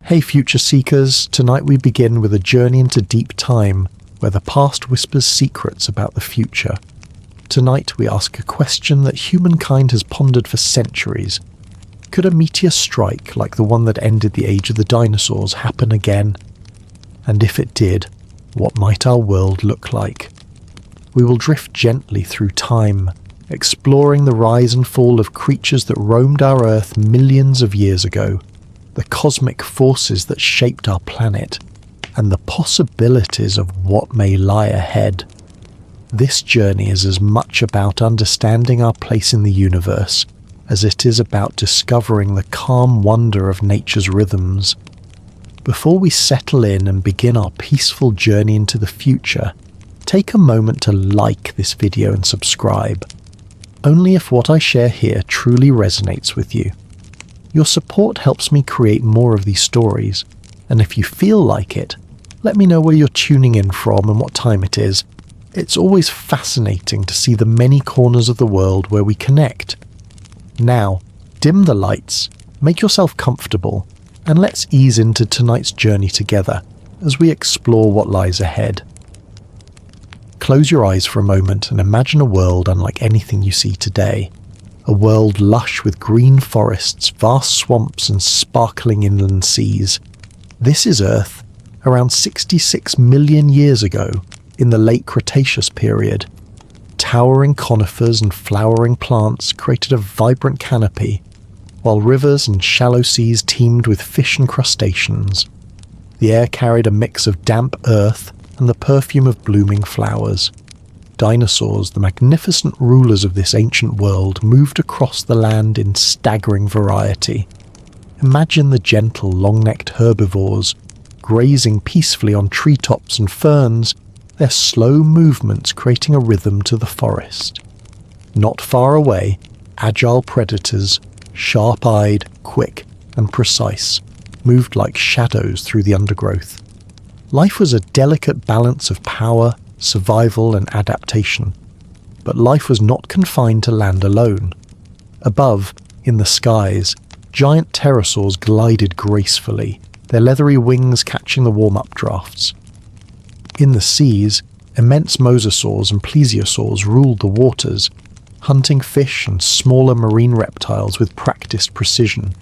Hey future seekers, tonight we begin with a journey into deep time where the past whispers secrets about the future. Tonight we ask a question that humankind has pondered for centuries. Could a meteor strike like the one that ended the age of the dinosaurs happen again? And if it did, what might our world look like? We will drift gently through time, exploring the rise and fall of creatures that roamed our Earth millions of years ago, the cosmic forces that shaped our planet, and the possibilities of what may lie ahead. This journey is as much about understanding our place in the universe as it is about discovering the calm wonder of nature's rhythms. Before we settle in and begin our peaceful journey into the future, take a moment to like this video and subscribe. Only if what I share here truly resonates with you. Your support helps me create more of these stories, and if you feel like it, let me know where you're tuning in from and what time it is. It's always fascinating to see the many corners of the world where we connect. Now, dim the lights, make yourself comfortable, and let's ease into tonight's journey together as we explore what lies ahead. Close your eyes for a moment and imagine a world unlike anything you see today. A world lush with green forests, vast swamps and sparkling inland seas. This is Earth, around 66 million years ago, in the late Cretaceous period. Towering conifers and flowering plants created a vibrant canopy, while rivers and shallow seas teemed with fish and crustaceans. The air carried a mix of damp earth and the perfume of blooming flowers. Dinosaurs, the magnificent rulers of this ancient world, moved across the land in staggering variety. Imagine the gentle, long-necked herbivores, grazing peacefully on treetops and ferns, their slow movements creating a rhythm to the forest. Not far away, agile predators, sharp-eyed, quick, and precise, moved like shadows through the undergrowth. Life was a delicate balance of power, survival and adaptation. But life was not confined to land alone. Above, in the skies, giant pterosaurs glided gracefully, their leathery wings catching the warm-up drafts. In the seas, immense mosasaurs and plesiosaurs ruled the waters, hunting fish and smaller marine reptiles with practiced precision.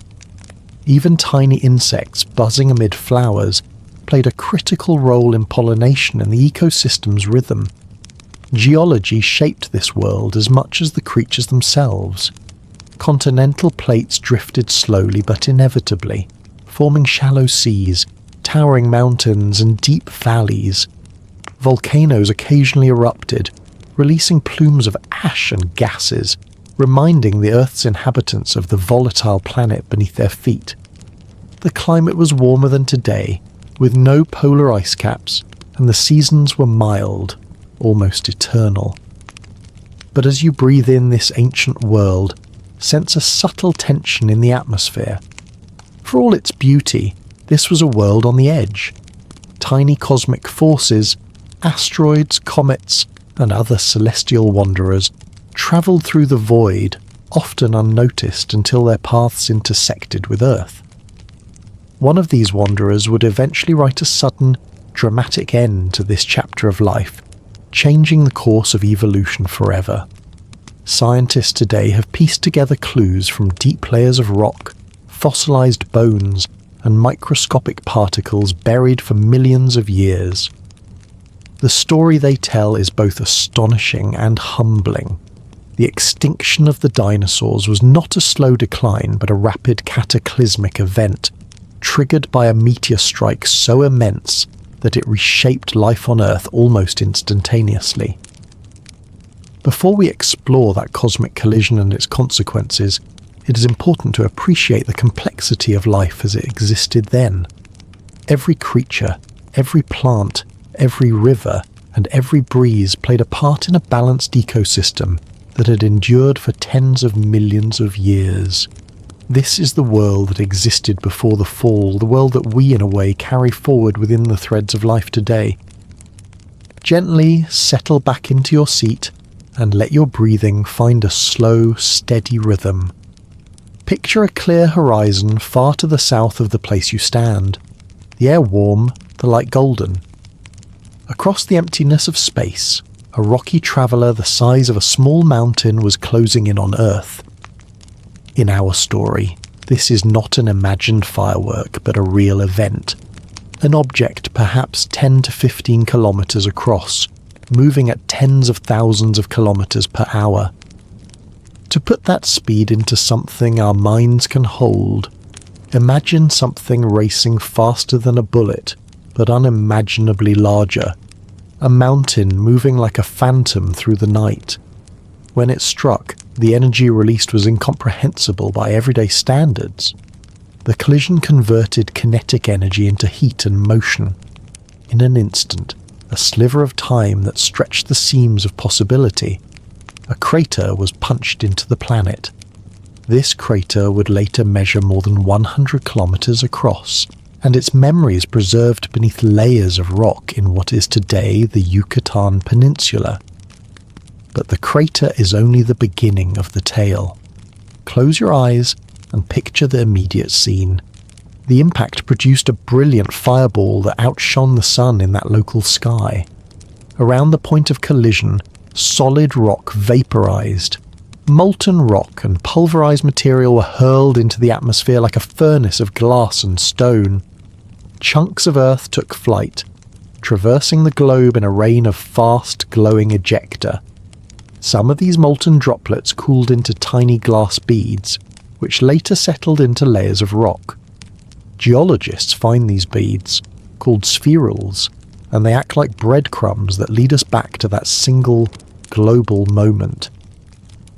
Even tiny insects buzzing amid flowers played a critical role in pollination and the ecosystem's rhythm. Geology shaped this world as much as the creatures themselves. Continental plates drifted slowly but inevitably, forming shallow seas, towering mountains and deep valleys. Volcanoes occasionally erupted, releasing plumes of ash and gases, reminding the Earth's inhabitants of the volatile planet beneath their feet. The climate was warmer than today, with no polar ice caps, and the seasons were mild, almost eternal. But as you breathe in this ancient world, sense a subtle tension in the atmosphere. For all its beauty, this was a world on the edge. Tiny cosmic forces, asteroids, comets, and other celestial wanderers travelled through the void, often unnoticed until their paths intersected with Earth. One of these wanderers would eventually write a sudden, dramatic end to this chapter of life, changing the course of evolution forever. Scientists today have pieced together clues from deep layers of rock, fossilized bones, and microscopic particles buried for millions of years. The story they tell is both astonishing and humbling. The extinction of the dinosaurs was not a slow decline but a rapid cataclysmic event, triggered by a meteor strike so immense that it reshaped life on Earth almost instantaneously. Before we explore that cosmic collision and its consequences, it is important to appreciate the complexity of life as it existed then. Every creature, every plant, every river, and every breeze played a part in a balanced ecosystem that had endured for tens of millions of years. This is the world that existed before the fall, the world that we, in a way, carry forward within the threads of life today. Gently settle back into your seat and let your breathing find a slow, steady rhythm. Picture a clear horizon far to the south of the place you stand. The air warm, the light golden. Across the emptiness of space, a rocky traveller the size of a small mountain was closing in on Earth. In our story, this is not an imagined firework, but a real event. An object perhaps 10 to 15 kilometres across, moving at tens of thousands of kilometres per hour. To put that speed into something our minds can hold, imagine something racing faster than a bullet, but unimaginably larger. A mountain moving like a phantom through the night. When it struck, the energy released was incomprehensible by everyday standards. The collision converted kinetic energy into heat and motion. In an instant, a sliver of time that stretched the seams of possibility. A crater was punched into the planet. This crater would later measure more than 100 kilometers across, and its memories preserved beneath layers of rock in what is today the Yucatan Peninsula. But the crater is only the beginning of the tale. Close your eyes and picture the immediate scene. The impact produced a brilliant fireball that outshone the sun in that local sky. Around the point of collision, solid rock vaporized. Molten rock and pulverized material were hurled into the atmosphere like a furnace of glass and stone. Chunks of Earth took flight, traversing the globe in a rain of fast, glowing ejecta. Some of these molten droplets cooled into tiny glass beads, which later settled into layers of rock. Geologists find these beads, called spherules, and they act like breadcrumbs that lead us back to that single, global moment.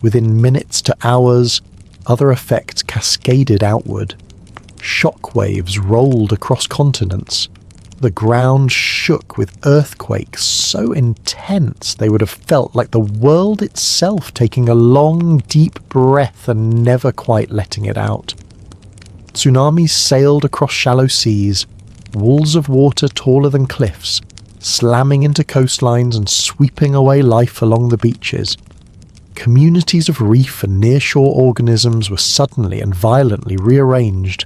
Within minutes to hours, other effects cascaded outward. Shock waves rolled across continents. The ground shook with earthquakes so intense they would have felt like the world itself taking a long, deep breath and never quite letting it out. Tsunamis sailed across shallow seas, walls of water taller than cliffs, slamming into coastlines and sweeping away life along the beaches. Communities of reef and nearshore organisms were suddenly and violently rearranged.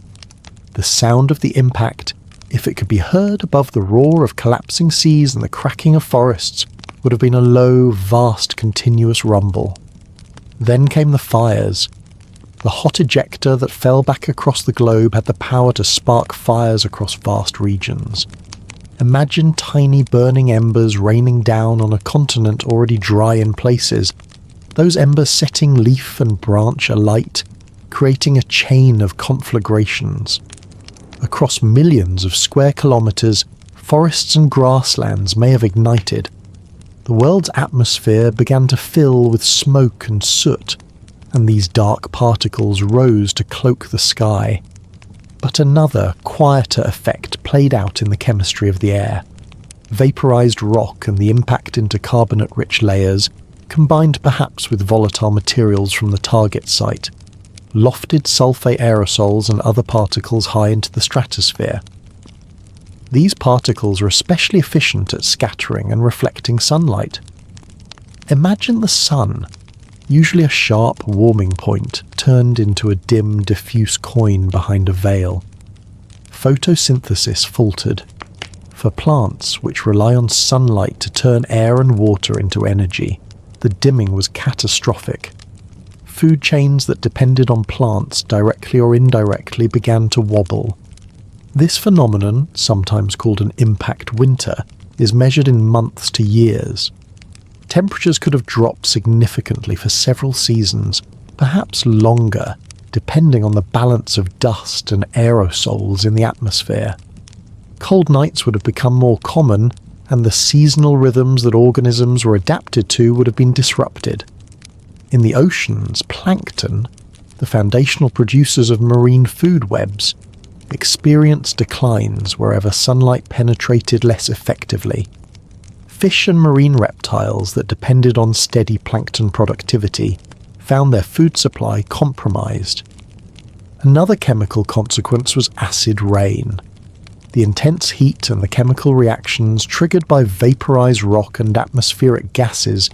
The sound of the impact, if it could be heard above the roar of collapsing seas and the cracking of forests, would have been a low, vast, continuous rumble. Then came the fires. The hot ejecta that fell back across the globe had the power to spark fires across vast regions. Imagine tiny burning embers raining down on a continent already dry in places, those embers setting leaf and branch alight, creating a chain of conflagrations. Across millions of square kilometers, forests and grasslands may have ignited. The world's atmosphere began to fill with smoke and soot, and these dark particles rose to cloak the sky. But another, quieter effect played out in the chemistry of the air. Vaporized rock and the impact into carbonate-rich layers, combined perhaps with volatile materials from the target site, lofted sulfate aerosols and other particles high into the stratosphere. These particles are especially efficient at scattering and reflecting sunlight. Imagine the sun, usually a sharp warming point, turned into a dim, diffuse coin behind a veil. Photosynthesis faltered. For plants, which rely on sunlight to turn air and water into energy, the dimming was catastrophic. Food chains that depended on plants directly or indirectly began to wobble. This phenomenon, sometimes called an impact winter, is measured in months to years. Temperatures could have dropped significantly for several seasons, perhaps longer, depending on the balance of dust and aerosols in the atmosphere. Cold nights would have become more common, and the seasonal rhythms that organisms were adapted to would have been disrupted. In the oceans, plankton, the foundational producers of marine food webs, experienced declines wherever sunlight penetrated less effectively. Fish and marine reptiles that depended on steady plankton productivity found their food supply compromised. Another chemical consequence was acid rain. The intense heat and the chemical reactions triggered by vaporized rock and atmospheric gases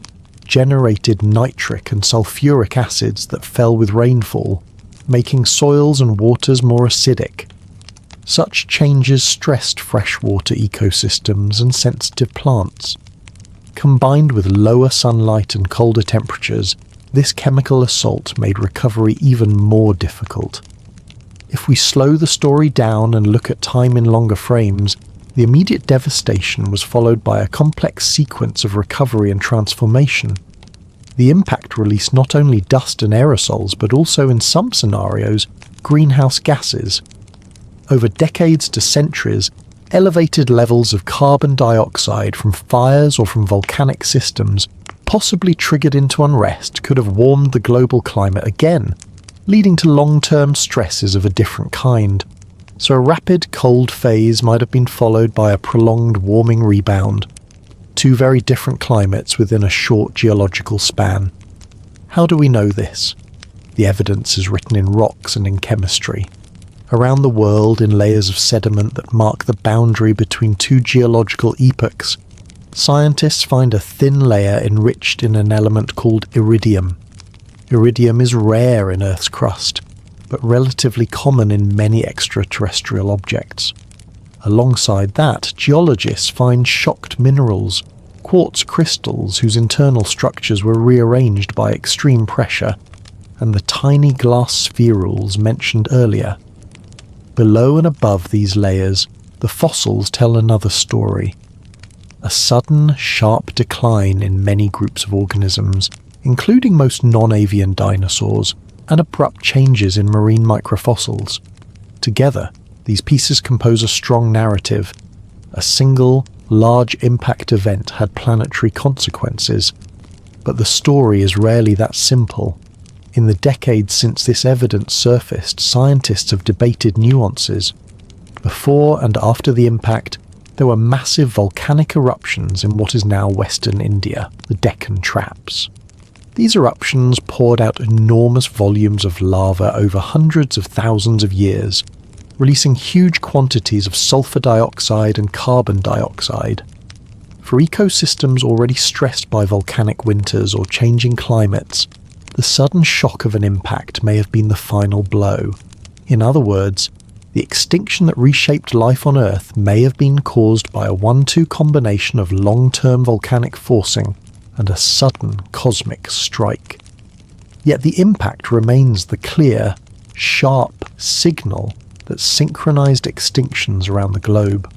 generated nitric and sulfuric acids that fell with rainfall. making soils and waters more acidic. Such changes stressed freshwater ecosystems and sensitive plants. Combined with lower sunlight and colder temperatures, this chemical assault made recovery even more difficult. If we slow the story down and look at time in longer frames, the immediate devastation was followed by a complex sequence of recovery and transformation. The impact released not only dust and aerosols, but also, in some scenarios, greenhouse gases. Over decades to centuries, elevated levels of carbon dioxide from fires or from volcanic systems, possibly triggered into unrest, could have warmed the global climate again, leading to long-term stresses of a different kind. So a rapid cold phase might have been followed by a prolonged warming rebound. Two very different climates within a short geological span. How do we know this? The evidence is written in rocks and in chemistry. Around the world, in layers of sediment that mark the boundary between two geological epochs, scientists find a thin layer enriched in an element called iridium. Iridium is rare in Earth's crust, but relatively common in many extraterrestrial objects. Alongside that, geologists find shocked minerals, quartz crystals whose internal structures were rearranged by extreme pressure, and the tiny glass spherules mentioned earlier. Below and above these layers, the fossils tell another story. A sudden, sharp decline in many groups of organisms, including most non-avian dinosaurs, and abrupt changes in marine microfossils. Together, these pieces compose a strong narrative. A single, large impact event had planetary consequences, but the story is rarely that simple. In the decades since this evidence surfaced, scientists have debated nuances. Before and after the impact, there were massive volcanic eruptions in what is now Western India, the Deccan Traps. These eruptions poured out enormous volumes of lava over hundreds of thousands of years, releasing huge quantities of sulfur dioxide and carbon dioxide. For ecosystems already stressed by volcanic winters or changing climates, the sudden shock of an impact may have been the final blow. In other words, the extinction that reshaped life on Earth may have been caused by a 1-2 combination of long-term volcanic forcing and a sudden cosmic strike. Yet the impact remains the clear, sharp signal that synchronized extinctions around the globe.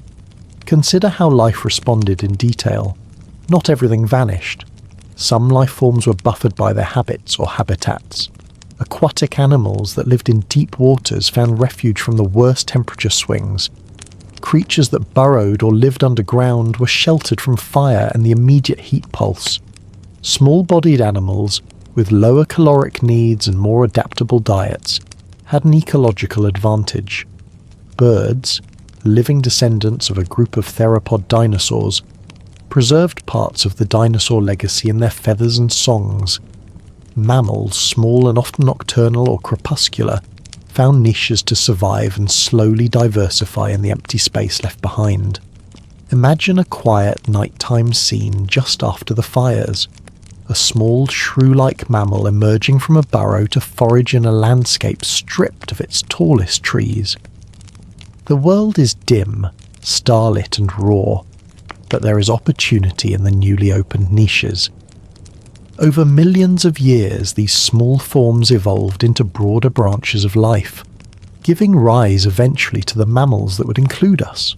Consider how life responded in detail. Not everything vanished. Some life forms were buffered by their habits or habitats. Aquatic animals that lived in deep waters found refuge from the worst temperature swings. Creatures that burrowed or lived underground were sheltered from fire and the immediate heat pulse. Small-bodied animals, with lower caloric needs and more adaptable diets, had an ecological advantage. Birds, living descendants of a group of theropod dinosaurs, preserved parts of the dinosaur legacy in their feathers and songs. Mammals, small and often nocturnal or crepuscular, found niches to survive and slowly diversify in the empty space left behind. Imagine a quiet nighttime scene just after the fires. A small shrew-like mammal emerging from a burrow to forage in a landscape stripped of its tallest trees. The world is dim, starlit and raw, but there is opportunity in the newly opened niches. Over millions of years, these small forms evolved into broader branches of life, giving rise eventually to the mammals that would include us.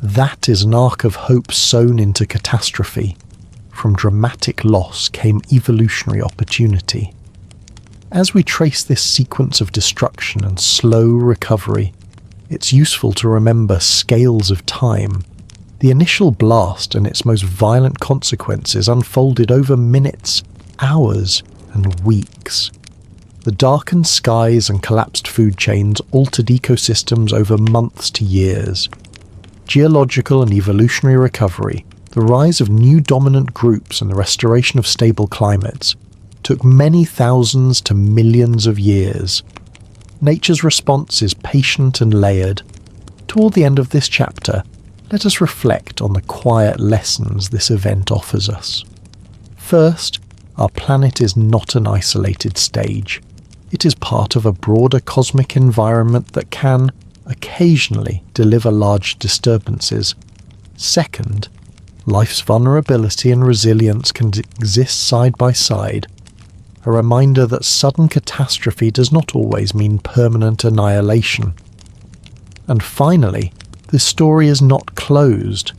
That is an arc of hope sown into catastrophe. From dramatic loss came evolutionary opportunity. As we trace this sequence of destruction and slow recovery, it's useful to remember scales of time. The initial blast and its most violent consequences unfolded over minutes, hours, and weeks. The darkened skies and collapsed food chains altered ecosystems over months to years. Geological and evolutionary recovery, the rise of new dominant groups and the restoration of stable climates, took many thousands to millions of years. Nature's response is patient and layered. Toward the end of this chapter, let us reflect on the quiet lessons this event offers us. First, our planet is not an isolated stage. it is part of a broader cosmic environment that can, occasionally, deliver large disturbances. Second, life's vulnerability and resilience can exist side by side, a reminder that sudden catastrophe does not always mean permanent annihilation. And finally, this story is not closed.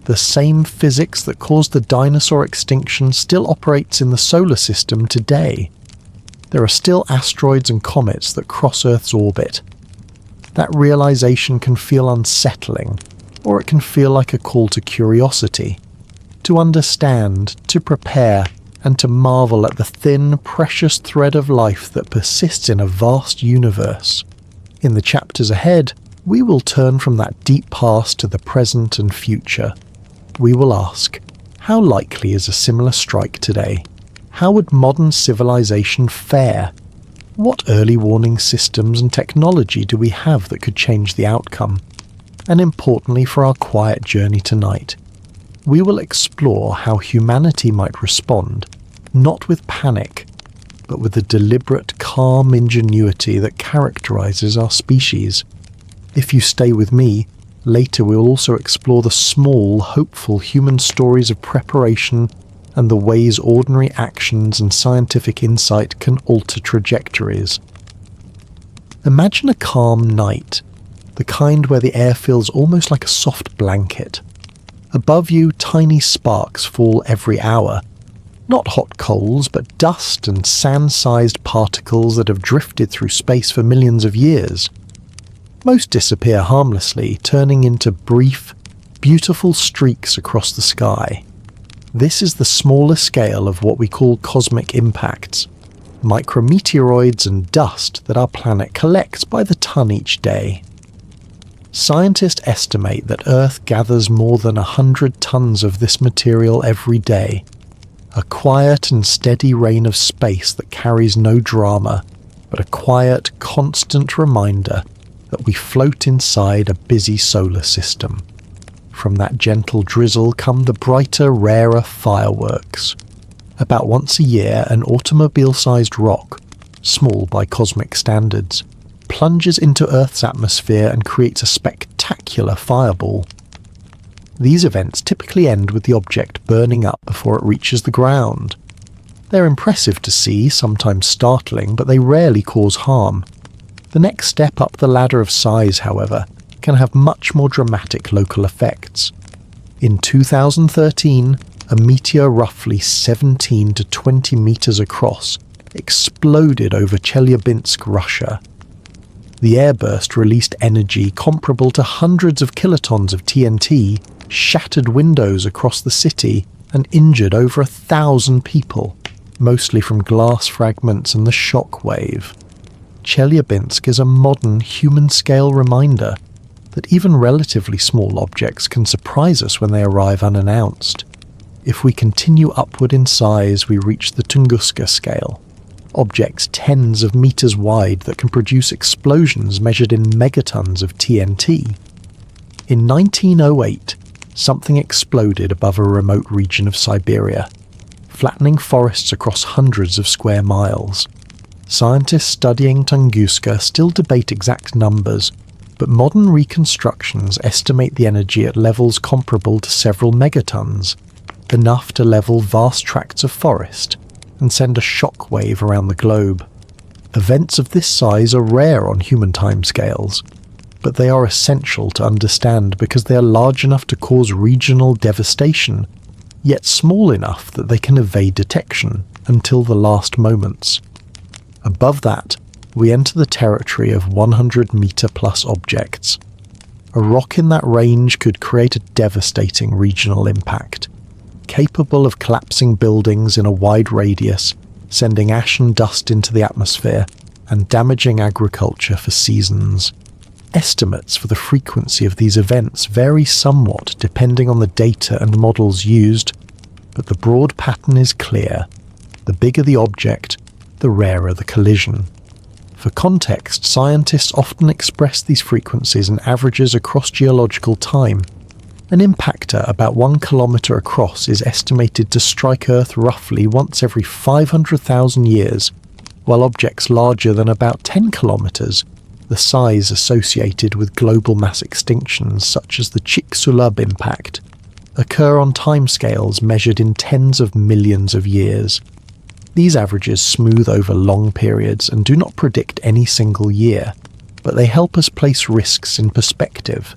The same physics that caused the dinosaur extinction still operates in the solar system today. There are still asteroids and comets that cross Earth's orbit. That realization can feel unsettling, or it can feel like a call to curiosity, to understand, to prepare, and to marvel at the thin, precious thread of life that persists in a vast universe. In the chapters ahead, we will turn from that deep past to the present and future. We will ask, how likely is a similar strike today? How would modern civilization fare? What early warning systems and technology do we have that could change the outcome? And importantly for our quiet journey tonight, we will explore how humanity might respond, not with panic, but with the deliberate, calm ingenuity that characterizes our species. If you stay with me, later we'll also explore the small, hopeful human stories of preparation and the ways ordinary actions and scientific insight can alter trajectories. Imagine a calm night, the kind where the air feels almost like a soft blanket. Above you, tiny sparks fall every hour. Not hot coals, but dust and sand-sized particles that have drifted through space for millions of years. Most disappear harmlessly, turning into brief, beautiful streaks across the sky. This is the smaller scale of what we call cosmic impacts, micrometeoroids and dust that our planet collects by the ton each day. Scientists estimate that Earth gathers more than 100 tons of this material every day, a quiet and steady rain of space that carries no drama, but a quiet, constant reminder that we float inside a busy solar system. From that gentle drizzle come the brighter, rarer fireworks. About once a year, an automobile-sized rock, small by cosmic standards, plunges into Earth's atmosphere and creates a spectacular fireball. These events typically end with the object burning up before it reaches the ground. They're impressive to see, sometimes startling, but they rarely cause harm. The next step up the ladder of size, however, can have much more dramatic local effects. In 2013, a meteor roughly 17 to 20 meters across exploded over Chelyabinsk, Russia. The airburst released energy comparable to hundreds of kilotons of TNT, shattered windows across the city, and injured over 1,000 people, mostly from glass fragments and the shock wave. Chelyabinsk is a modern, human-scale reminder that even relatively small objects can surprise us when they arrive unannounced. If we continue upward in size, we reach the Tunguska scale, objects tens of meters wide that can produce explosions measured in megatons of TNT. In 1908, something exploded above a remote region of Siberia, flattening forests across hundreds of square miles. Scientists studying Tunguska still debate exact numbers, but modern reconstructions estimate the energy at levels comparable to several megatons, enough to level vast tracts of forest and send a shock wave around the globe. Events of this size are rare on human timescales, but they are essential to understand because they are large enough to cause regional devastation, yet small enough that they can evade detection until the last moments. Above that, we enter the territory of 100-meter-plus objects. A rock in that range could create a devastating regional impact, capable of collapsing buildings in a wide radius, sending ash and dust into the atmosphere, and damaging agriculture for seasons. Estimates for the frequency of these events vary somewhat depending on the data and models used, but the broad pattern is clear. The bigger the object, the rarer the collision. For context, scientists often express these frequencies in averages across geological time. An impactor about 1 kilometer across is estimated to strike Earth roughly once every 500,000 years, while objects larger than about 10 kilometers, the size associated with global mass extinctions such as the Chicxulub impact, occur on timescales measured in tens of millions of years. These averages smooth over long periods and do not predict any single year, but they help us place risks in perspective.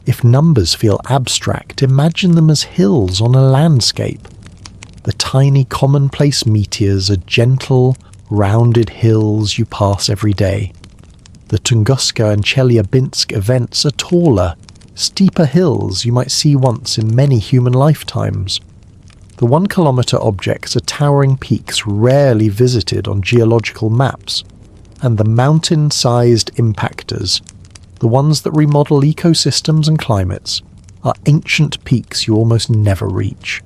If numbers feel abstract, imagine them as hills on a landscape. The tiny commonplace meteors are gentle, rounded hills you pass every day. The Tunguska and Chelyabinsk events are taller, steeper hills you might see once in many human lifetimes. The 1-kilometre objects are towering peaks rarely visited on geological maps, and the mountain-sized impactors, the ones that remodel ecosystems and climates, are ancient peaks you almost never reach.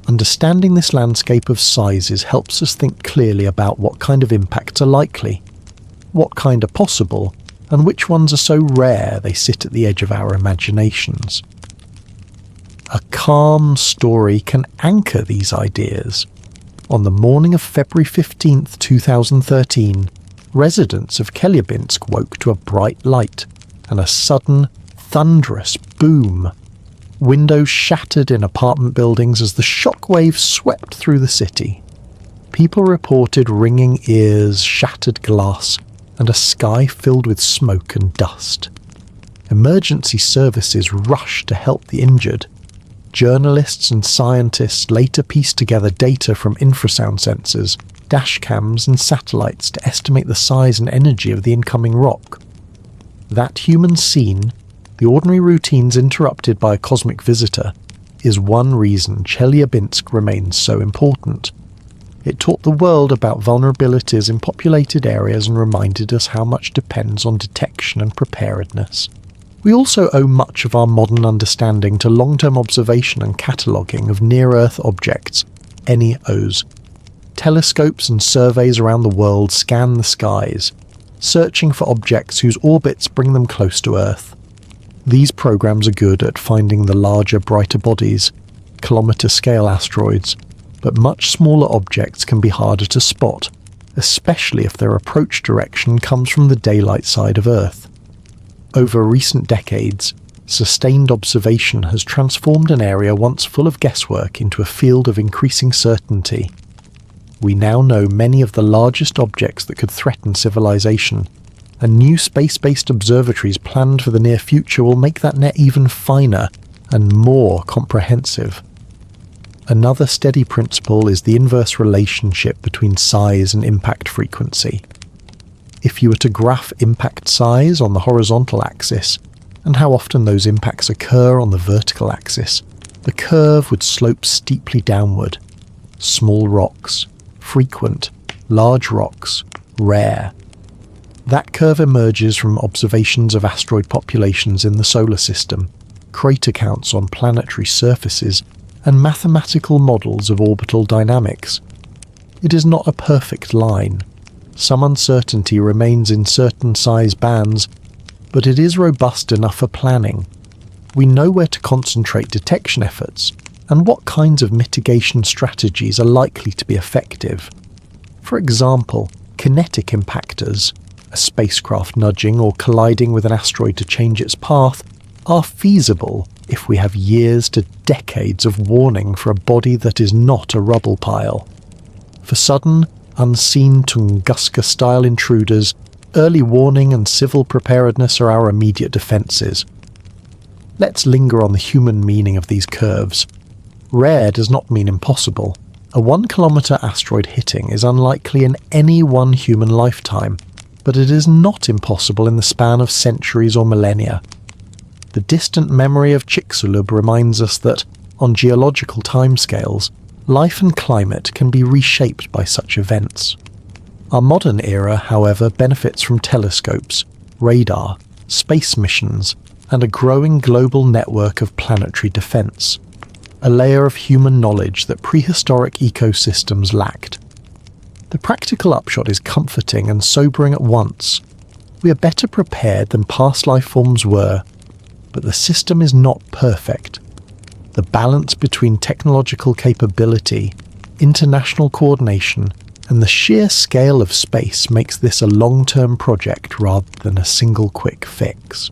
Understanding this landscape of sizes helps us think clearly about what kind of impacts are likely, what kind are possible, and which ones are so rare they sit at the edge of our imaginations. A calm story can anchor these ideas. On the morning of February 15, 2013, residents of Chelyabinsk woke to a bright light and a sudden, thunderous boom. Windows shattered in apartment buildings as the shockwave swept through the city. People reported ringing ears, shattered glass, and a sky filled with smoke and dust. Emergency services rushed to help the injured. Journalists and scientists later pieced together data from infrasound sensors, dashcams and satellites to estimate the size and energy of the incoming rock. That human scene, the ordinary routines interrupted by a cosmic visitor, is one reason Chelyabinsk remains so important. It taught the world about vulnerabilities in populated areas and reminded us how much depends on detection and preparedness. We also owe much of our modern understanding to long-term observation and cataloguing of near-Earth objects, NEOs. Telescopes and surveys around the world scan the skies, searching for objects whose orbits bring them close to Earth. These programs are good at finding the larger, brighter bodies, kilometre-scale asteroids, but much smaller objects can be harder to spot, especially if their approach direction comes from the daylight side of Earth. Over recent decades, sustained observation has transformed an area once full of guesswork into a field of increasing certainty. We now know many of the largest objects that could threaten civilization, and new space-based observatories planned for the near future will make that net even finer and more comprehensive. Another steady principle is the inverse relationship between size and impact frequency. If you were to graph impact size on the horizontal axis, and how often those impacts occur on the vertical axis, the curve would slope steeply downward. Small rocks, frequent, large rocks, rare. That curve emerges from observations of asteroid populations in the solar system, crater counts on planetary surfaces, and mathematical models of orbital dynamics. It is not a perfect line. Some uncertainty remains in certain size bands, but it is robust enough for planning. We know where to concentrate detection efforts, and what kinds of mitigation strategies are likely to be effective. For example, kinetic impactors, a spacecraft nudging or colliding with an asteroid to change its path, are feasible if we have years to decades of warning for a body that is not a rubble pile. For sudden, unseen Tunguska-style intruders, early warning and civil preparedness are our immediate defences. Let's linger on the human meaning of these curves. Rare does not mean impossible. A 1-kilometre asteroid hitting is unlikely in any one human lifetime, but it is not impossible in the span of centuries or millennia. The distant memory of Chicxulub reminds us that, on geological timescales, life and climate can be reshaped by such events. Our modern era, however, benefits from telescopes, radar, space missions, and a growing global network of planetary defense, a layer of human knowledge that prehistoric ecosystems lacked. The practical upshot is comforting and sobering at once. We are better prepared than past life forms were, but the system is not perfect. The balance between technological capability, international coordination, and the sheer scale of space makes this a long-term project rather than a single quick fix.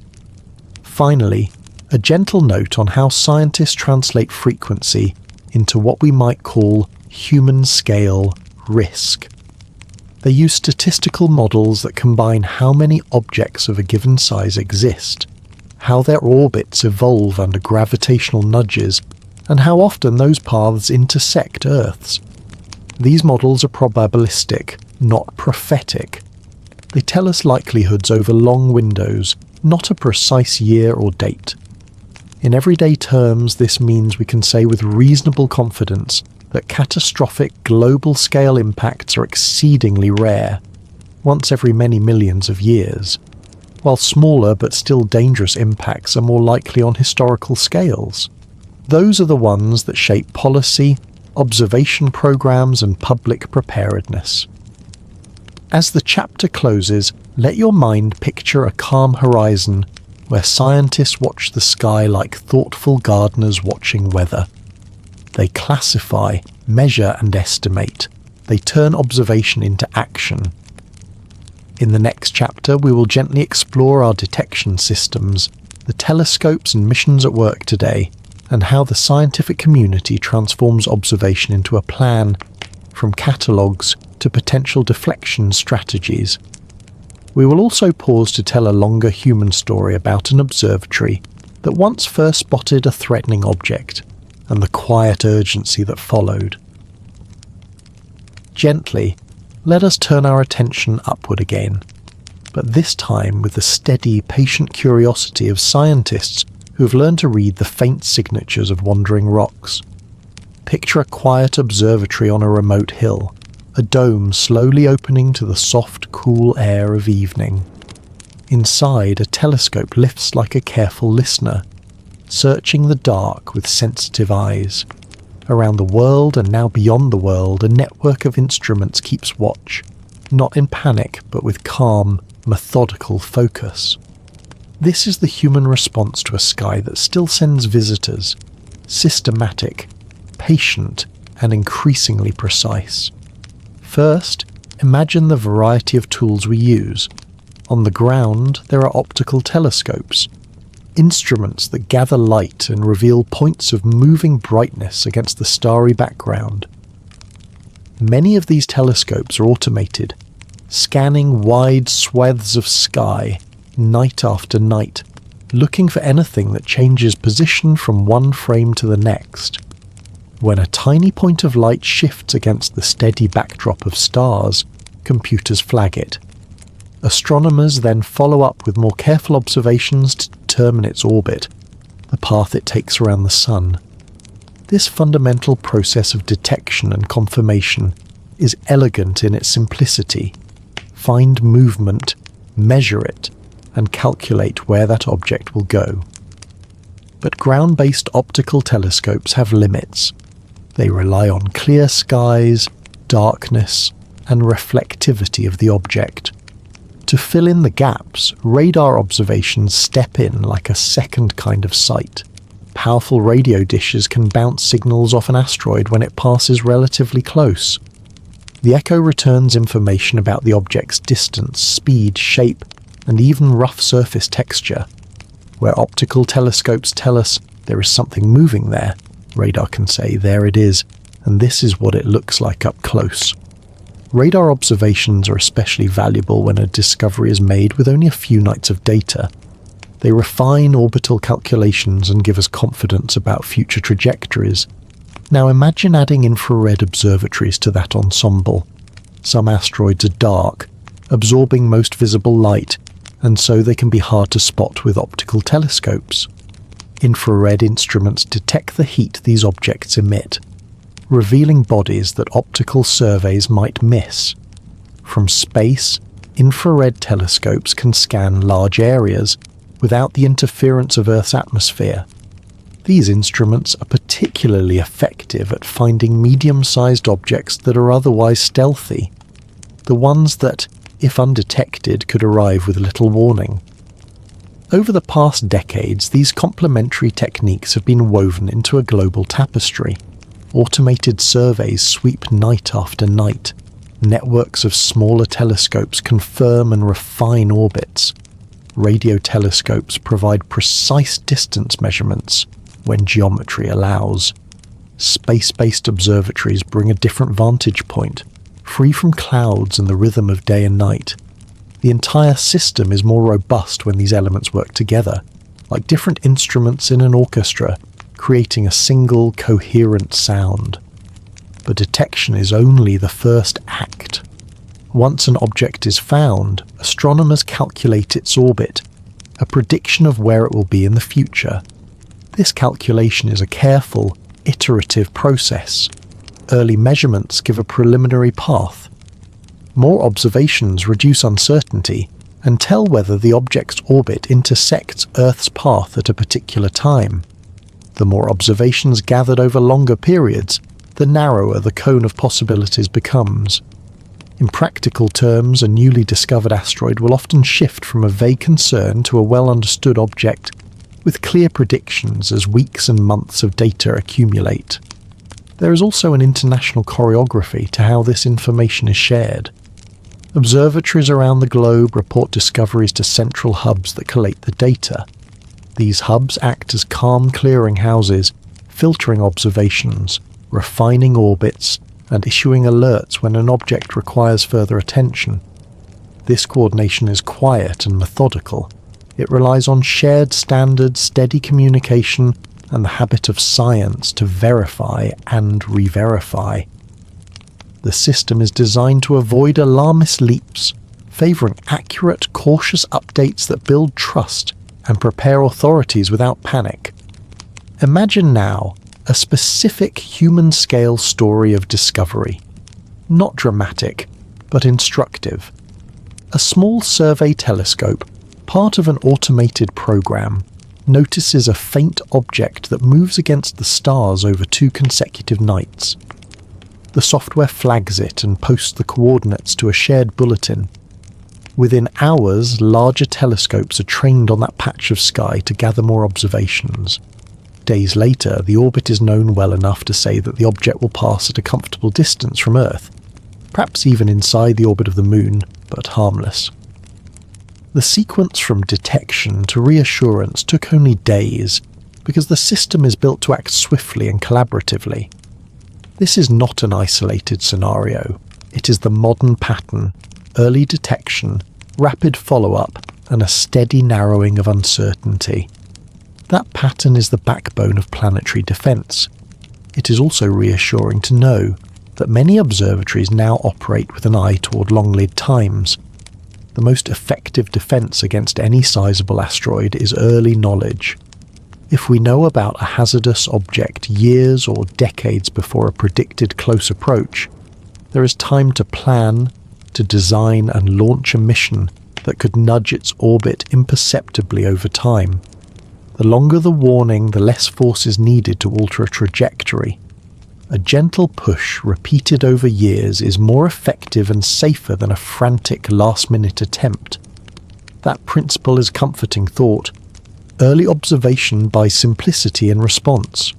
Finally, a gentle note on how scientists translate frequency into what we might call human-scale risk. They use statistical models that combine how many objects of a given size exist, how their orbits evolve under gravitational nudges, and how often those paths intersect Earth's. These models are probabilistic, not prophetic. They tell us likelihoods over long windows, not a precise year or date. In everyday terms, this means we can say with reasonable confidence that catastrophic global-scale impacts are exceedingly rare, once every many millions of years, while smaller but still dangerous impacts are more likely on historical scales. Those are the ones that shape policy, observation programs, and public preparedness. As the chapter closes, let your mind picture a calm horizon where scientists watch the sky like thoughtful gardeners watching weather. They classify, measure, and estimate. They turn observation into action. In the next chapter, we will gently explore our detection systems, the telescopes and missions at work today, and how the scientific community transforms observation into a plan, from catalogues to potential deflection strategies. We will also pause to tell a longer human story about an observatory that once first spotted a threatening object, and the quiet urgency that followed. Gently, let us turn our attention upward again, but this time with the steady, patient curiosity of scientists who have learned to read the faint signatures of wandering rocks. Picture a quiet observatory on a remote hill, a dome slowly opening to the soft, cool air of evening. Inside, a telescope lifts like a careful listener, searching the dark with sensitive eyes. Around the world and now beyond the world, a network of instruments keeps watch, not in panic but with calm, methodical focus. This is the human response to a sky that still sends visitors, systematic, patient, and increasingly precise. First, imagine the variety of tools we use. On the ground, there are optical telescopes, instruments that gather light and reveal points of moving brightness against the starry background. Many of these telescopes are automated, scanning wide swathes of sky, night after night, looking for anything that changes position from one frame to the next. When a tiny point of light shifts against the steady backdrop of stars, computers flag it. Astronomers then follow up with more careful observations to determine its orbit, the path it takes around the Sun. This fundamental process of detection and confirmation is elegant in its simplicity. Find movement, measure it, and calculate where that object will go. But ground-based optical telescopes have limits. They rely on clear skies, darkness, and reflectivity of the object. To fill in the gaps, radar observations step in like a second kind of sight. Powerful radio dishes can bounce signals off an asteroid when it passes relatively close. The echo returns information about the object's distance, speed, shape, and even rough surface texture. Where optical telescopes tell us there is something moving there, radar can say, there it is, and this is what it looks like up close. Radar observations are especially valuable when a discovery is made with only a few nights of data. They refine orbital calculations and give us confidence about future trajectories. Now imagine adding infrared observatories to that ensemble. Some asteroids are dark, absorbing most visible light, and so they can be hard to spot with optical telescopes. Infrared instruments detect the heat these objects emit, revealing bodies that optical surveys might miss. From space, infrared telescopes can scan large areas without the interference of Earth's atmosphere. These instruments are particularly effective at finding medium-sized objects that are otherwise stealthy, the ones that, if undetected, could arrive with little warning. Over the past decades, these complementary techniques have been woven into a global tapestry. Automated surveys sweep night after night, Networks of smaller telescopes confirm and refine orbits. Radio telescopes provide precise distance measurements when geometry allows. Space-based observatories bring a different vantage point, free from clouds and the rhythm of day and night. The entire system is more robust when these elements work together, like different instruments in an orchestra, creating a single, coherent sound. But detection is only the first act. Once an object is found, astronomers calculate its orbit, a prediction of where it will be in the future. This calculation is a careful, iterative process. Early measurements give a preliminary path. More observations reduce uncertainty and tell whether the object's orbit intersects Earth's path at a particular time. The more observations gathered over longer periods, the narrower the cone of possibilities becomes. In practical terms, a newly discovered asteroid will often shift from a vague concern to a well-understood object, with clear predictions as weeks and months of data accumulate. There is also an international choreography to how this information is shared. Observatories around the globe report discoveries to central hubs that collate the data. These hubs act as calm clearinghouses, filtering observations, refining orbits, and issuing alerts when an object requires further attention. This coordination is quiet and methodical. It relies on shared standards, steady communication, and the habit of science to verify and re-verify. The system is designed to avoid alarmist leaps, favouring accurate, cautious updates that build trust and prepare authorities without panic. Imagine now a specific human-scale story of discovery. Not dramatic, but instructive. A small survey telescope, part of an automated program, notices a faint object that moves against the stars over 2 consecutive nights. The software flags it and posts the coordinates to a shared bulletin. Within hours, larger telescopes are trained on that patch of sky to gather more observations. Days later, the orbit is known well enough to say that the object will pass at a comfortable distance from Earth, perhaps even inside the orbit of the Moon, but harmless. The sequence from detection to reassurance took only days, because the system is built to act swiftly and collaboratively. This is not an isolated scenario. It is the modern pattern: early detection, rapid follow-up, and a steady narrowing of uncertainty. That pattern is the backbone of planetary defence. It is also reassuring to know that many observatories now operate with an eye toward long lead times. The most effective defence against any sizable asteroid is early knowledge. If we know about a hazardous object years or decades before a predicted close approach, there is time to plan, to design and launch a mission that could nudge its orbit imperceptibly over time. The longer the warning, the less force is needed to alter a trajectory. A gentle push repeated over years is more effective and safer than a frantic last-minute attempt. That principle is comforting thought. Early observation buys simplicity in response.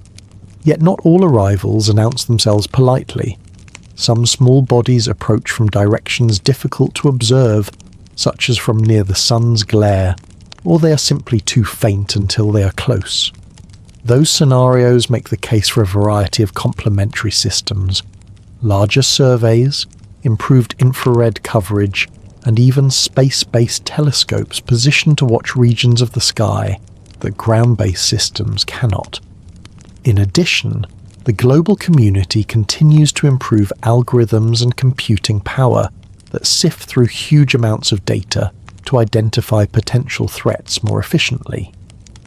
Yet not all arrivals announce themselves politely. Some small bodies approach from directions difficult to observe, such as from near the sun's glare, or they are simply too faint until they are close. Those scenarios make the case for a variety of complementary systems: larger surveys, improved infrared coverage, and even space-based telescopes positioned to watch regions of the sky that ground-based systems cannot. In addition, the global community continues to improve algorithms and computing power that sift through huge amounts of data to identify potential threats more efficiently.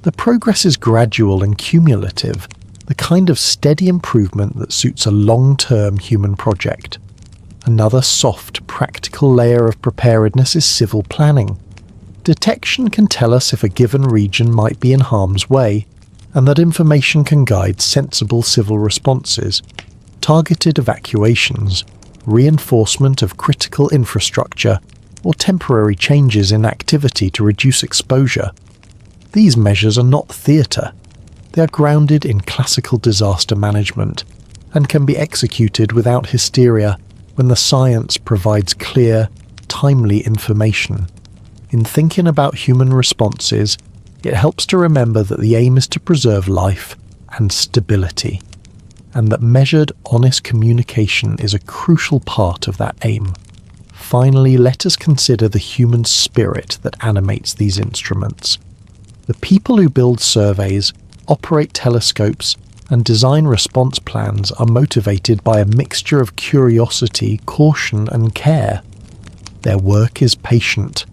The progress is gradual and cumulative, the kind of steady improvement that suits a long-term human project. Another soft, practical layer of preparedness is civil planning. Detection can tell us if a given region might be in harm's way, and that information can guide sensible civil responses, targeted evacuations, reinforcement of critical infrastructure, or temporary changes in activity to reduce exposure. These measures are not theatre. They are grounded in classical disaster management, and can be executed without hysteria, when the science provides clear, timely information. In thinking about human responses, it helps to remember that the aim is to preserve life and stability, and that measured, honest communication is a crucial part of that aim. Finally, let us consider the human spirit that animates these instruments. The people who build surveys, operate telescopes, and design response plans are motivated by a mixture of curiosity, caution, and care. Their work is patient.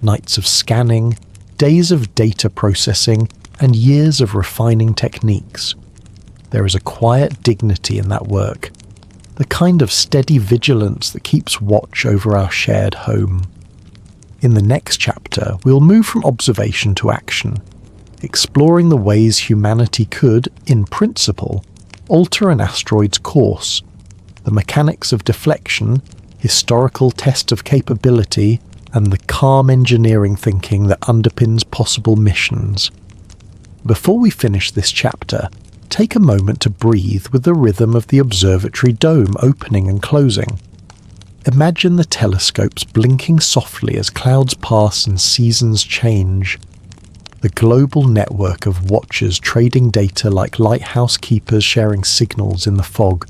Nights of scanning, days of data processing, and years of refining techniques. There is a quiet dignity in that work, the kind of steady vigilance that keeps watch over our shared home. In the next chapter, we'll move from observation to action, exploring the ways humanity could, in principle, alter an asteroid's course, the mechanics of deflection, historical test of capability, and the calm engineering thinking that underpins possible missions. Before we finish this chapter, take a moment to breathe with the rhythm of the observatory dome opening and closing. Imagine the telescopes blinking softly as clouds pass and seasons change. The global network of watchers trading data like lighthouse keepers sharing signals in the fog.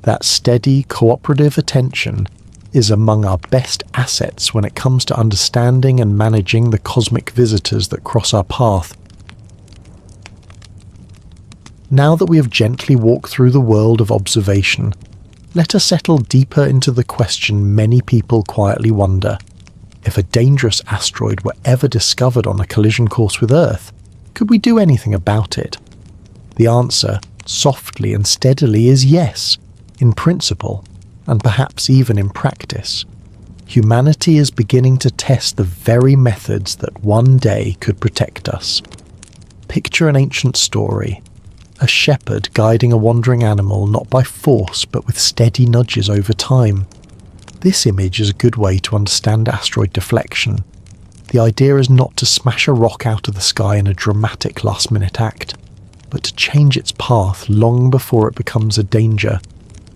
That steady, cooperative attention is among our best assets when it comes to understanding and managing the cosmic visitors that cross our path. Now that we have gently walked through the world of observation, let us settle deeper into the question many people quietly wonder. If a dangerous asteroid were ever discovered on a collision course with Earth, could we do anything about it? The answer, softly and steadily, is yes, in principle, and perhaps even in practice. Humanity is beginning to test the very methods that one day could protect us. Picture an ancient story. A shepherd guiding a wandering animal not by force but with steady nudges over time. This image is a good way to understand asteroid deflection. The idea is not to smash a rock out of the sky in a dramatic last-minute act, but to change its path long before it becomes a danger.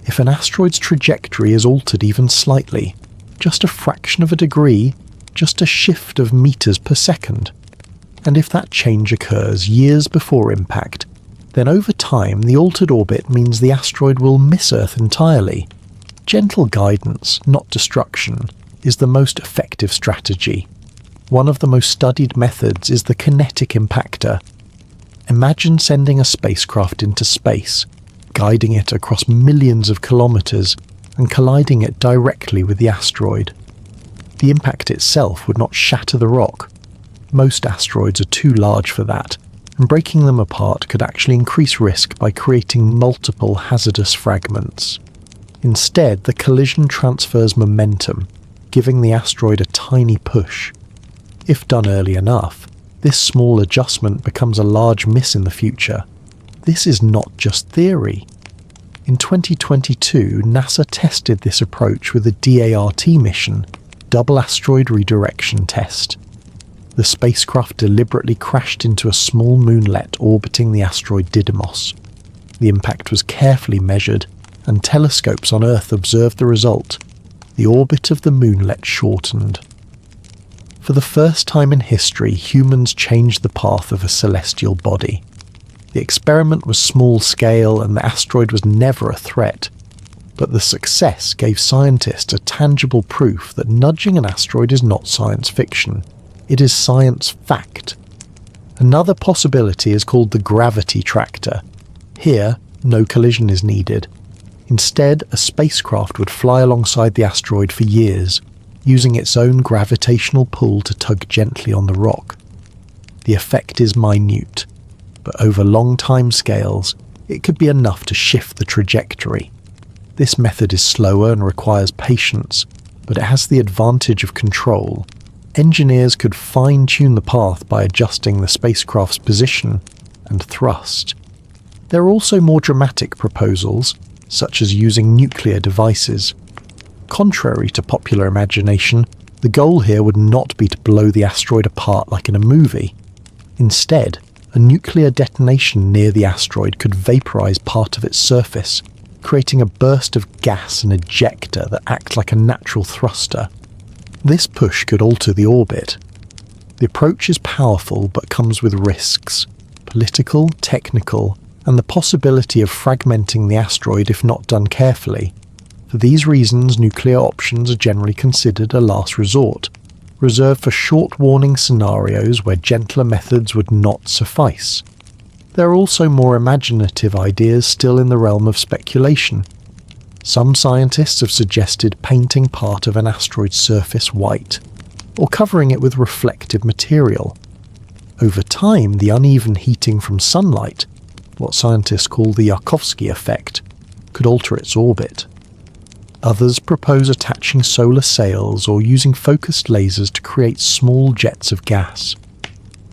If an asteroid's trajectory is altered even slightly, just a fraction of a degree, just a shift of meters per second, and if that change occurs years before impact, then over time the altered orbit means the asteroid will miss Earth entirely. Gentle guidance, not destruction, is the most effective strategy. One of the most studied methods is the kinetic impactor. Imagine sending a spacecraft into space, guiding it across millions of kilometers and colliding it directly with the asteroid. The impact itself would not shatter the rock. Most asteroids are too large for that, and breaking them apart could actually increase risk by creating multiple hazardous fragments. Instead, the collision transfers momentum, giving the asteroid a tiny push. If done early enough, this small adjustment becomes a large miss in the future. This is not just theory. In 2022, NASA tested this approach with a DART mission, Double Asteroid Redirection Test. The spacecraft deliberately crashed into a small moonlet orbiting the asteroid Didymos. The impact was carefully measured, and telescopes on Earth observed the result. The orbit of the moonlet shortened. For the first time in history, humans changed the path of a celestial body. The experiment was small-scale and the asteroid was never a threat, but the success gave scientists a tangible proof that nudging an asteroid is not science fiction. It is science fact. Another possibility is called the gravity tractor. Here, no collision is needed. Instead, a spacecraft would fly alongside the asteroid for years, using its own gravitational pull to tug gently on the rock. The effect is minute, but over long time scales, it could be enough to shift the trajectory. This method is slower and requires patience, but it has the advantage of control. Engineers could fine-tune the path by adjusting the spacecraft's position and thrust. There are also more dramatic proposals, such as using nuclear devices. Contrary to popular imagination, the goal here would not be to blow the asteroid apart like in a movie. Instead, a nuclear detonation near the asteroid could vaporize part of its surface, creating a burst of gas and ejecta that act like a natural thruster. This push could alter the orbit. The approach is powerful but comes with risks, political, technical, and the possibility of fragmenting the asteroid if not done carefully. For these reasons, nuclear options are generally considered a last resort, reserved for short warning scenarios where gentler methods would not suffice. There are also more imaginative ideas still in the realm of speculation. Some scientists have suggested painting part of an asteroid's surface white, or covering it with reflective material. Over time, the uneven heating from sunlight, what scientists call the Yarkovsky effect, could alter its orbit. Others propose attaching solar sails or using focused lasers to create small jets of gas.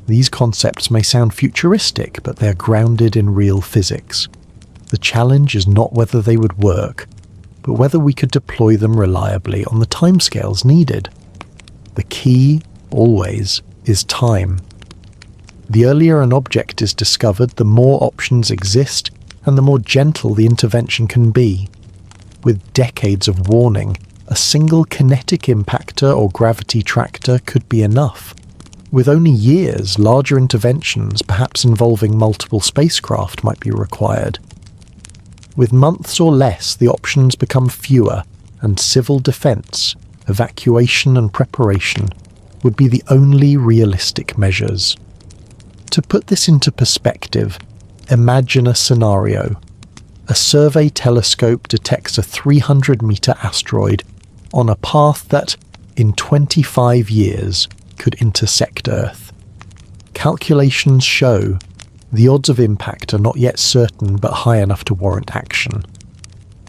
These concepts may sound futuristic, but they are grounded in real physics. The challenge is not whether they would work, but whether we could deploy them reliably on the timescales needed. The key, always, is time. The earlier an object is discovered, the more options exist, and the more gentle the intervention can be. With decades of warning, a single kinetic impactor or gravity tractor could be enough. With only years, larger interventions, perhaps involving multiple spacecraft, might be required. With months or less, the options become fewer, and civil defense, evacuation and preparation would be the only realistic measures. To put this into perspective, imagine a scenario. A survey telescope detects a 300-meter asteroid on a path that, in 25 years, could intersect Earth. Calculations show the odds of impact are not yet certain but high enough to warrant action.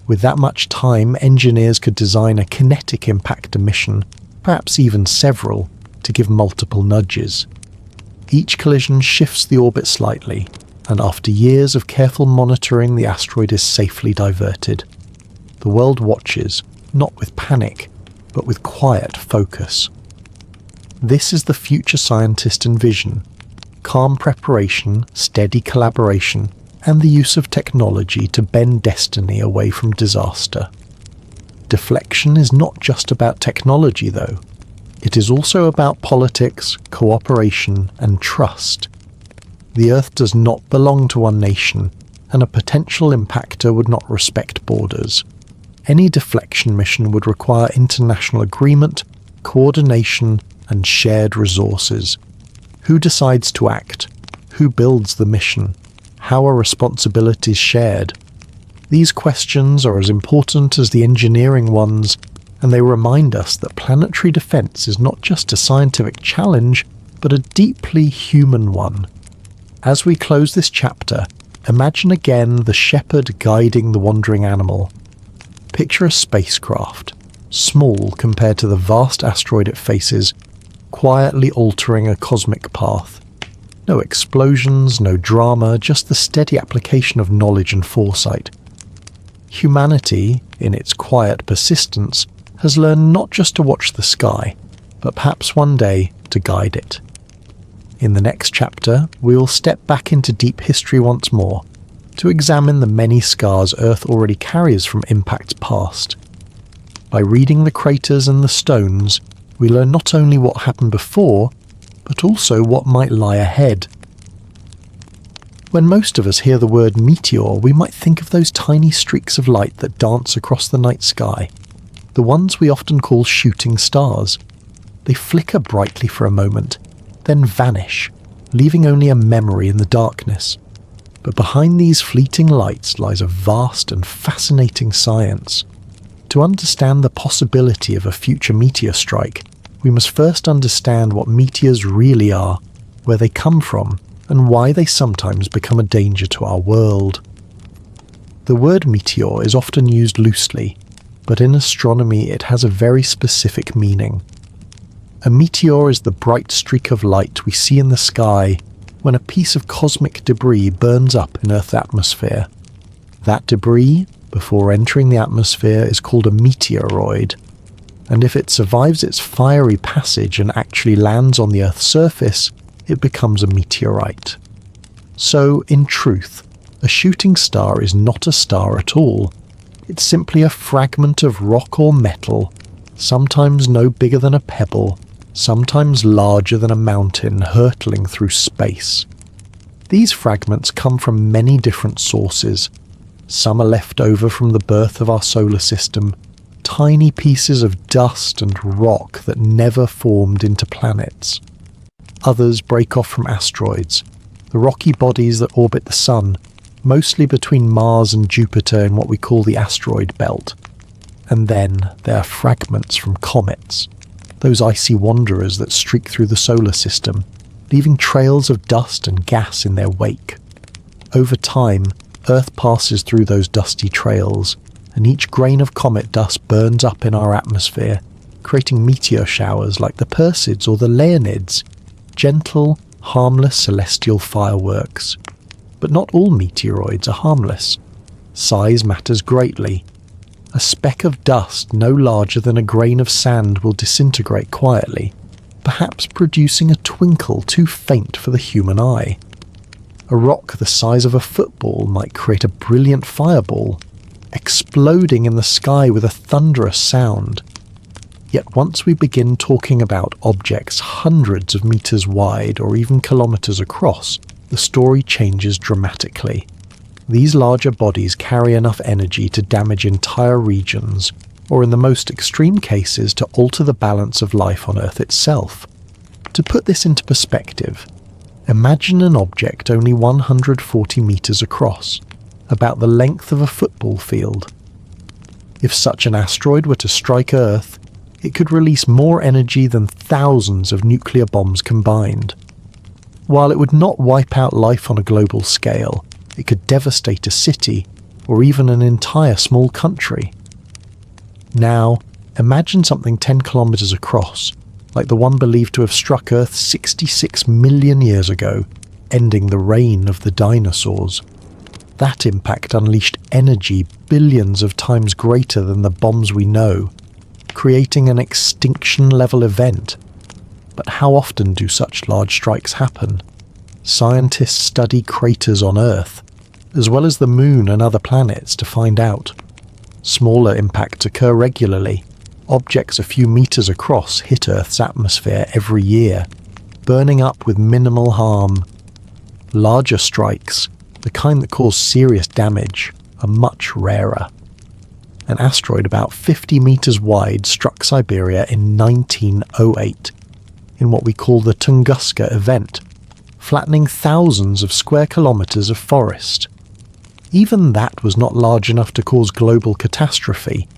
With that much time, engineers could design a kinetic impactor mission, perhaps even several, to give multiple nudges. Each collision shifts the orbit slightly, and after years of careful monitoring, the asteroid is safely diverted. The world watches, not with panic, but with quiet focus. This is the future scientists envision: calm preparation, steady collaboration, and the use of technology to bend destiny away from disaster. Deflection is not just about technology, though. It is also about politics, cooperation, and trust. The Earth does not belong to one nation, and a potential impactor would not respect borders. Any deflection mission would require international agreement, coordination, and shared resources. Who decides to act? Who builds the mission? How are responsibilities shared? These questions are as important as the engineering ones, and they remind us that planetary defense is not just a scientific challenge, but a deeply human one. As we close this chapter, imagine again the shepherd guiding the wandering animal. Picture a spacecraft, small compared to the vast asteroid it faces, quietly altering a cosmic path. No explosions, no drama, just the steady application of knowledge and foresight. Humanity, in its quiet persistence, has learned not just to watch the sky, but perhaps one day to guide it. In the next chapter, we will step back into deep history once more, to examine the many scars Earth already carries from impacts past. By reading the craters and the stones, we learn not only what happened before, but also what might lie ahead. When most of us hear the word meteor, we might think of those tiny streaks of light that dance across the night sky, the ones we often call shooting stars. They flicker brightly for a moment, then vanish, leaving only a memory in the darkness. But behind these fleeting lights lies a vast and fascinating science. To understand the possibility of a future meteor strike, we must first understand what meteors really are, where they come from, and why they sometimes become a danger to our world. The word meteor is often used loosely, but in astronomy it has a very specific meaning. A meteor is the bright streak of light we see in the sky when a piece of cosmic debris burns up in Earth's atmosphere. That debris, before entering the atmosphere, is called a meteoroid, and if it survives its fiery passage and actually lands on the Earth's surface, it becomes a meteorite. So, in truth, a shooting star is not a star at all, It's simply a fragment of rock or metal, sometimes no bigger than a pebble, sometimes larger than a mountain hurtling through space. These fragments come from many different sources. Some are left over from the birth of our solar system, tiny pieces of dust and rock that never formed into planets. Others break off from asteroids, the rocky bodies that orbit the Sun, mostly between Mars and Jupiter in what we call the asteroid belt. And then there are fragments from comets, those icy wanderers that streak through the solar system, leaving trails of dust and gas in their wake. Over time, Earth passes through those dusty trails, and each grain of comet dust burns up in our atmosphere, creating meteor showers like the Perseids or the Leonids, gentle, harmless celestial fireworks. But not all meteoroids are harmless. Size matters greatly. A speck of dust no larger than a grain of sand will disintegrate quietly, perhaps producing a twinkle too faint for the human eye. A rock the size of a football might create a brilliant fireball, exploding in the sky with a thunderous sound. Yet once we begin talking about objects hundreds of meters wide or even kilometers across, the story changes dramatically. These larger bodies carry enough energy to damage entire regions, or in the most extreme cases to alter the balance of life on Earth itself. To put this into perspective, imagine an object only 140 meters across, about the length of a football field. If such an asteroid were to strike Earth, it could release more energy than thousands of nuclear bombs combined. While it would not wipe out life on a global scale, it could devastate a city or even an entire small country. Now, imagine something 10 kilometers across, like the one believed to have struck Earth 66 million years ago, ending the reign of the dinosaurs. That impact unleashed energy billions of times greater than the bombs we know, creating an extinction-level event. But how often do such large strikes happen? Scientists study craters on Earth, as well as the Moon and other planets, to find out. Smaller impacts occur regularly. Objects a few meters across hit Earth's atmosphere every year, burning up with minimal harm. Larger strikes, the kind that cause serious damage, are much rarer. An asteroid about 50 meters wide struck Siberia in 1908, in what we call the Tunguska event, flattening thousands of square kilometers of forest. Even that was not large enough to cause global catastrophe.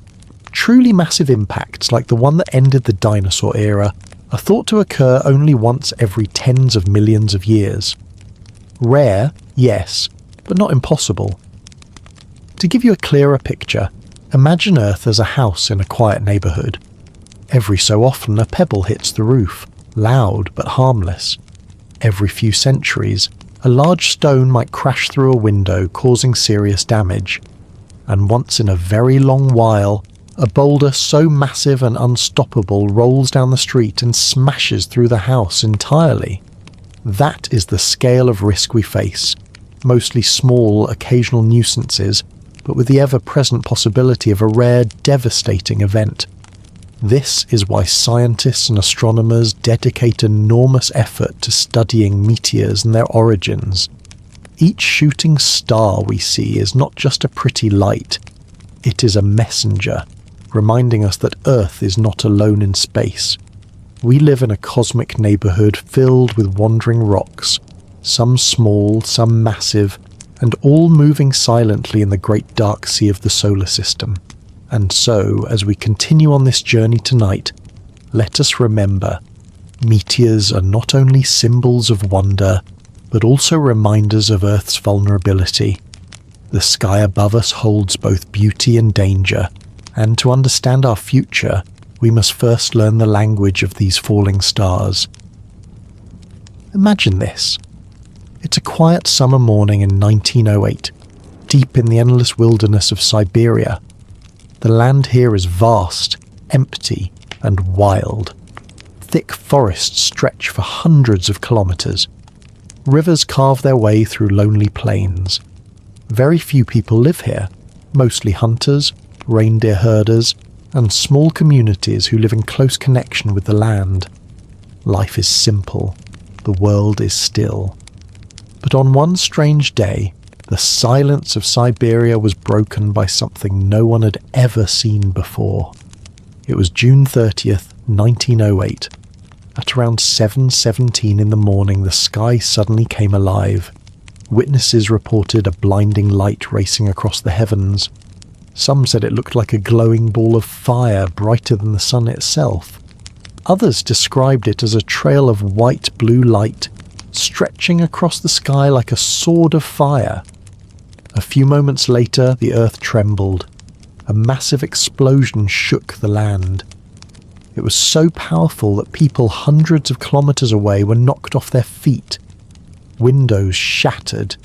Truly massive impacts like the one that ended the dinosaur era are thought to occur only once every tens of millions of years. Rare, yes, but not impossible. To give you a clearer picture, imagine Earth as a house in a quiet neighborhood. Every so often a pebble hits the roof, loud but harmless. Every few centuries, a large stone might crash through a window, causing serious damage. And once in a very long while, a boulder so massive and unstoppable rolls down the street and smashes through the house entirely. That is the scale of risk we face, mostly small, occasional nuisances, but with the ever-present possibility of a rare, devastating event. This is why scientists and astronomers dedicate enormous effort to studying meteors and their origins. Each shooting star we see is not just a pretty light, it is a messenger, reminding us that Earth is not alone in space. We live in a cosmic neighborhood filled with wandering rocks, some small, some massive, and all moving silently in the great dark sea of the solar system. And so, as we continue on this journey tonight, let us remember, meteors are not only symbols of wonder, but also reminders of Earth's vulnerability. The sky above us holds both beauty and danger, and to understand our future, we must first learn the language of these falling stars. Imagine this. It's a quiet summer morning in 1908, deep in the endless wilderness of Siberia. The land here is vast, empty, and wild. Thick forests stretch for hundreds of kilometers. Rivers carve their way through lonely plains. Very few people live here, mostly hunters, reindeer herders, and small communities who live in close connection with the land. Life is simple. The world is still. But on one strange day, the silence of Siberia was broken by something no one had ever seen before. It was June 30th, 1908. At around 7:17 in the morning, the sky suddenly came alive. Witnesses reported a blinding light racing across the heavens. Some said it looked like a glowing ball of fire brighter than the sun itself. Others described it as a trail of white-blue light stretching across the sky like a sword of fire. A few moments later, the earth trembled. A massive explosion shook the land. It was so powerful that people hundreds of kilometers away were knocked off their feet. Windows shattered.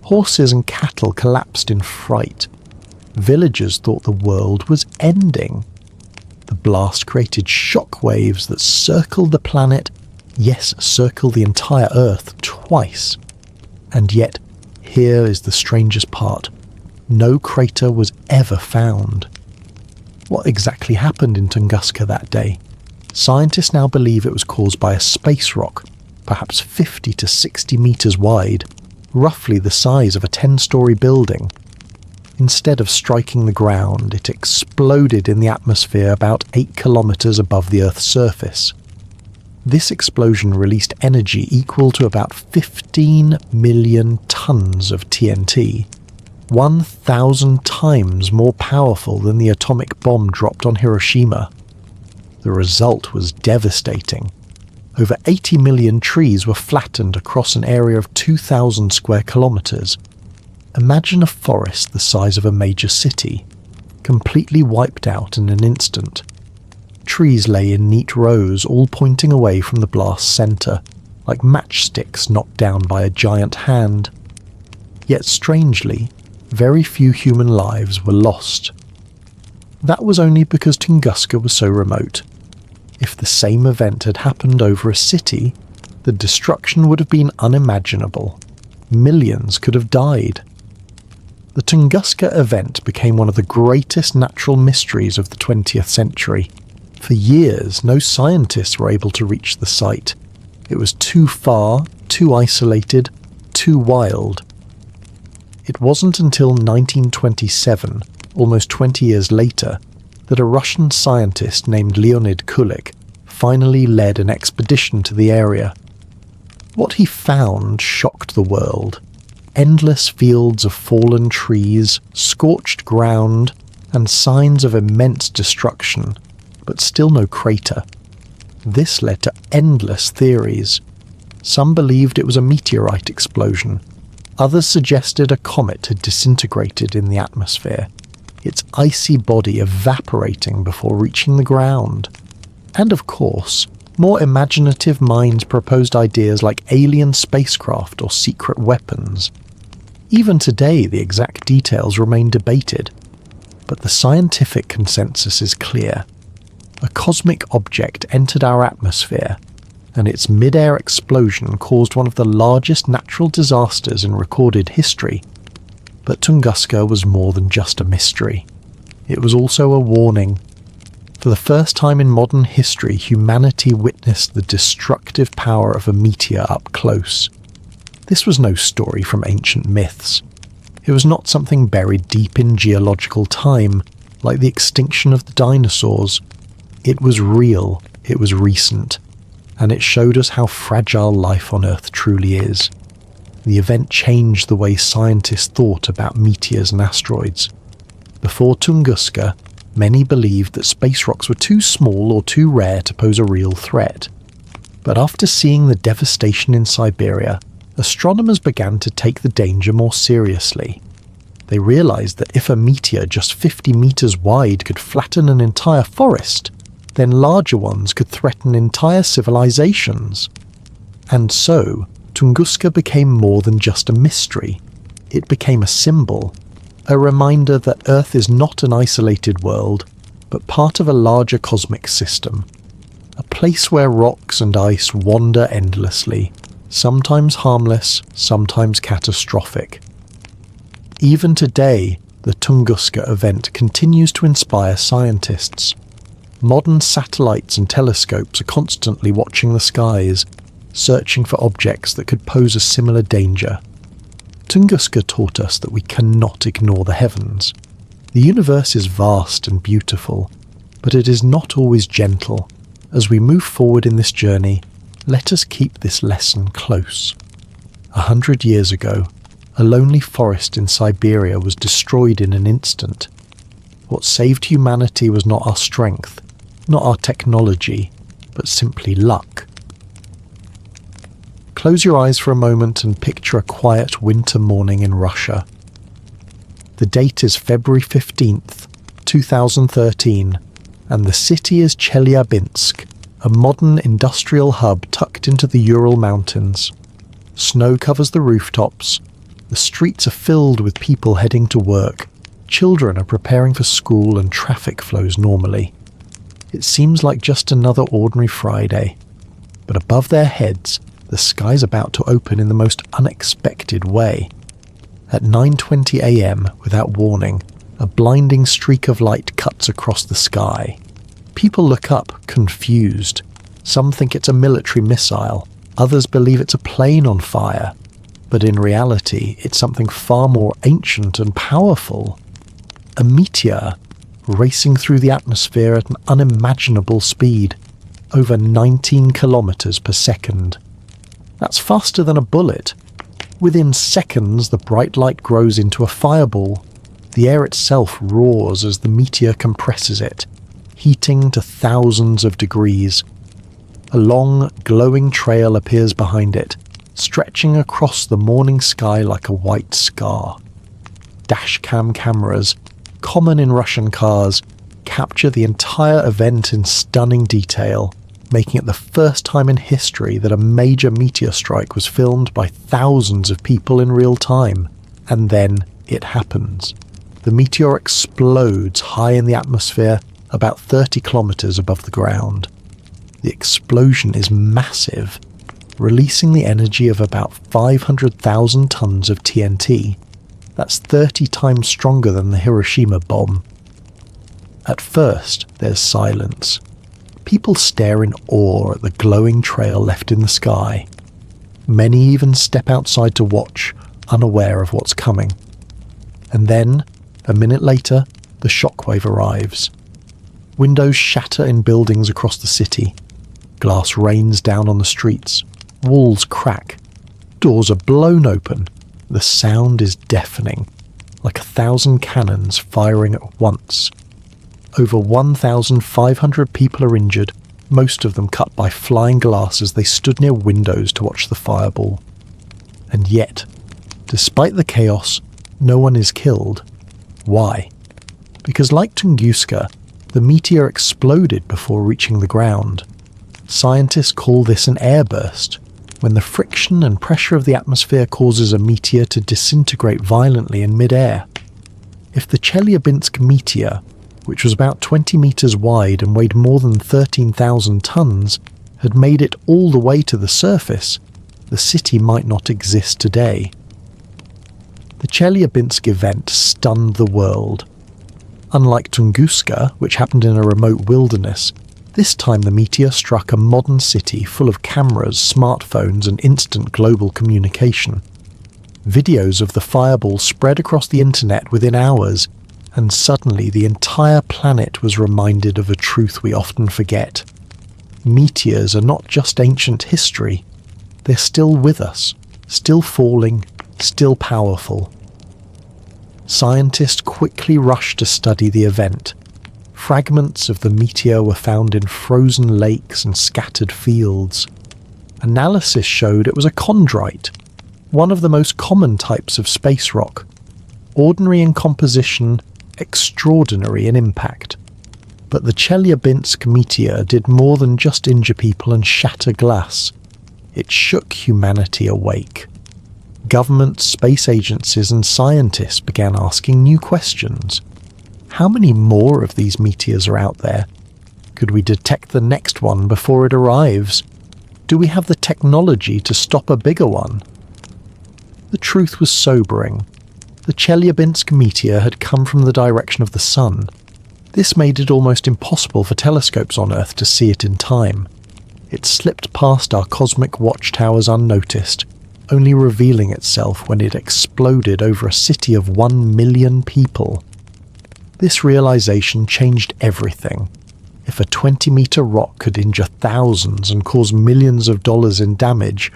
Horses and cattle collapsed in fright. Villagers thought the world was ending. The blast created shock waves that circled the planet, yes, circled the entire Earth twice. And yet, here is the strangest part. No crater was ever found. What exactly happened in Tunguska that day? Scientists now believe it was caused by a space rock, perhaps 50 to 60 meters wide, roughly the size of a 10-story building. Instead of striking the ground, it exploded in the atmosphere about 8 kilometers above the Earth's surface. This explosion released energy equal to about 15 million tons of TNT, 1,000 times more powerful than the atomic bomb dropped on Hiroshima. The result was devastating. Over 80 million trees were flattened across an area of 2,000 square kilometers. Imagine a forest the size of a major city, completely wiped out in an instant. Trees lay in neat rows, all pointing away from the blast's center, like matchsticks knocked down by a giant hand. Yet strangely, very few human lives were lost. That was only because Tunguska was so remote. If the same event had happened over a city, the destruction would have been unimaginable. Millions could have died. The Tunguska event became one of the greatest natural mysteries of the 20th century. For years, no scientists were able to reach the site. It was too far, too isolated, too wild. It wasn't until 1927, almost 20 years later, that a Russian scientist named Leonid Kulik finally led an expedition to the area. What he found shocked the world. Endless fields of fallen trees, scorched ground, and signs of immense destruction, but still no crater. This led to endless theories. Some believed it was a meteorite explosion. Others suggested a comet had disintegrated in the atmosphere, its icy body evaporating before reaching the ground. And of course, more imaginative minds proposed ideas like alien spacecraft or secret weapons. Even today, the exact details remain debated, but the scientific consensus is clear. A cosmic object entered our atmosphere, and its mid-air explosion caused one of the largest natural disasters in recorded history. But Tunguska was more than just a mystery. It was also a warning. For the first time in modern history, humanity witnessed the destructive power of a meteor up close. This was no story from ancient myths. It was not something buried deep in geological time, like the extinction of the dinosaurs. It was real, it was recent, and it showed us how fragile life on Earth truly is. The event changed the way scientists thought about meteors and asteroids. Before Tunguska, many believed that space rocks were too small or too rare to pose a real threat. But after seeing the devastation in Siberia, astronomers began to take the danger more seriously. They realized that if a meteor just 50 meters wide could flatten an entire forest, then larger ones could threaten entire civilizations. And so, Tunguska became more than just a mystery. It became a symbol, a reminder that Earth is not an isolated world, but part of a larger cosmic system. A place where rocks and ice wander endlessly, sometimes harmless, sometimes catastrophic. Even today, the the Tunguska event continues to inspire scientists. Modern satellites and telescopes are constantly watching the skies, searching for objects that could pose a similar danger. Tunguska taught us that we cannot ignore the heavens. The universe is vast and beautiful, but it is not always gentle. As we move forward in this journey, let us keep this lesson close. 100 years ago, a lonely forest in Siberia was destroyed in an instant. What saved humanity was not our strength, not our technology, but simply luck. Close your eyes for a moment and picture a quiet winter morning in Russia. The date is February 15th, 2013, and the city is Chelyabinsk, a modern industrial hub tucked into the Ural Mountains. Snow covers the rooftops. The streets are filled with people heading to work. Children are preparing for school and traffic flows normally. It seems like just another ordinary Friday. But above their heads, the sky's about to open in the most unexpected way. At 9:20 a.m., without warning, a blinding streak of light cuts across the sky. People look up, confused. Some think it's a military missile. Others believe it's a plane on fire. But in reality, it's something far more ancient and powerful. A meteor racing through the atmosphere at an unimaginable speed, over 19 kilometers per second. That's faster than a bullet. Within seconds, the bright light grows into a fireball. The air itself roars as the meteor compresses it, heating to thousands of degrees. A long, glowing trail appears behind it, stretching across the morning sky like a white scar. Dashcam cameras, common in Russian cars, capture the entire event in stunning detail, making it the first time in history that a major meteor strike was filmed by thousands of people in real time. And then it happens. The meteor explodes high in the atmosphere, about 30 kilometers above the ground. The explosion is massive, releasing the energy of about 500,000 tons of TNT. That's 30 times stronger than the Hiroshima bomb. At first, there's silence. People stare in awe at the glowing trail left in the sky. Many even step outside to watch, unaware of what's coming. And then, a minute later, the shockwave arrives. Windows shatter in buildings across the city. Glass rains down on the streets. Walls crack. Doors are blown open. The sound is deafening, like 1,000 cannons firing at once. Over 1,500 people are injured, most of them cut by flying glass as they stood near windows to watch the fireball. And yet, despite the chaos, no one is killed. Why? Because like Tunguska, the meteor exploded before reaching the ground. Scientists call this an airburst, when the friction and pressure of the atmosphere causes a meteor to disintegrate violently in mid-air. If the Chelyabinsk meteor, which was about 20 meters wide and weighed more than 13,000 tons, had made it all the way to the surface, the city might not exist today. The Chelyabinsk event stunned the world. Unlike Tunguska, which happened in a remote wilderness, this time the meteor struck a modern city full of cameras, smartphones, and instant global communication. Videos of the fireball spread across the internet within hours, and suddenly the entire planet was reminded of a truth we often forget. Meteors are not just ancient history. They're still with us, still falling, still powerful. Scientists quickly rushed to study the event. Fragments of the meteor were found in frozen lakes and scattered fields. Analysis showed it was a chondrite, one of the most common types of space rock. Ordinary in composition, extraordinary in impact. But the Chelyabinsk meteor did more than just injure people and shatter glass. It shook humanity awake. Governments, space agencies, and scientists began asking new questions. How many more of these meteors are out there? Could we detect the next one before it arrives? Do we have the technology to stop a bigger one? The truth was sobering. The Chelyabinsk meteor had come from the direction of the Sun. This made it almost impossible for telescopes on Earth to see it in time. It slipped past our cosmic watchtowers unnoticed, only revealing itself when it exploded over a city of 1 million people. This realization changed everything. If a 20-meter rock could injure thousands and cause millions of dollars in damage,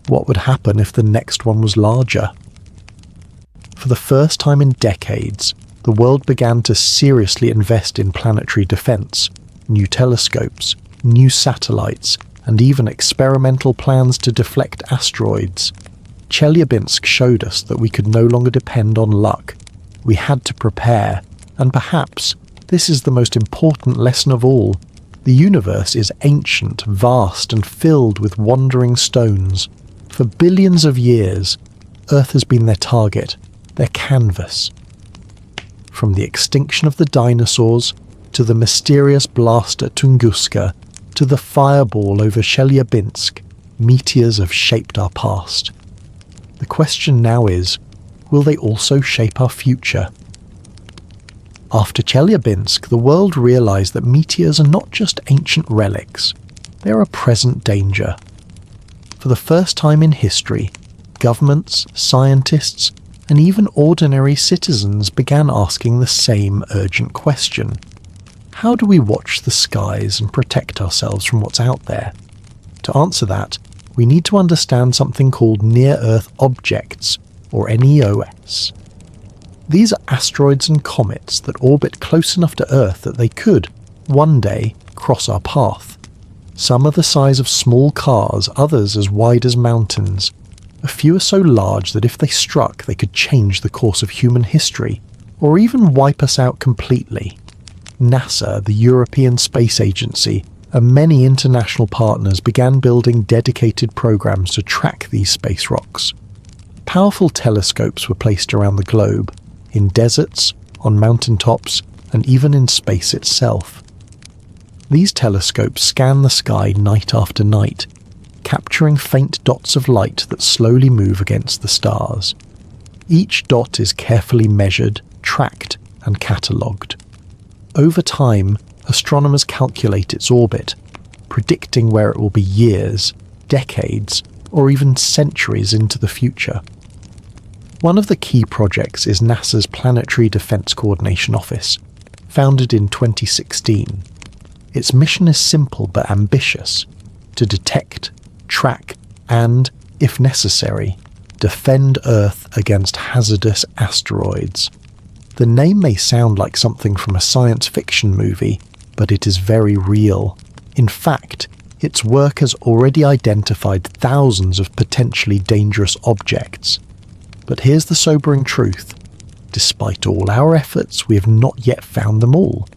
what would happen if the next one was larger? For the first time in decades, the world began to seriously invest in planetary defense, new telescopes, new satellites, and even experimental plans to deflect asteroids. Chelyabinsk showed us that we could no longer depend on luck. We had to prepare, and perhaps this is the most important lesson of all. The universe is ancient, vast, and filled with wandering stones. For billions of years, Earth has been their target, their canvas. From the extinction of the dinosaurs, to the mysterious blast at Tunguska, to the fireball over Chelyabinsk, meteors have shaped our past. The question now is, will they also shape our future? After Chelyabinsk, the world realized that meteors are not just ancient relics, they are a present danger. For the first time in history, governments, scientists, and even ordinary citizens began asking the same urgent question. How do we watch the skies and protect ourselves from what's out there? To answer that, we need to understand something called near-Earth objects, or NEOs. These are asteroids and comets that orbit close enough to Earth that they could, one day, cross our path. Some are the size of small cars, others as wide as mountains. A few are so large that if they struck, they could change the course of human history, or even wipe us out completely. NASA, the European Space Agency, and many international partners began building dedicated programs to track these space rocks. Powerful telescopes were placed around the globe, in deserts, on mountaintops, and even in space itself. These telescopes scan the sky night after night, capturing faint dots of light that slowly move against the stars. Each dot is carefully measured, tracked, and catalogued. Over time, astronomers calculate its orbit, predicting where it will be years, decades, or even centuries into the future. One of the key projects is NASA's Planetary Defense Coordination Office, founded in 2016. Its mission is simple but ambitious: to detect, track, and, if necessary, defend Earth against hazardous asteroids. The name may sound like something from a science fiction movie, but it is very real. In fact, its work has already identified thousands of potentially dangerous objects. But here's the sobering truth. Despite all our efforts, we have not yet found them all.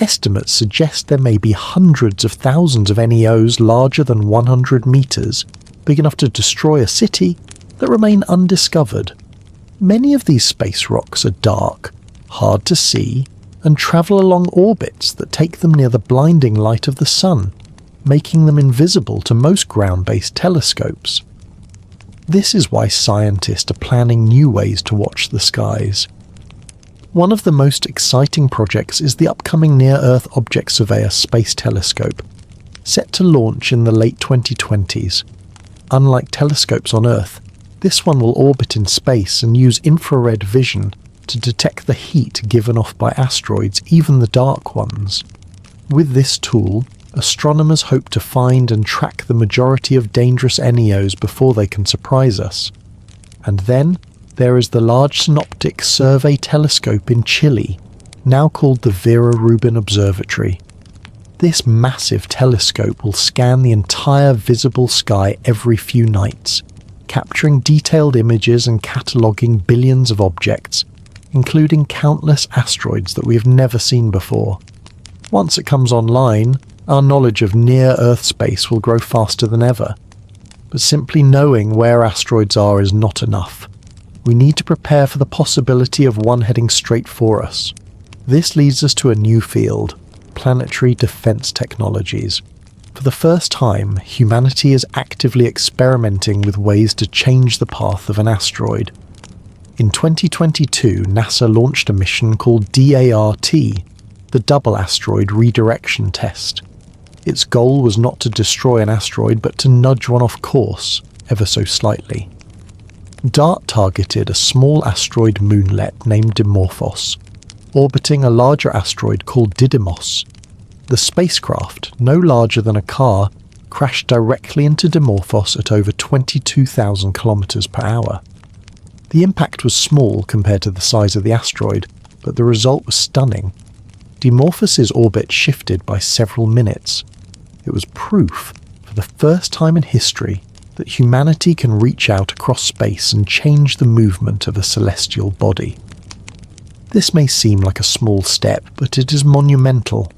Estimates suggest there may be hundreds of thousands of NEOs larger than 100 meters, big enough to destroy a city, that remain undiscovered. Many of these space rocks are dark, hard to see, and travel along orbits that take them near the blinding light of the sun, making them invisible to most ground-based telescopes. This is why scientists are planning new ways to watch the skies. One of the most exciting projects is the upcoming Near-Earth Object Surveyor Space Telescope, set to launch in the late 2020s. Unlike telescopes on Earth, this one will orbit in space and use infrared vision to detect the heat given off by asteroids, even the dark ones. With this tool, astronomers hope to find and track the majority of dangerous NEOs before they can surprise us. And then, there is the Large Synoptic Survey Telescope in Chile, now called the Vera Rubin Observatory. This massive telescope will scan the entire visible sky every few nights, capturing detailed images and cataloguing billions of objects, including countless asteroids that we have never seen before. Once it comes online, our knowledge of near-Earth space will grow faster than ever. But simply knowing where asteroids are is not enough. We need to prepare for the possibility of one heading straight for us. This leads us to a new field: planetary defense technologies. For the first time, humanity is actively experimenting with ways to change the path of an asteroid. In 2022, NASA launched a mission called DART, the Double Asteroid Redirection Test. Its goal was not to destroy an asteroid, but to nudge one off course, ever so slightly. DART targeted a small asteroid moonlet named Dimorphos, orbiting a larger asteroid called Didymos. The spacecraft, no larger than a car, crashed directly into Dimorphos at over 22,000 kilometers per hour. The impact was small compared to the size of the asteroid, but the result was stunning. Dimorphos's orbit shifted by several minutes. It was proof, for the first time in history, that humanity can reach out across space and change the movement of a celestial body. This may seem like a small step, but it is monumental.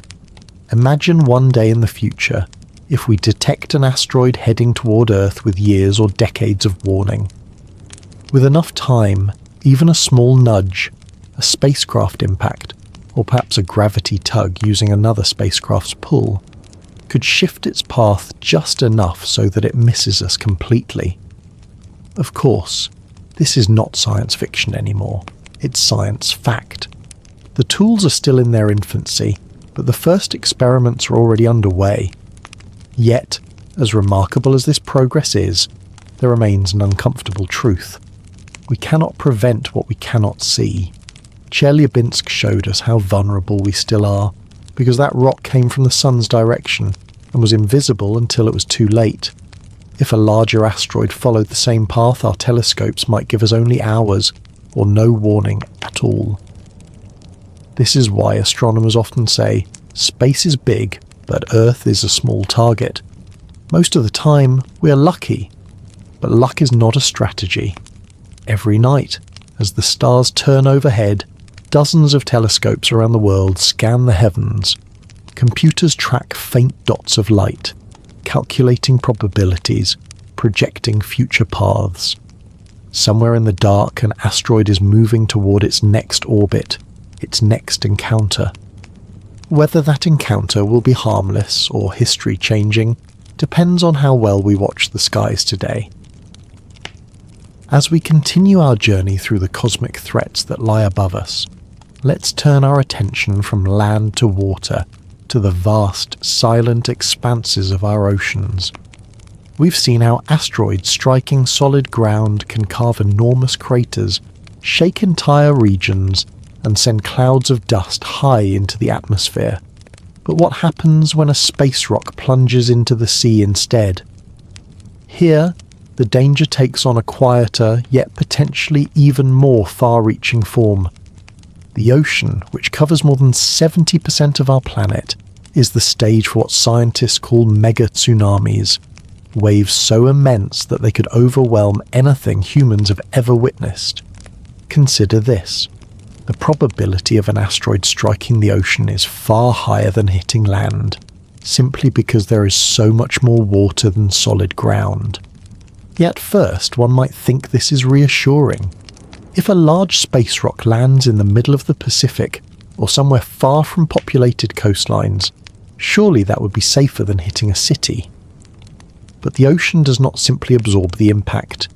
Imagine one day in the future, if we detect an asteroid heading toward Earth with years or decades of warning. With enough time, even a small nudge, a spacecraft impact, or perhaps a gravity tug using another spacecraft's pull, could shift its path just enough so that it misses us completely. Of course, this is not science fiction anymore, it's science fact. The tools are still in their infancy, but the first experiments are already underway. Yet, as remarkable as this progress is, there remains an uncomfortable truth. We cannot prevent what we cannot see. Chelyabinsk showed us how vulnerable we still are, because that rock came from the sun's direction and was invisible until it was too late. If a larger asteroid followed the same path, our telescopes might give us only hours or no warning at all. This is why astronomers often say, space is big, but Earth is a small target. Most of the time, we are lucky, but luck is not a strategy. Every night, as the stars turn overhead, dozens of telescopes around the world scan the heavens. Computers track faint dots of light, calculating probabilities, projecting future paths. Somewhere in the dark, an asteroid is moving toward its next orbit, its next encounter. Whether that encounter will be harmless or history-changing depends on how well we watch the skies today. As we continue our journey through the cosmic threats that lie above us, let's turn our attention from land to water, to the vast, silent expanses of our oceans. We've seen how asteroids striking solid ground can carve enormous craters, shake entire regions, and send clouds of dust high into the atmosphere. But what happens when a space rock plunges into the sea instead? Here, the danger takes on a quieter, yet potentially even more far-reaching form. The ocean, which covers more than 70% of our planet, is the stage for what scientists call mega-tsunamis, waves so immense that they could overwhelm anything humans have ever witnessed. Consider this. The probability of an asteroid striking the ocean is far higher than hitting land, simply because there is so much more water than solid ground. Yet first, one might think this is reassuring. If a large space rock lands in the middle of the Pacific, or somewhere far from populated coastlines, surely that would be safer than hitting a city. But the ocean does not simply absorb the impact.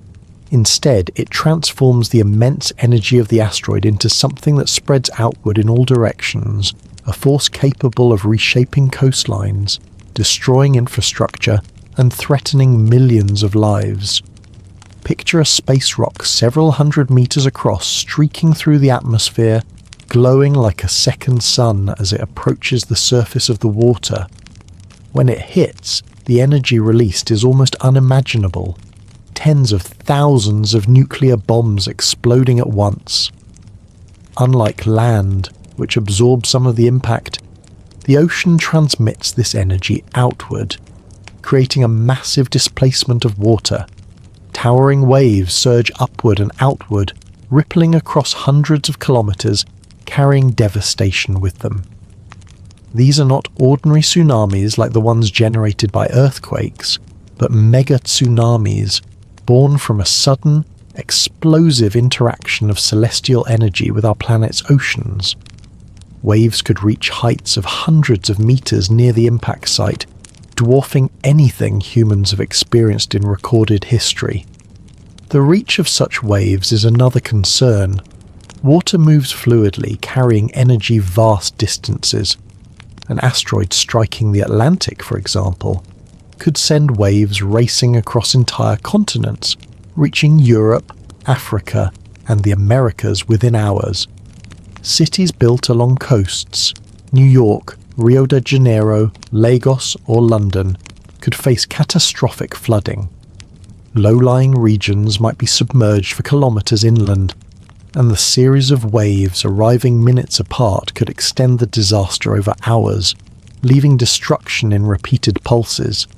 Instead, it transforms the immense energy of the asteroid into something that spreads outward in all directions, a force capable of reshaping coastlines, destroying infrastructure, and threatening millions of lives. Picture a space rock several hundred meters across streaking through the atmosphere, glowing like a second sun as it approaches the surface of the water. When it hits, the energy released is almost unimaginable. Tens of thousands of nuclear bombs exploding at once. Unlike land, which absorbs some of the impact, the ocean transmits this energy outward, creating a massive displacement of water. Towering waves surge upward and outward, rippling across hundreds of kilometers, carrying devastation with them. These are not ordinary tsunamis like the ones generated by earthquakes, but mega tsunamis born from a sudden, explosive interaction of celestial energy with our planet's oceans. Waves could reach heights of hundreds of meters near the impact site, dwarfing anything humans have experienced in recorded history. The reach of such waves is another concern. Water moves fluidly, carrying energy vast distances. An asteroid striking the Atlantic, for example, could send waves racing across entire continents, reaching Europe, Africa, and the Americas within hours. Cities built along coasts, New York, Rio de Janeiro, Lagos, or London, could face catastrophic flooding. Low-lying regions might be submerged for kilometres inland, and the series of waves arriving minutes apart could extend the disaster over hours, leaving destruction in repeated pulses.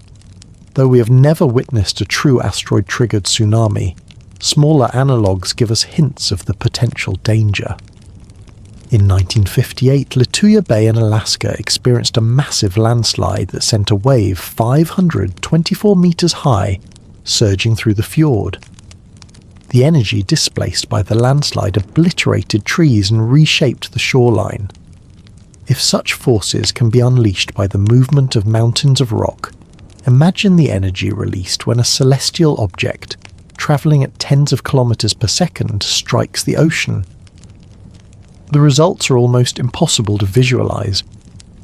Though we have never witnessed a true asteroid-triggered tsunami, smaller analogues give us hints of the potential danger. In 1958, Lituya Bay in Alaska experienced a massive landslide that sent a wave 524 metres high, surging through the fjord. The energy displaced by the landslide obliterated trees and reshaped the shoreline. If such forces can be unleashed by the movement of mountains of rock, imagine the energy released when a celestial object, travelling at tens of kilometres per second, strikes the ocean. The results are almost impossible to visualise,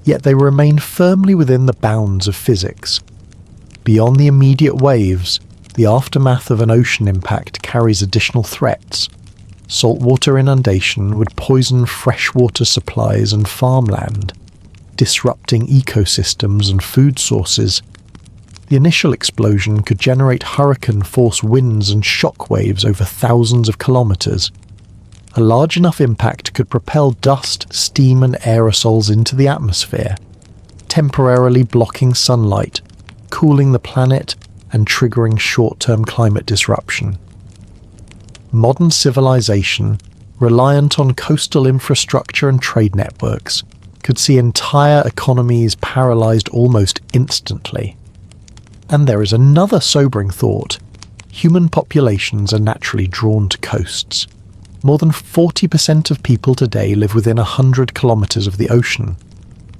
yet they remain firmly within the bounds of physics. Beyond the immediate waves, the aftermath of an ocean impact carries additional threats. Saltwater inundation would poison freshwater supplies and farmland, disrupting ecosystems and food sources. The initial explosion could generate hurricane-force winds and shock waves over thousands of kilometres. A large enough impact could propel dust, steam and aerosols into the atmosphere, temporarily blocking sunlight, cooling the planet and triggering short-term climate disruption. Modern civilization, reliant on coastal infrastructure and trade networks, could see entire economies paralysed almost instantly. And there is another sobering thought. Human populations are naturally drawn to coasts. More than 40% of people today live within 100 kilometres of the ocean.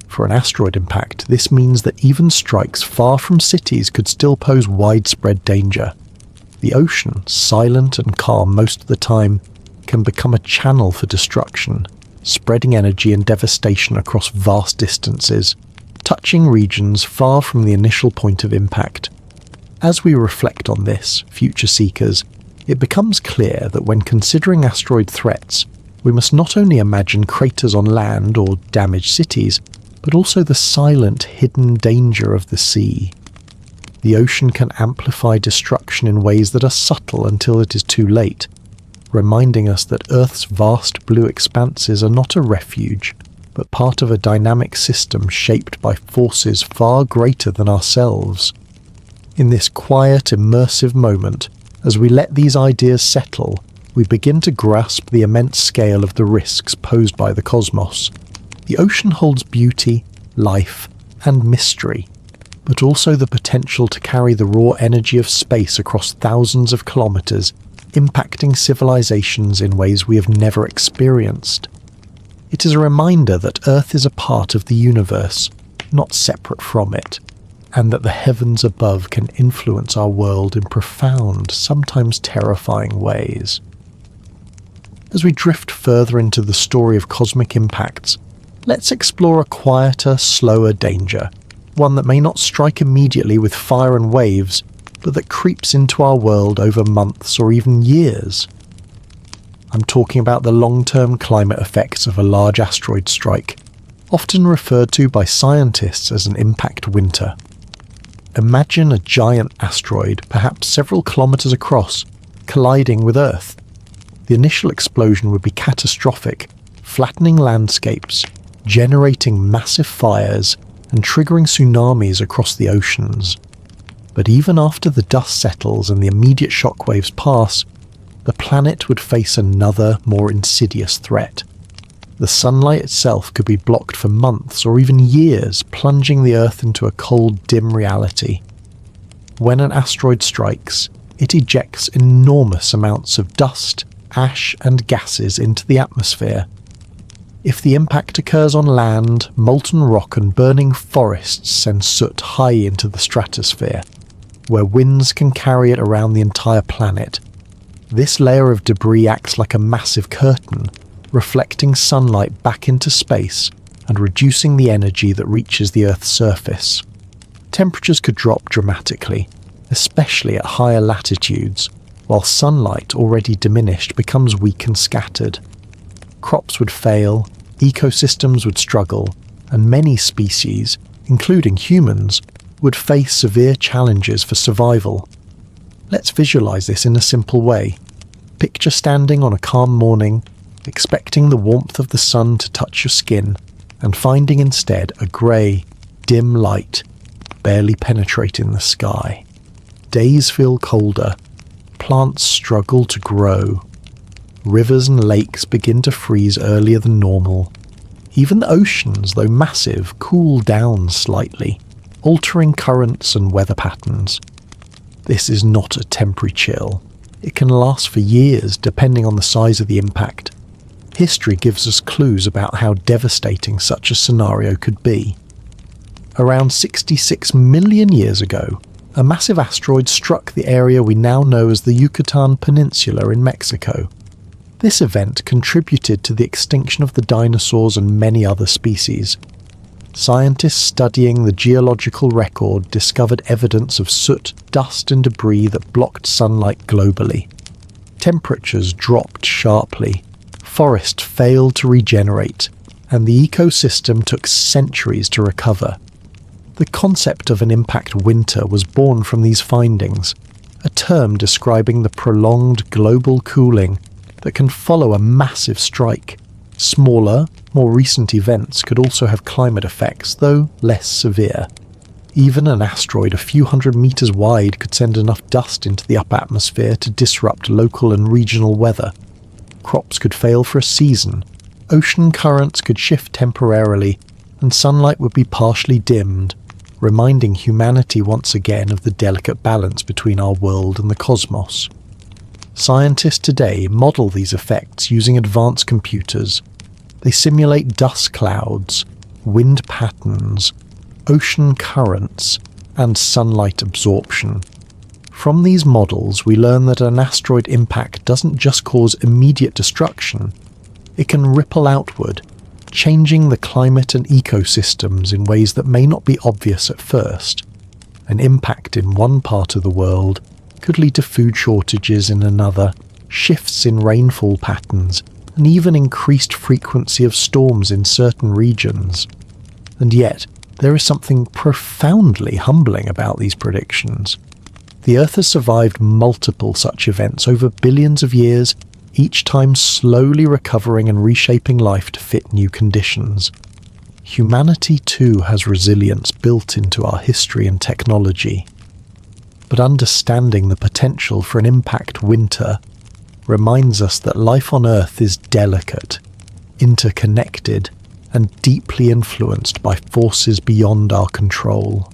For an asteroid impact, this means that even strikes far from cities could still pose widespread danger. The ocean, silent and calm most of the time, can become a channel for destruction, spreading energy and devastation across vast distances, touching regions far from the initial point of impact. As we reflect on this, future seekers, it becomes clear that when considering asteroid threats, we must not only imagine craters on land or damaged cities, but also the silent, hidden danger of the sea. The ocean can amplify destruction in ways that are subtle until it is too late, reminding us that Earth's vast blue expanses are not a refuge, but part of a dynamic system shaped by forces far greater than ourselves. In this quiet, immersive moment, as we let these ideas settle, we begin to grasp the immense scale of the risks posed by the cosmos. The ocean holds beauty, life, and mystery, but also the potential to carry the raw energy of space across thousands of kilometres, impacting civilizations in ways we have never experienced. It is a reminder that Earth is a part of the universe, not separate from it, and that the heavens above can influence our world in profound, sometimes terrifying ways. As we drift further into the story of cosmic impacts, let's explore a quieter, slower danger, one that may not strike immediately with fire and waves, but that creeps into our world over months or even years. I'm talking about the long-term climate effects of a large asteroid strike, often referred to by scientists as an impact winter. Imagine a giant asteroid, perhaps several kilometres across, colliding with Earth. The initial explosion would be catastrophic, flattening landscapes, generating massive fires, and triggering tsunamis across the oceans. But even after the dust settles and the immediate shockwaves pass, the planet would face another, more insidious threat. The sunlight itself could be blocked for months or even years, plunging the Earth into a cold, dim reality. When an asteroid strikes, it ejects enormous amounts of dust, ash, and gases into the atmosphere. If the impact occurs on land, molten rock and burning forests send soot high into the stratosphere, where winds can carry it around the entire planet. This layer of debris acts like a massive curtain, reflecting sunlight back into space and reducing the energy that reaches the Earth's surface. Temperatures could drop dramatically, especially at higher latitudes, while sunlight, already diminished, becomes weak and scattered. Crops would fail, ecosystems would struggle, and many species, including humans, would face severe challenges for survival. Let's visualize this in a simple way. Picture standing on a calm morning, expecting the warmth of the sun to touch your skin, and finding instead a grey, dim light barely penetrating the sky. Days feel colder, plants struggle to grow, rivers and lakes begin to freeze earlier than normal. Even the oceans, though massive, cool down slightly, altering currents and weather patterns. This is not a temporary chill. It can last for years depending on the size of the impact. History gives us clues about how devastating such a scenario could be. Around 66 million years ago, a massive asteroid struck the area we now know as the Yucatan Peninsula in Mexico. This event contributed to the extinction of the dinosaurs and many other species. Scientists studying the geological record discovered evidence of soot, dust and debris that blocked sunlight globally. Temperatures dropped sharply, forests failed to regenerate, and the ecosystem took centuries to recover. The concept of an impact winter was born from these findings, a term describing the prolonged global cooling that can follow a massive strike. Smaller, more recent events could also have climate effects, though less severe. Even an asteroid a few hundred meters wide could send enough dust into the upper atmosphere to disrupt local and regional weather. Crops could fail for a season, ocean currents could shift temporarily, and sunlight would be partially dimmed, reminding humanity once again of the delicate balance between our world and the cosmos. Scientists today model these effects using advanced computers. They simulate dust clouds, wind patterns, ocean currents, and sunlight absorption. From these models, we learn that an asteroid impact doesn't just cause immediate destruction, it can ripple outward, changing the climate and ecosystems in ways that may not be obvious at first. An impact in one part of the world could lead to food shortages in another, shifts in rainfall patterns, and even increased frequency of storms in certain regions. And yet, there is something profoundly humbling about these predictions. The Earth has survived multiple such events over billions of years, each time slowly recovering and reshaping life to fit new conditions. Humanity too has resilience built into our history and technology. But understanding the potential for an impact winter reminds us that life on Earth is delicate, interconnected, and deeply influenced by forces beyond our control.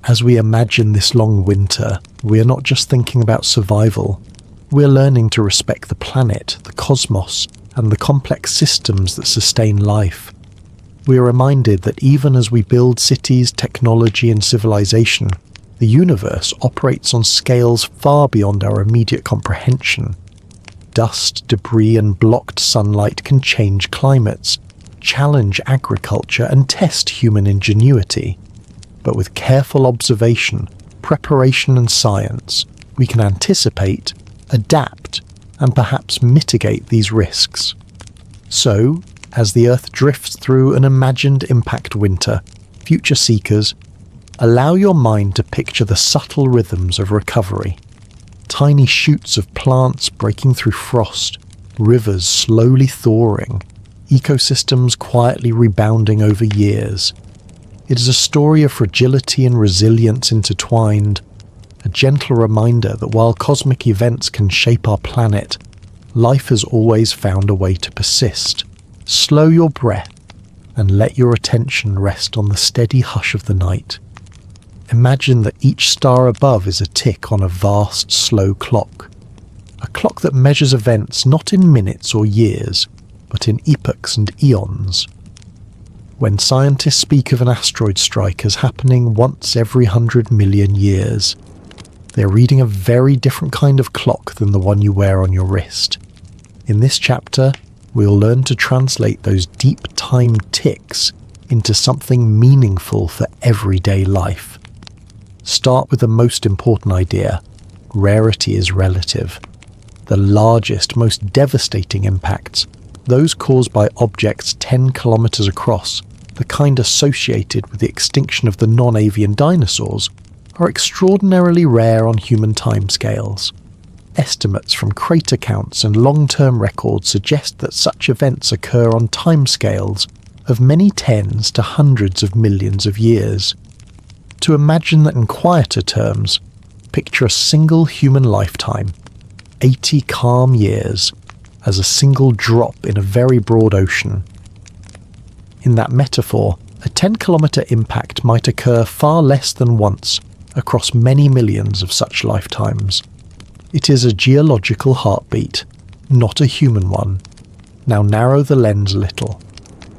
As we imagine this long winter, we are not just thinking about survival. We're learning to respect the planet, the cosmos, and the complex systems that sustain life. We are reminded that even as we build cities, technology, and civilization, the universe operates on scales far beyond our immediate comprehension. Dust, debris, and blocked sunlight can change climates, challenge agriculture, and test human ingenuity. But with careful observation, preparation, and science, we can anticipate, adapt, and perhaps mitigate these risks. So, as the Earth drifts through an imagined impact winter, future seekers, allow your mind to picture the subtle rhythms of recovery. Tiny shoots of plants breaking through frost, rivers slowly thawing, ecosystems quietly rebounding over years. It is a story of fragility and resilience intertwined, a gentle reminder that while cosmic events can shape our planet, life has always found a way to persist. Slow your breath and let your attention rest on the steady hush of the night. Imagine that each star above is a tick on a vast, slow clock. A clock that measures events not in minutes or years, but in epochs and eons. When scientists speak of an asteroid strike as happening once every 100 million years, They're reading a very different kind of clock than the one you wear on your wrist. In this chapter, we'll learn to translate those deep time ticks into something meaningful for everyday life. Start with the most important idea: rarity is relative. The largest, most devastating impacts, those caused by objects 10 kilometers across, the kind associated with the extinction of the non-avian dinosaurs, are extraordinarily rare on human timescales. Estimates from crater counts and long-term records suggest that such events occur on timescales of many tens to hundreds of millions of years. To imagine that in quieter terms, picture a single human lifetime, 80 calm years, as a single drop in a very broad ocean. In that metaphor, a 10-kilometer impact might occur far less than once across many millions of such lifetimes. It is a geological heartbeat, not a human one. Now narrow the lens a little.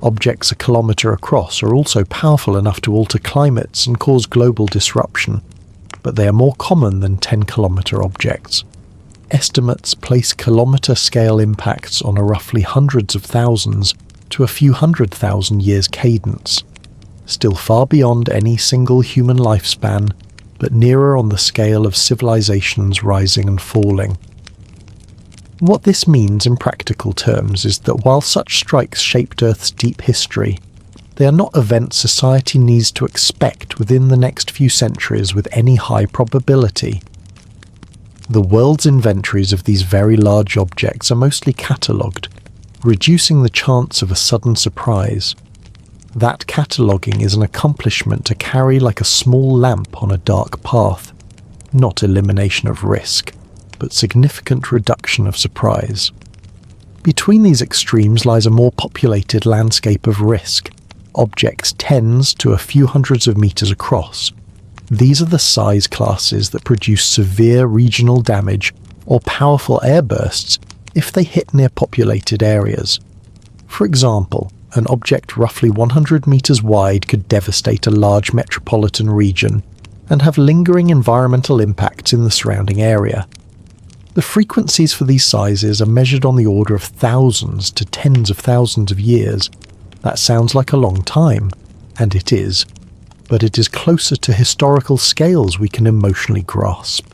Objects a kilometre across are also powerful enough to alter climates and cause global disruption, but they are more common than 10-kilometre objects. Estimates place kilometre-scale impacts on a roughly hundreds of thousands to a few 100,000 years cadence, still far beyond any single human lifespan, but nearer on the scale of civilizations rising and falling. What this means in practical terms is that while such strikes shaped Earth's deep history, they are not events society needs to expect within the next few centuries with any high probability. The world's inventories of these very large objects are mostly catalogued, reducing the chance of a sudden surprise. That cataloguing is an accomplishment to carry like a small lamp on a dark path, not elimination of risk, but significant reduction of surprise. Between these extremes lies a more populated landscape of risk, objects tens to a few hundreds of meters across. These are the size classes that produce severe regional damage or powerful airbursts if they hit near populated areas. For example, an object roughly 100 meters wide could devastate a large metropolitan region and have lingering environmental impacts in the surrounding area. The frequencies for these sizes are measured on the order of thousands to tens of thousands of years. That sounds like a long time, and it is, but it is closer to historical scales we can emotionally grasp.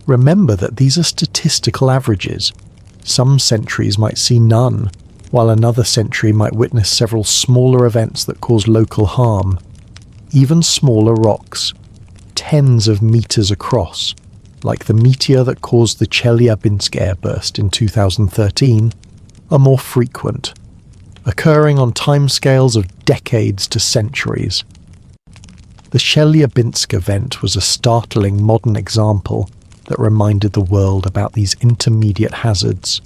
Remember that these are statistical averages. Some centuries might see none, while another century might witness several smaller events that cause local harm. Even smaller rocks, tens of meters across, like the meteor that caused the Chelyabinsk airburst in 2013, are more frequent, occurring on timescales of decades to centuries. The Chelyabinsk event was a startling modern example that reminded the world about these intermediate hazards.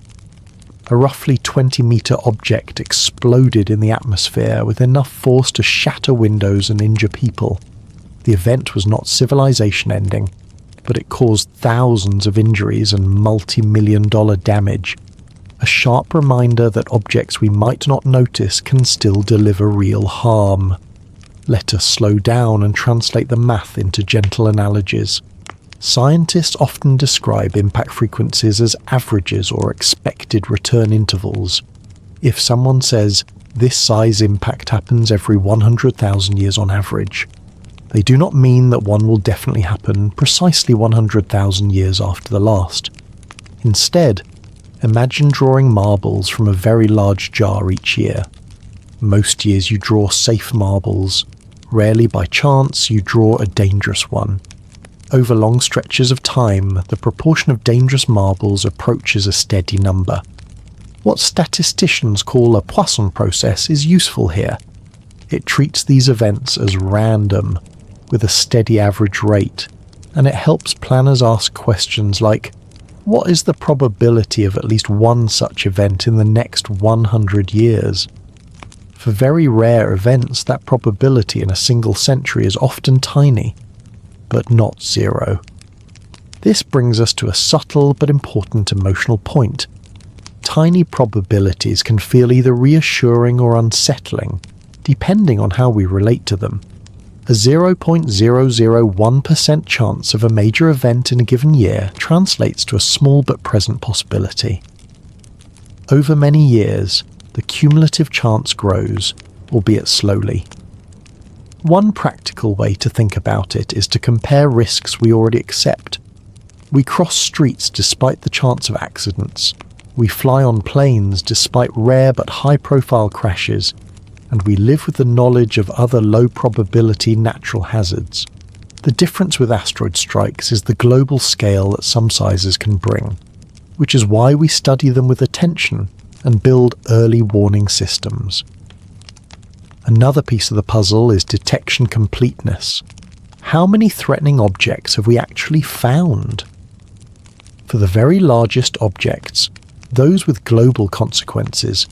A roughly 20-meter object exploded in the atmosphere with enough force to shatter windows and injure people. The event was not civilization-ending, but it caused thousands of injuries and multi-million-dollar damage. A sharp reminder that objects we might not notice can still deliver real harm. Let us slow down and translate the math into gentle analogies. Scientists often describe impact frequencies as averages or expected return intervals. If someone says, this size impact happens every 100,000 years on average, they do not mean that one will definitely happen precisely 100,000 years after the last. Instead, imagine drawing marbles from a very large jar each year. Most years you draw safe marbles. Rarely by chance you draw a dangerous one. Over long stretches of time, the proportion of dangerous marbles approaches a steady number. What statisticians call a Poisson process is useful here. It treats these events as random, with a steady average rate, and it helps planners ask questions like, what is the probability of at least one such event in the next 100 years? For very rare events, that probability in a single century is often tiny, but not zero. This brings us to a subtle but important emotional point. Tiny probabilities can feel either reassuring or unsettling, depending on how we relate to them. A 0.001% chance of a major event in a given year translates to a small but present possibility. Over many years, the cumulative chance grows, albeit slowly. One practical way to think about it is to compare risks we already accept. We cross streets despite the chance of accidents. We fly on planes despite rare but high-profile crashes, and we live with the knowledge of other low-probability natural hazards. The difference with asteroid strikes is the global scale that some sizes can bring, which is why we study them with attention and build early warning systems. Another piece of the puzzle is detection completeness. How many threatening objects have we actually found? For the very largest objects, those with global consequences,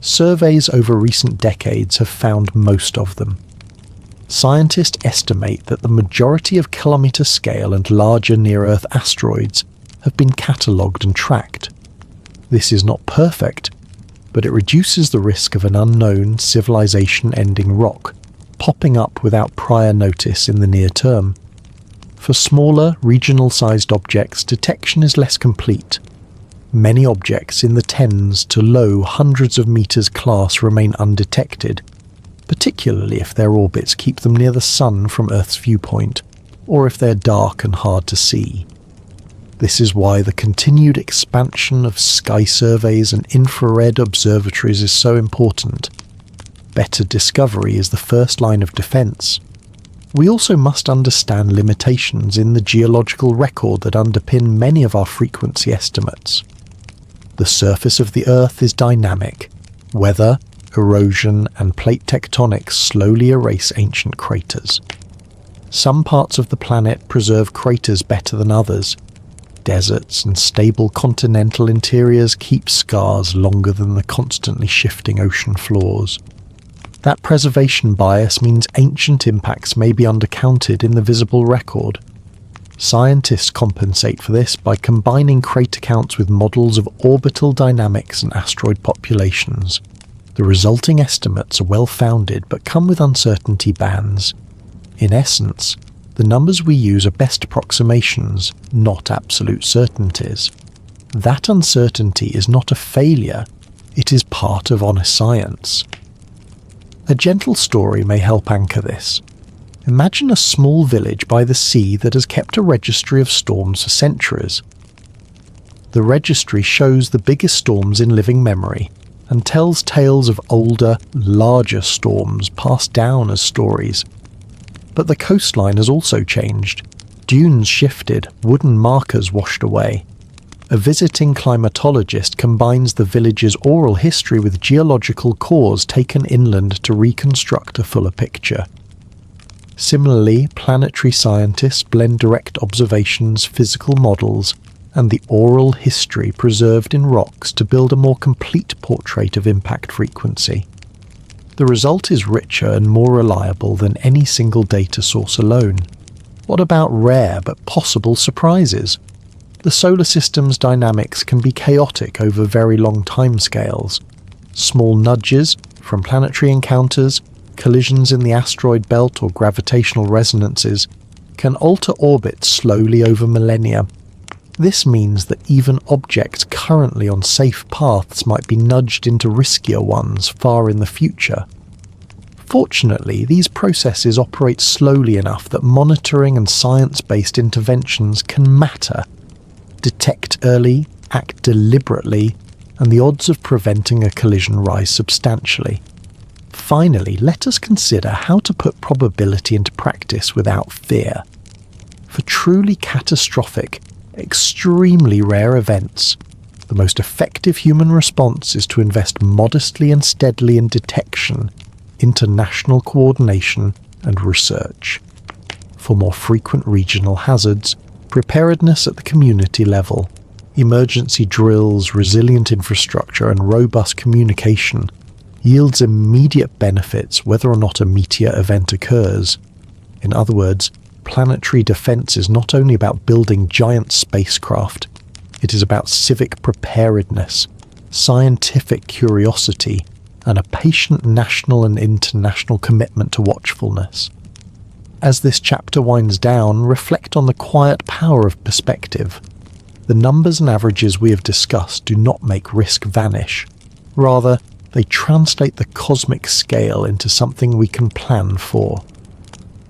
surveys over recent decades have found most of them. Scientists estimate that the majority of kilometre-scale and larger near-Earth asteroids have been catalogued and tracked. This is not perfect, but it reduces the risk of an unknown civilization-ending rock popping up without prior notice in the near term. For smaller, regional-sized objects, detection is less complete. Many objects in the tens to low hundreds of meters class remain undetected, particularly if their orbits keep them near the Sun from Earth's viewpoint, or if they're dark and hard to see. This is why the continued expansion of sky surveys and infrared observatories is so important. Better discovery is the first line of defense. We also must understand limitations in the geological record that underpin many of our frequency estimates. The surface of the Earth is dynamic. Weather, erosion, and plate tectonics slowly erase ancient craters. Some parts of the planet preserve craters better than others. Deserts and stable continental interiors keep scars longer than the constantly shifting ocean floors. That preservation bias means ancient impacts may be undercounted in the visible record. Scientists compensate for this by combining crater counts with models of orbital dynamics and asteroid populations. The resulting estimates are well-founded but come with uncertainty bands. In essence, the numbers we use are best approximations, not absolute certainties. That uncertainty is not a failure, it is part of honest science. A gentle story may help anchor this. Imagine a small village by the sea that has kept a registry of storms for centuries. The registry shows the biggest storms in living memory and tells tales of older, larger storms passed down as stories. But the coastline has also changed. Dunes shifted, wooden markers washed away. A visiting climatologist combines the village's oral history with geological cores taken inland to reconstruct a fuller picture. Similarly, planetary scientists blend direct observations, physical models, and the oral history preserved in rocks to build a more complete portrait of impact frequency. The result is richer and more reliable than any single data source alone. What about rare but possible surprises? The solar system's dynamics can be chaotic over very long timescales. Small nudges, from planetary encounters, collisions in the asteroid belt or gravitational resonances, can alter orbits slowly over millennia. This means that even objects currently on safe paths might be nudged into riskier ones far in the future. Fortunately, these processes operate slowly enough that monitoring and science-based interventions can matter. Detect early, act deliberately, and the odds of preventing a collision rise substantially. Finally, let us consider how to put probability into practice without fear. For truly catastrophic, extremely rare events, the most effective human response is to invest modestly and steadily in detection, international coordination, and research. For more frequent regional hazards, preparedness at the community level, emergency drills, resilient infrastructure, and robust communication yields immediate benefits whether or not a meteor event occurs. In other words, planetary defense is not only about building giant spacecraft, it is about civic preparedness, scientific curiosity, and a patient national and international commitment to watchfulness. As this chapter winds down, reflect on the quiet power of perspective. The numbers and averages we have discussed do not make risk vanish. Rather, they translate the cosmic scale into something we can plan for.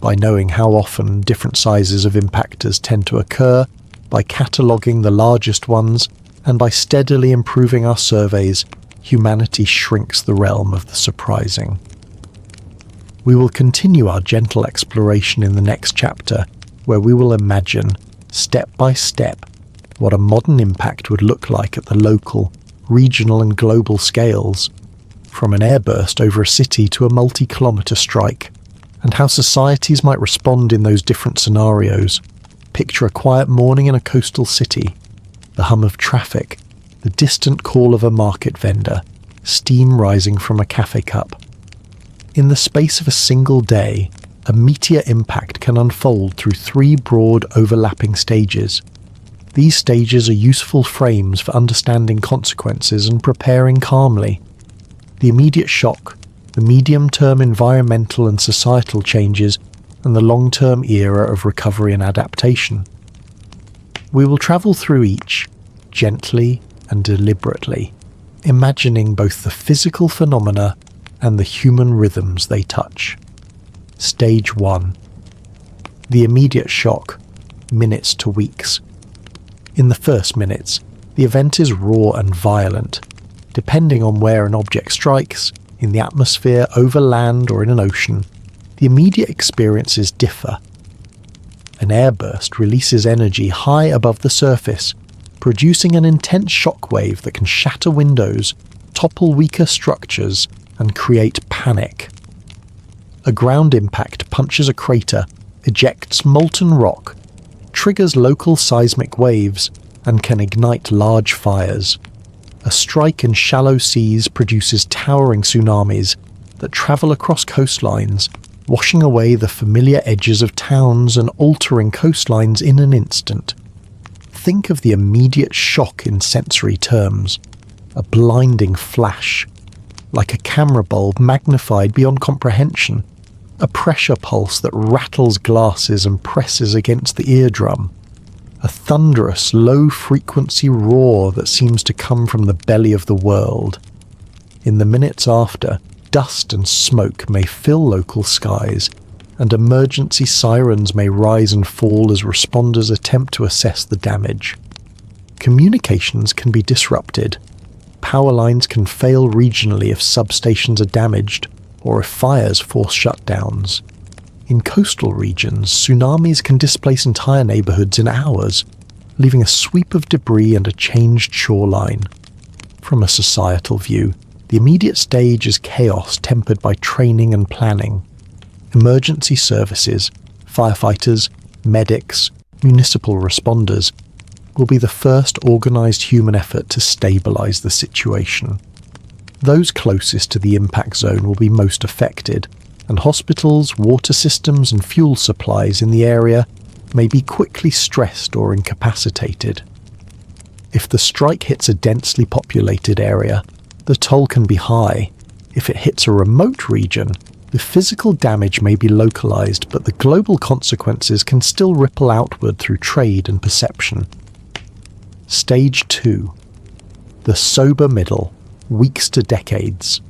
By knowing how often different sizes of impactors tend to occur, by cataloguing the largest ones, and by steadily improving our surveys, humanity shrinks the realm of the surprising. We will continue our gentle exploration in the next chapter, where we will imagine, step by step, what a modern impact would look like at the local, regional and global scales, from an airburst over a city to a multi-kilometre strike, and how societies might respond in those different scenarios. Picture a quiet morning in a coastal city, the hum of traffic, the distant call of a market vendor, steam rising from a cafe cup. In the space of a single day, a meteor impact can unfold through 3 broad overlapping stages. These stages are useful frames for understanding consequences and preparing calmly. The immediate shock, the medium-term environmental and societal changes, and the long-term era of recovery and adaptation. We will travel through each, gently and deliberately, imagining both the physical phenomena and the human rhythms they touch. Stage 1. The immediate shock, minutes to weeks. In the first minutes, the event is raw and violent. Depending on where an object strikes, in the atmosphere, over land or in an ocean, the immediate experiences differ. An airburst releases energy high above the surface, producing an intense shockwave that can shatter windows, topple weaker structures, and create panic. A ground impact punches a crater, ejects molten rock, triggers local seismic waves, and can ignite large fires. A strike in shallow seas produces towering tsunamis that travel across coastlines, washing away the familiar edges of towns and altering coastlines in an instant. Think of the immediate shock in sensory terms. A blinding flash, like a camera bulb magnified beyond comprehension. A pressure pulse that rattles glasses and presses against the eardrum. A thunderous, low-frequency roar that seems to come from the belly of the world. In the minutes after, dust and smoke may fill local skies, and emergency sirens may rise and fall as responders attempt to assess the damage. Communications can be disrupted. Power lines can fail regionally if substations are damaged, or if fires force shutdowns. In coastal regions, tsunamis can displace entire neighbourhoods in hours, leaving a sweep of debris and a changed shoreline. From a societal view, the immediate stage is chaos tempered by training and planning. Emergency services, firefighters, medics, municipal responders will be the first organised human effort to stabilise the situation. Those closest to the impact zone will be most affected, and hospitals, water systems and fuel supplies in the area may be quickly stressed or incapacitated. If the strike hits a densely populated area, the toll can be high. If it hits a remote region, the physical damage may be localised, but the global consequences can still ripple outward through trade and perception. Stage 2. The sober middle, weeks to decades.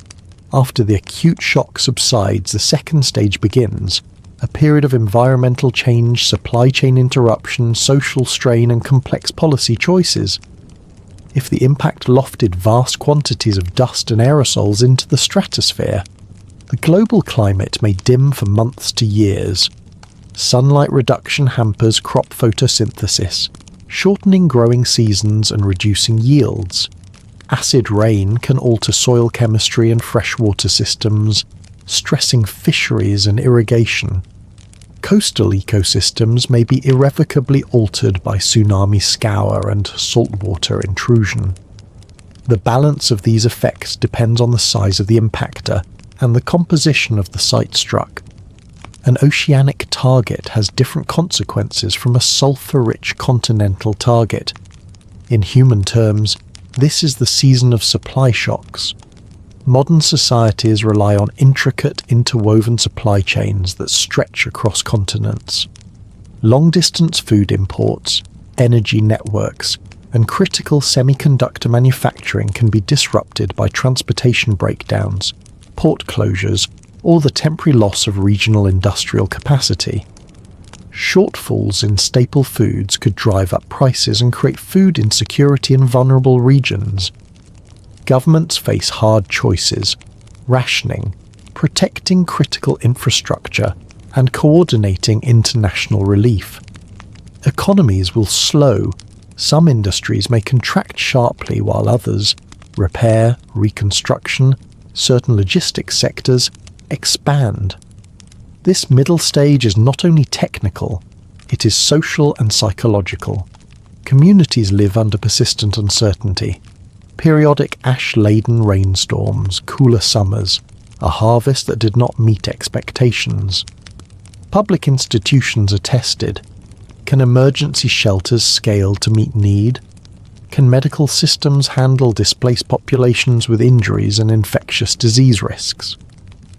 After the acute shock subsides, the second stage begins, a period of environmental change, supply chain interruption, social strain and complex policy choices. If the impact lofted vast quantities of dust and aerosols into the stratosphere, the global climate may dim for months to years. Sunlight reduction hampers crop photosynthesis, shortening growing seasons and reducing yields. Acid rain can alter soil chemistry and freshwater systems, stressing fisheries and irrigation. Coastal ecosystems may be irrevocably altered by tsunami scour and saltwater intrusion. The balance of these effects depends on the size of the impactor and the composition of the site struck. An oceanic target has different consequences from a sulfur-rich continental target. In human terms, this is the season of supply shocks. Modern societies rely on intricate, interwoven supply chains that stretch across continents. Long-distance food imports, energy networks, and critical semiconductor manufacturing can be disrupted by transportation breakdowns, port closures, or the temporary loss of regional industrial capacity. Shortfalls in staple foods could drive up prices and create food insecurity in vulnerable regions. Governments face hard choices: rationing, protecting critical infrastructure, and coordinating international relief. Economies will slow. Some industries may contract sharply while others, repair, reconstruction, certain logistics sectors, expand. This middle stage is not only technical, it is social and psychological. Communities live under persistent uncertainty. Periodic ash-laden rainstorms, cooler summers, a harvest that did not meet expectations. Public institutions are tested. Can emergency shelters scale to meet need? Can medical systems handle displaced populations with injuries and infectious disease risks?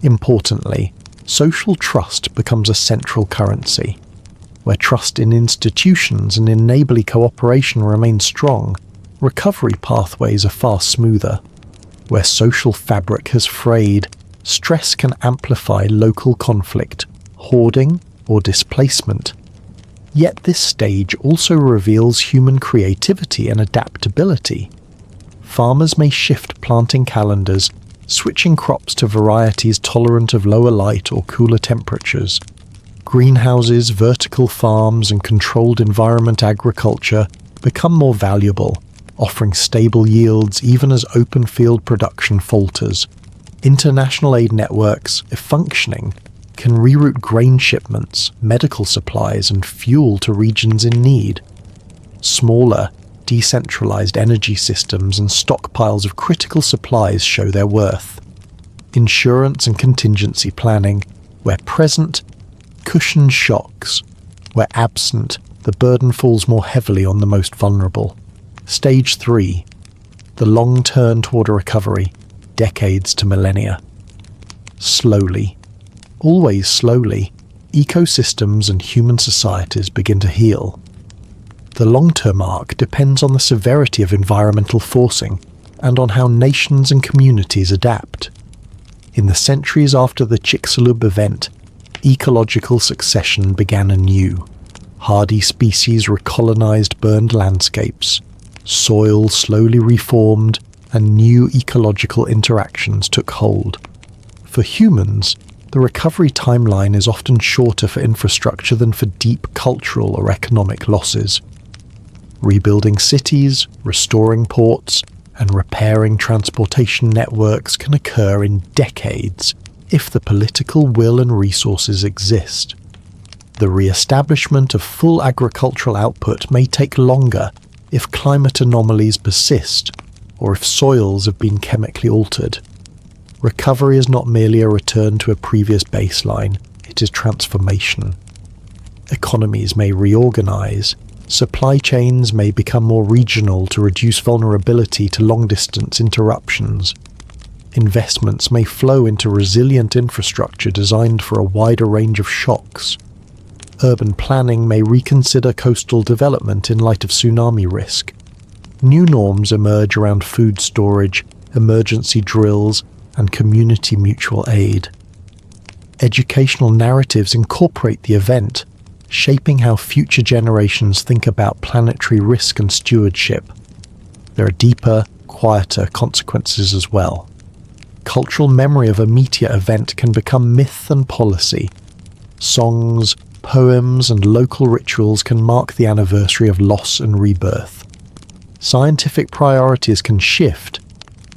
Importantly, social trust becomes a central currency. Where trust in institutions and in neighbourly cooperation remains strong, recovery pathways are far smoother. Where social fabric has frayed, stress can amplify local conflict, hoarding, or displacement. Yet this stage also reveals human creativity and adaptability. Farmers may shift planting calendars, switching crops to varieties tolerant of lower light or cooler temperatures. Greenhouses, vertical farms, and controlled environment agriculture become more valuable, offering stable yields even as open field production falters. International aid networks, if functioning, can reroute grain shipments, medical supplies, and fuel to regions in need. Smaller, decentralized energy systems and stockpiles of critical supplies show their worth. Insurance and contingency planning, where present, cushion shocks; where absent, the burden falls more heavily on the most vulnerable. Stage 3. The long turn toward a recovery, decades to millennia. Slowly, always slowly, ecosystems and human societies begin to heal. The long-term arc depends on the severity of environmental forcing and on how nations and communities adapt. In the centuries after the Chicxulub event, ecological succession began anew. Hardy species recolonized burned landscapes. Soil slowly reformed, and new ecological interactions took hold. For humans, the recovery timeline is often shorter for infrastructure than for deep cultural or economic losses. Rebuilding cities, restoring ports, and repairing transportation networks can occur in decades if the political will and resources exist. The re-establishment of full agricultural output may take longer if climate anomalies persist, or if soils have been chemically altered. Recovery is not merely a return to a previous baseline, it is transformation. Economies may reorganize, supply chains may become more regional to reduce vulnerability to long-distance interruptions. Investments may flow into resilient infrastructure designed for a wider range of shocks. Urban planning may reconsider coastal development in light of tsunami risk. New norms emerge around food storage, emergency drills, and community mutual aid. Educational narratives incorporate the event, shaping how future generations think about planetary risk and stewardship. There are deeper, quieter consequences as well. Cultural memory of a meteor event can become myth and policy. Songs, poems, and local rituals can mark the anniversary of loss and rebirth. Scientific priorities can shift.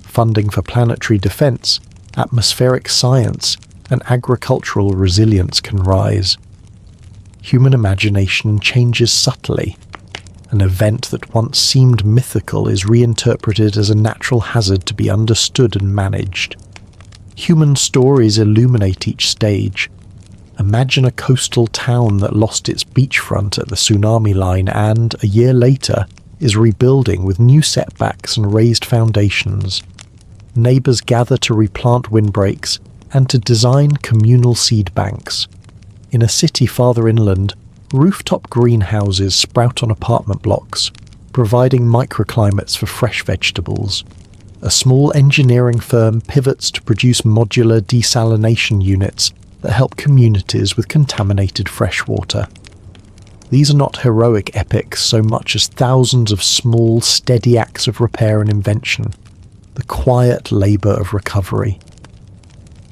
Funding for planetary defense, atmospheric science, and agricultural resilience can rise. Human imagination changes subtly. An event that once seemed mythical is reinterpreted as a natural hazard to be understood and managed. Human stories illuminate each stage. Imagine a coastal town that lost its beachfront at the tsunami line and, a year later, is rebuilding with new setbacks and raised foundations. neighbours gather to replant windbreaks and to design communal seed banks. In a city farther inland, rooftop greenhouses sprout on apartment blocks, providing microclimates for fresh vegetables. A small engineering firm pivots to produce modular desalination units that help communities with contaminated freshwater. These are not heroic epics so much as thousands of small, steady acts of repair and invention, the quiet labour of recovery.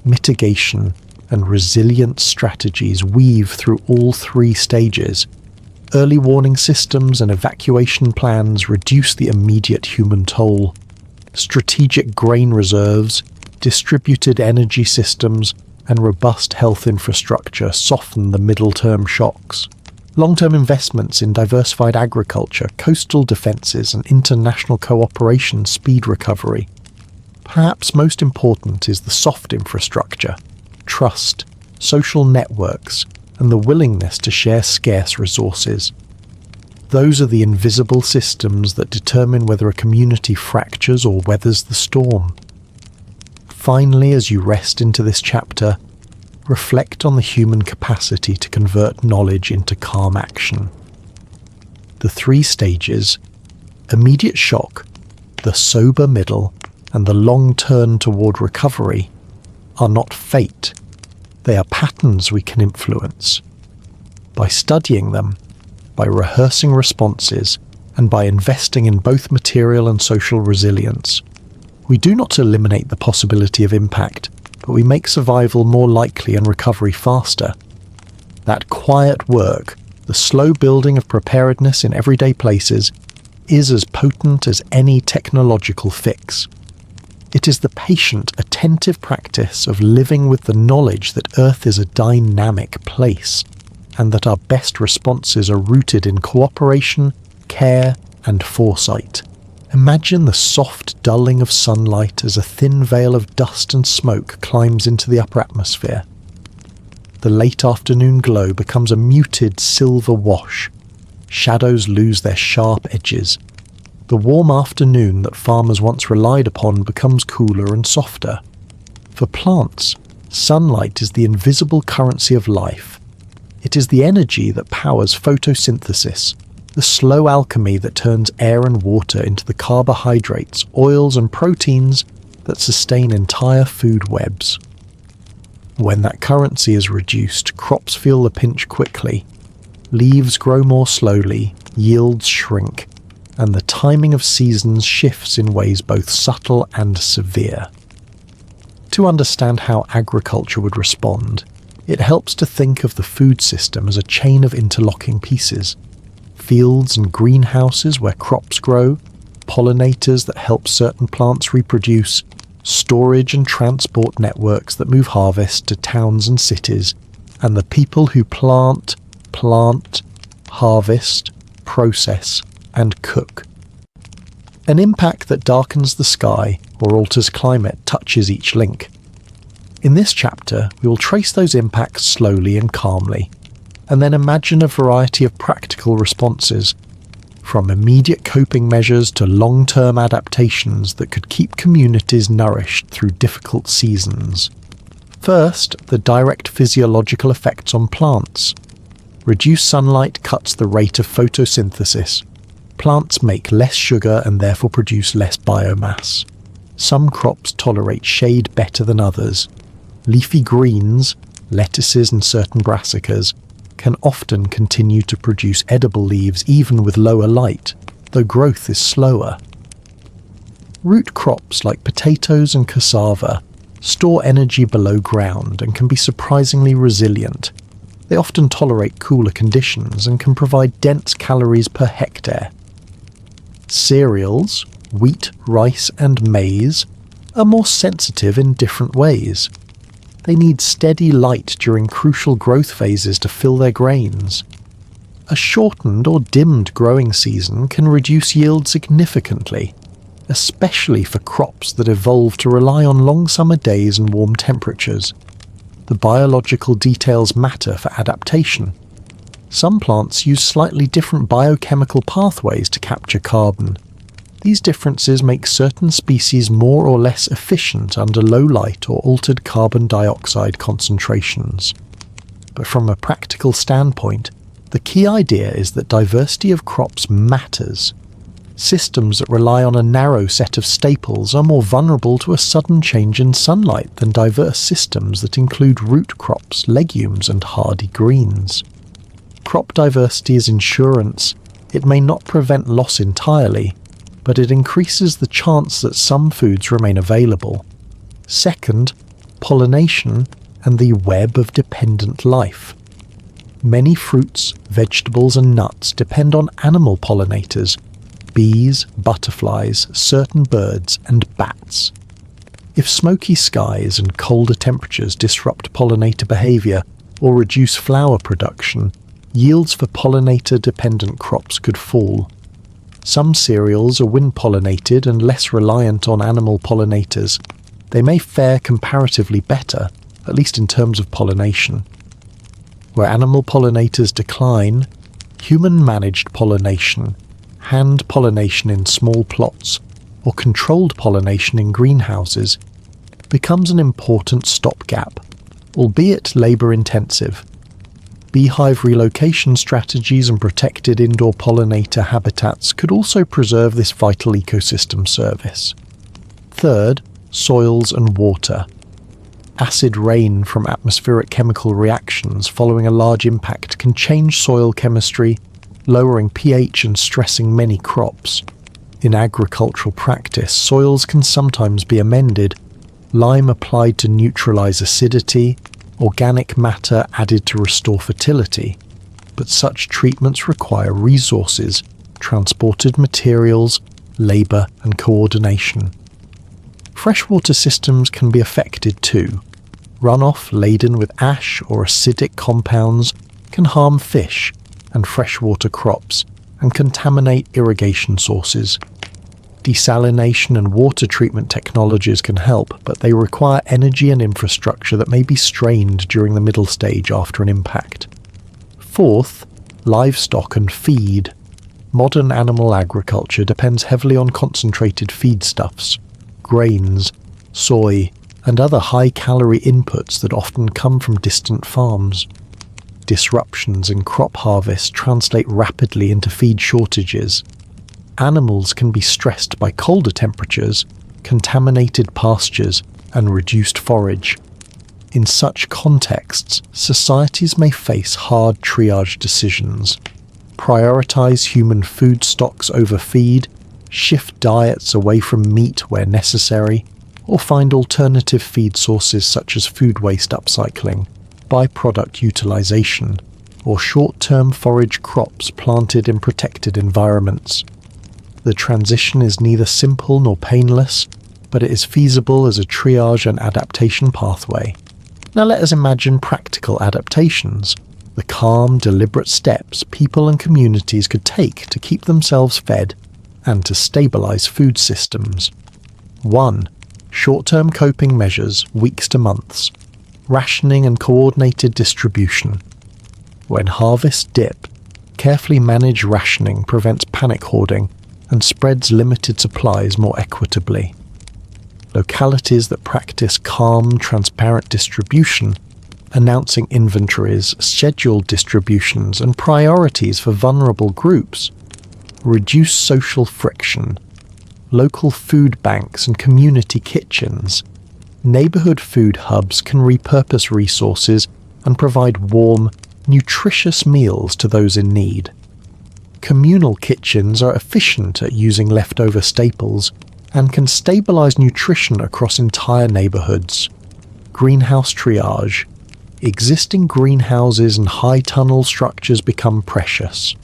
Mitigation and resilience strategies weave through all three stages. Early warning systems and evacuation plans reduce the immediate human toll. Strategic grain reserves, distributed energy systems, and robust health infrastructure soften the middle-term shocks. Long-term investments in diversified agriculture, coastal defences, and international cooperation speed recovery. Perhaps most important is the soft infrastructure, trust, social networks, and the willingness to share scarce resources. Those are the invisible systems that determine whether a community fractures or weathers the storm. Finally, as you rest into this chapter, reflect on the human capacity to convert knowledge into calm action. The three stages, immediate shock, the sober middle, and the long turn toward recovery, are not fate. They are patterns we can influence. By studying them, by rehearsing responses, and by investing in both material and social resilience, we do not eliminate the possibility of impact, but we make survival more likely and recovery faster. That quiet work, the slow building of preparedness in everyday places, is as potent as any technological fix. It is the patient, attentive practice of living with the knowledge that Earth is a dynamic place, and that our best responses are rooted in cooperation, care, and foresight. Imagine the soft dulling of sunlight as a thin veil of dust and smoke climbs into the upper atmosphere. The late afternoon glow becomes a muted silver wash. Shadows lose their sharp edges. The warm afternoon that farmers once relied upon becomes cooler and softer. For plants, sunlight is the invisible currency of life. It is the energy that powers photosynthesis, the slow alchemy that turns air and water into the carbohydrates, oils, and proteins that sustain entire food webs. When that currency is reduced, crops feel the pinch quickly. Leaves grow more slowly, yields shrink, and the timing of seasons shifts in ways both subtle and severe. To understand how agriculture would respond, it helps to think of the food system as a chain of interlocking pieces. Fields and greenhouses where crops grow, pollinators that help certain plants reproduce, storage and transport networks that move harvest to towns and cities, and the people who plant, harvest, process, and cook. An impact that darkens the sky or alters climate touches each link. In this chapter, we will trace those impacts slowly and calmly, and then imagine a variety of practical responses, from immediate coping measures to long-term adaptations that could keep communities nourished through difficult seasons. First, the direct physiological effects on plants. Reduced sunlight cuts the rate of photosynthesis. Plants make less sugar and therefore produce less biomass. Some crops tolerate shade better than others. Leafy greens, lettuces and certain brassicas, can often continue to produce edible leaves even with lower light, though growth is slower. Root crops like potatoes and cassava store energy below ground and can be surprisingly resilient. They often tolerate cooler conditions and can provide dense calories per hectare. Cereals, wheat, rice, and maize, are more sensitive in different ways. They need steady light during crucial growth phases to fill their grains. A shortened or dimmed growing season can reduce yield significantly, especially for crops that evolve to rely on long summer days and warm temperatures. The biological details matter for adaptation. Some plants use slightly different biochemical pathways to capture carbon. These differences make certain species more or less efficient under low light or altered carbon dioxide concentrations. But from a practical standpoint, the key idea is that diversity of crops matters. Systems that rely on a narrow set of staples are more vulnerable to a sudden change in sunlight than diverse systems that include root crops, legumes, and hardy greens. Crop diversity is insurance. It may not prevent loss entirely, but it increases the chance that some foods remain available. Second, pollination and the web of dependent life. Many fruits, vegetables, and nuts depend on animal pollinators: bees, butterflies, certain birds, and bats. If smoky skies and colder temperatures disrupt pollinator behavior or reduce flower production, yields for pollinator-dependent crops could fall. Some cereals are wind-pollinated and less reliant on animal pollinators. They may fare comparatively better, at least in terms of pollination. Where animal pollinators decline, human-managed pollination, hand pollination in small plots, or controlled pollination in greenhouses becomes an important stopgap, albeit labour-intensive. Beehive relocation strategies and protected indoor pollinator habitats could also preserve this vital ecosystem service. Third, soils and water. Acid rain from atmospheric chemical reactions following a large impact can change soil chemistry, lowering pH and stressing many crops. In agricultural practice, soils can sometimes be amended, lime applied to neutralize acidity, organic matter added to restore fertility, but such treatments require resources, transported materials, labour and coordination. Freshwater systems can be affected too. Runoff laden with ash or acidic compounds can harm fish and freshwater crops and contaminate irrigation sources. Desalination and water treatment technologies can help, but they require energy and infrastructure that may be strained during the middle stage after an impact. Fourth, livestock and feed. Modern animal agriculture depends heavily on concentrated feedstuffs, grains, soy, and other high-calorie inputs that often come from distant farms. Disruptions in crop harvest translate rapidly into feed shortages. Animals can be stressed by colder temperatures, contaminated pastures, and reduced forage. In such contexts, societies may face hard triage decisions. Prioritize human food stocks over feed, shift diets away from meat where necessary, or find alternative feed sources such as food waste upcycling, byproduct utilization, or short-term forage crops planted in protected environments. The transition is neither simple nor painless, but it is feasible as a triage and adaptation pathway. Now let us imagine practical adaptations, the calm, deliberate steps people and communities could take to keep themselves fed and to stabilize food systems. 1. Short-term coping measures, weeks to months. Rationing and coordinated distribution. When harvests dip, carefully managed rationing prevents panic hoarding and spreads limited supplies more equitably. Localities that practice calm, transparent distribution, announcing inventories, scheduled distributions, and priorities for vulnerable groups, reduce social friction. Local food banks and community kitchens. Neighbourhood food hubs can repurpose resources and provide warm, nutritious meals to those in need. Communal kitchens are efficient at using leftover staples and can stabilize nutrition across entire neighborhoods. Greenhouse triage. Existing greenhouses and high tunnel structures become precious.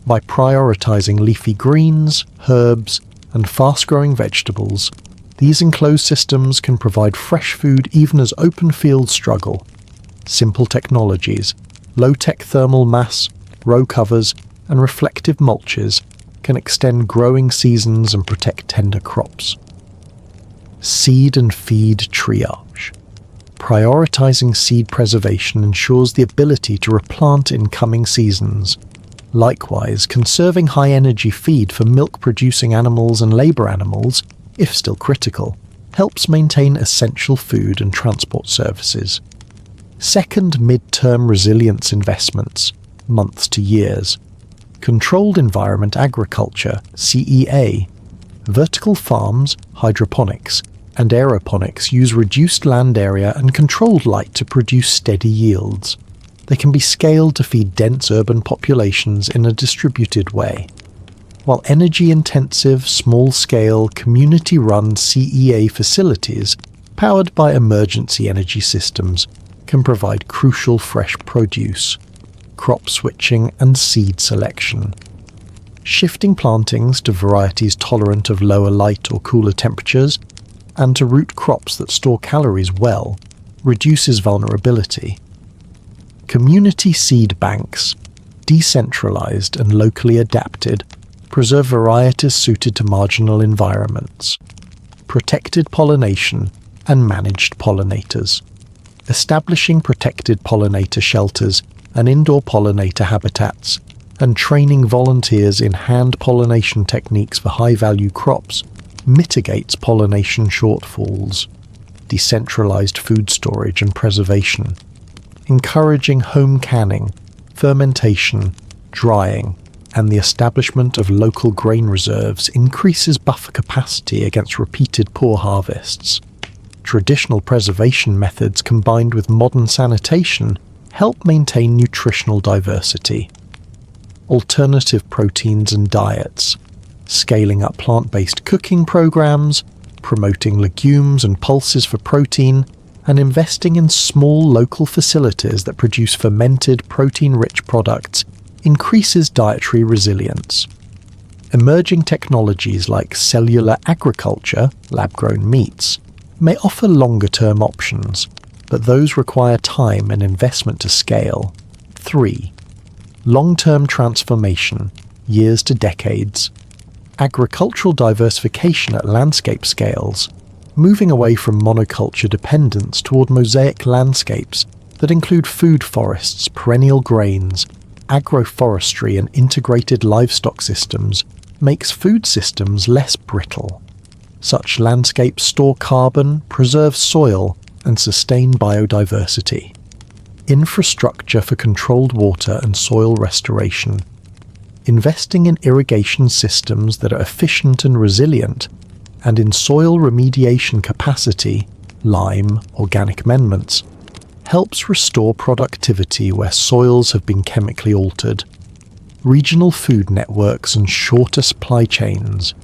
By prioritizing leafy greens, herbs, and fast-growing vegetables, these enclosed systems can provide fresh food even as open fields struggle. Simple technologies, low-tech thermal mass, row covers, and reflective mulches can extend growing seasons and protect tender crops. Seed and feed triage. Prioritizing seed preservation ensures the ability to replant in coming seasons. Likewise, conserving high-energy feed for milk-producing animals and labour animals, if still critical, helps maintain essential food and transport services. Second, mid-term resilience investments, months to years. Controlled environment agriculture, CEA. Vertical farms, hydroponics, and aeroponics use reduced land area and controlled light to produce steady yields. They can be scaled to feed dense urban populations in a distributed way. While energy-intensive, small-scale, community-run CEA facilities, powered by emergency energy systems, can provide crucial fresh produce, crop switching and seed selection. Shifting plantings to varieties tolerant of lower light or cooler temperatures, and to root crops that store calories well, reduces vulnerability. Community seed banks, decentralized and locally adapted, preserve varieties suited to marginal environments. Protected pollination and managed pollinators. Establishing protected pollinator shelters and indoor pollinator habitats, and training volunteers in hand pollination techniques for high-value crops mitigates pollination shortfalls. Decentralized food storage and preservation. Encouraging home canning, fermentation, drying, and the establishment of local grain reserves increases buffer capacity against repeated poor harvests. Traditional preservation methods combined with modern sanitation help maintain nutritional diversity. Alternative proteins and diets, scaling up plant-based cooking programs, promoting legumes and pulses for protein, and investing in small local facilities that produce fermented, protein-rich products increases dietary resilience. Emerging technologies like cellular agriculture, lab-grown meats, may offer longer-term options, but those require time and investment to scale. 3. Long-term transformation, years to decades. Agricultural diversification at landscape scales, moving away from monoculture dependence toward mosaic landscapes that include food forests, perennial grains, agroforestry and integrated livestock systems, makes food systems less brittle. Such landscapes store carbon, preserve soil, and sustain biodiversity. Infrastructure for controlled water and soil restoration. Investing in irrigation systems that are efficient and resilient, and in soil remediation capacity, lime, organic amendments, helps restore productivity where soils have been chemically altered. Regional food networks and shorter supply chains.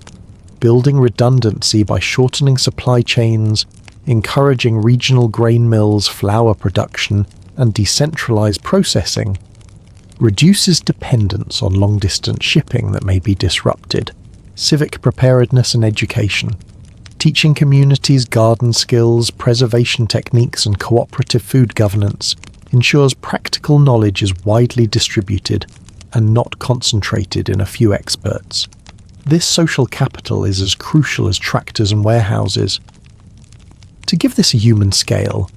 Building redundancy by shortening supply chains, encouraging regional grain mills, flour production, and decentralized processing, reduces dependence on long-distance shipping that may be disrupted. Civic preparedness and education. Teaching communities garden skills, preservation techniques, and cooperative food governance ensures practical knowledge is widely distributed and not concentrated in a few experts. This social capital is as crucial as tractors and warehouses. To give this a human scale,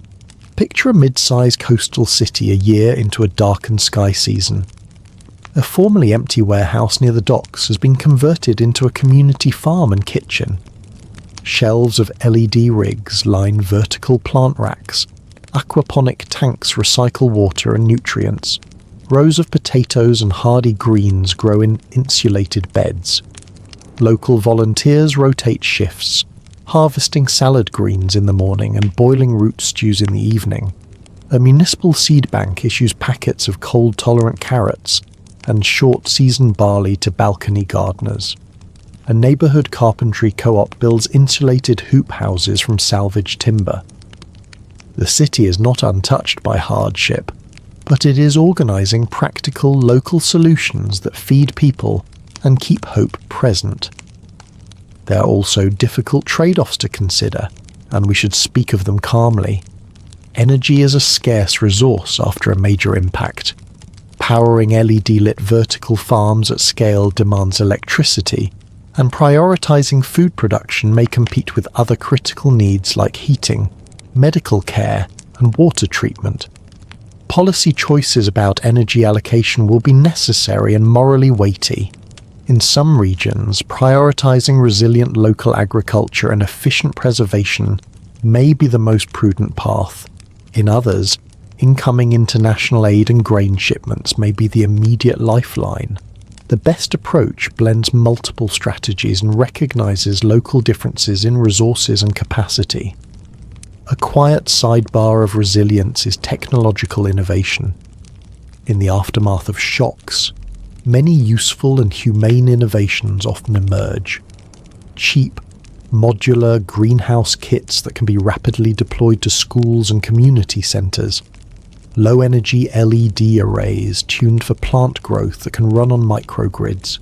picture a mid-sized coastal city a year into a darkened sky season. A formerly empty warehouse near the docks has been converted into a community farm and kitchen. Shelves of LED rigs line vertical plant racks. Aquaponic tanks recycle water and nutrients. Rows of potatoes and hardy greens grow in insulated beds. Local volunteers rotate shifts, harvesting salad greens in the morning and boiling root stews in the evening. A municipal seed bank issues packets of cold-tolerant carrots and short-season barley to balcony gardeners. A neighbourhood carpentry co-op builds insulated hoop houses from salvaged timber. The city is not untouched by hardship, but it is organising practical local solutions that feed people and keep hope present. There are also difficult trade-offs to consider, and we should speak of them calmly. Energy is a scarce resource after a major impact. Powering LED-lit vertical farms at scale demands electricity, and prioritising food production may compete with other critical needs like heating, medical care, and water treatment. Policy choices about energy allocation will be necessary and morally weighty. In some regions, prioritizing resilient local agriculture and efficient preservation may be the most prudent path. In others, incoming international aid and grain shipments may be the immediate lifeline. The best approach blends multiple strategies and recognizes local differences in resources and capacity. A quiet sidebar of resilience is technological innovation. In the aftermath of shocks, many useful and humane innovations often emerge. Cheap, modular greenhouse kits that can be rapidly deployed to schools and community centres. Low-energy LED arrays tuned for plant growth that can run on microgrids.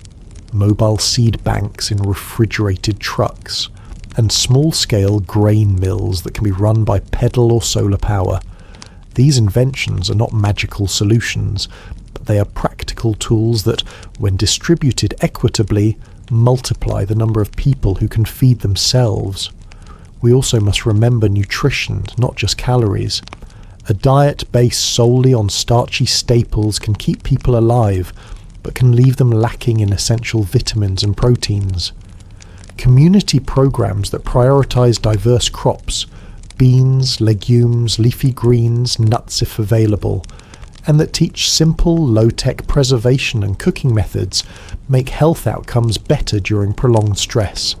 Mobile seed banks in refrigerated trucks. And small-scale grain mills that can be run by pedal or solar power. These inventions are not magical solutions, but they are practical tools that, when distributed equitably, multiply the number of people who can feed themselves. We also must remember nutrition, not just calories. A diet based solely on starchy staples can keep people alive, but can leave them lacking in essential vitamins and proteins. Community programs that prioritize diverse crops, beans, legumes, leafy greens, nuts if available, and that teach simple, low-tech preservation and cooking methods make health outcomes better during prolonged stress.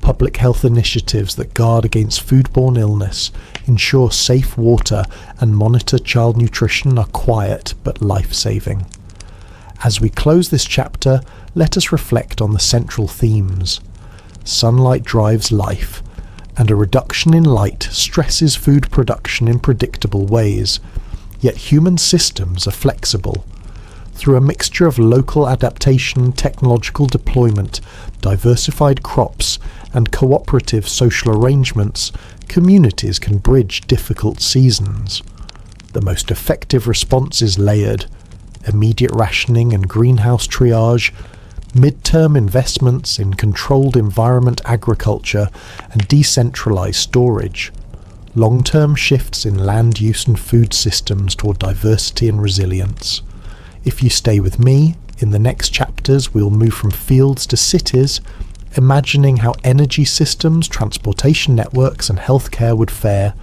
Public health initiatives that guard against foodborne illness, ensure safe water, and monitor child nutrition are quiet but life-saving. As we close this chapter, let us reflect on the central themes. Sunlight drives life, and a reduction in light stresses food production in predictable ways. Yet human systems are flexible. Through a mixture of local adaptation, technological deployment, diversified crops, and cooperative social arrangements, communities can bridge difficult seasons. The most effective response is layered: immediate rationing and greenhouse triage, mid-term investments in controlled environment agriculture and decentralized storage, long-term shifts in land use and food systems toward diversity and resilience. If you stay with me, in the next chapters we'll move from fields to cities, imagining how energy systems, transportation networks and healthcare would fare,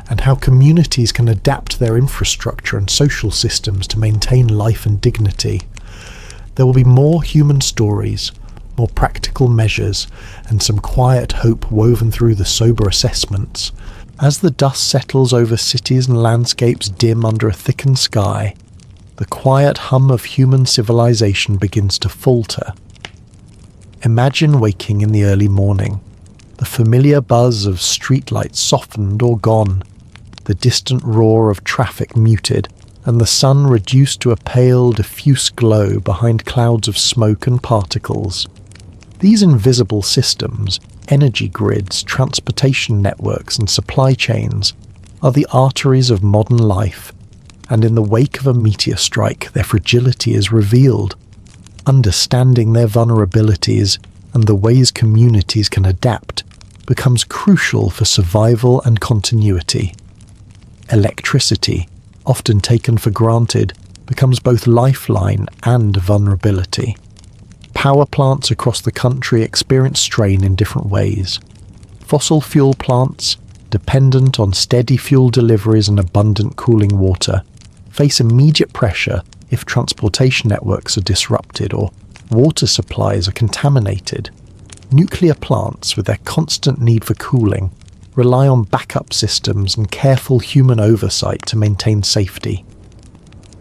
and how communities can adapt their infrastructure and social systems to maintain life and dignity. There will be more human stories, more practical measures, and some quiet hope woven through the sober assessments. As the dust settles over cities and landscapes dim under a thickened sky, the quiet hum of human civilization begins to falter. Imagine waking in the early morning, the familiar buzz of streetlights softened or gone, the distant roar of traffic muted, and the sun reduced to a pale, diffuse glow behind clouds of smoke and particles. These invisible systems, energy grids, transportation networks, and supply chains, are the arteries of modern life, and in the wake of a meteor strike, their fragility is revealed. Understanding their vulnerabilities and the ways communities can adapt becomes crucial for survival and continuity. Electricity, often taken for granted, becomes both lifeline and vulnerability. Power plants across the country experience strain in different ways. Fossil fuel plants, dependent on steady fuel deliveries and abundant cooling water, face immediate pressure if transportation networks are disrupted or water supplies are contaminated. Nuclear plants, with their constant need for cooling, rely on backup systems and careful human oversight to maintain safety.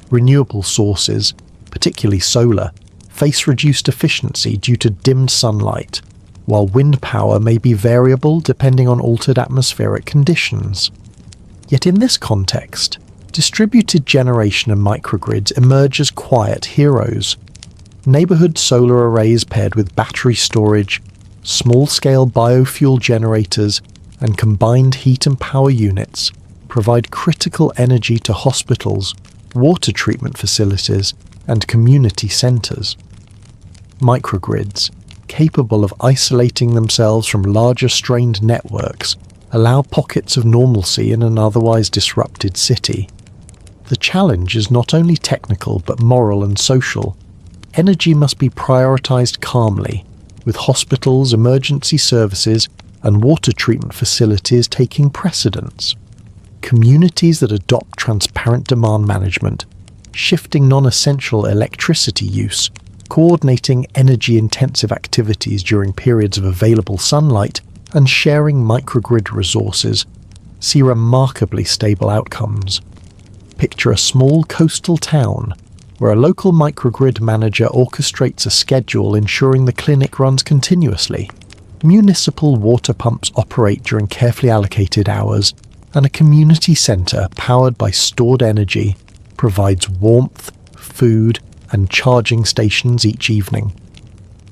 Renewable sources, particularly solar, face reduced efficiency due to dimmed sunlight, while wind power may be variable depending on altered atmospheric conditions. Yet in this context, distributed generation and microgrids emerge as quiet heroes. Neighborhood solar arrays paired with battery storage, small-scale biofuel generators, and combined heat and power units provide critical energy to hospitals, water treatment facilities, and community centers. Microgrids, capable of isolating themselves from larger strained networks, allow pockets of normalcy in an otherwise disrupted city. The challenge is not only technical but moral and social. Energy must be prioritised calmly, with hospitals, emergency services, and water treatment facilities taking precedence. Communities that adopt transparent demand management, shifting non-essential electricity use, coordinating energy-intensive activities during periods of available sunlight, and sharing microgrid resources see remarkably stable outcomes. Picture a small coastal town where a local microgrid manager orchestrates a schedule ensuring the clinic runs continuously. Municipal water pumps operate during carefully allocated hours, and a community centre powered by stored energy provides warmth, food, and charging stations each evening.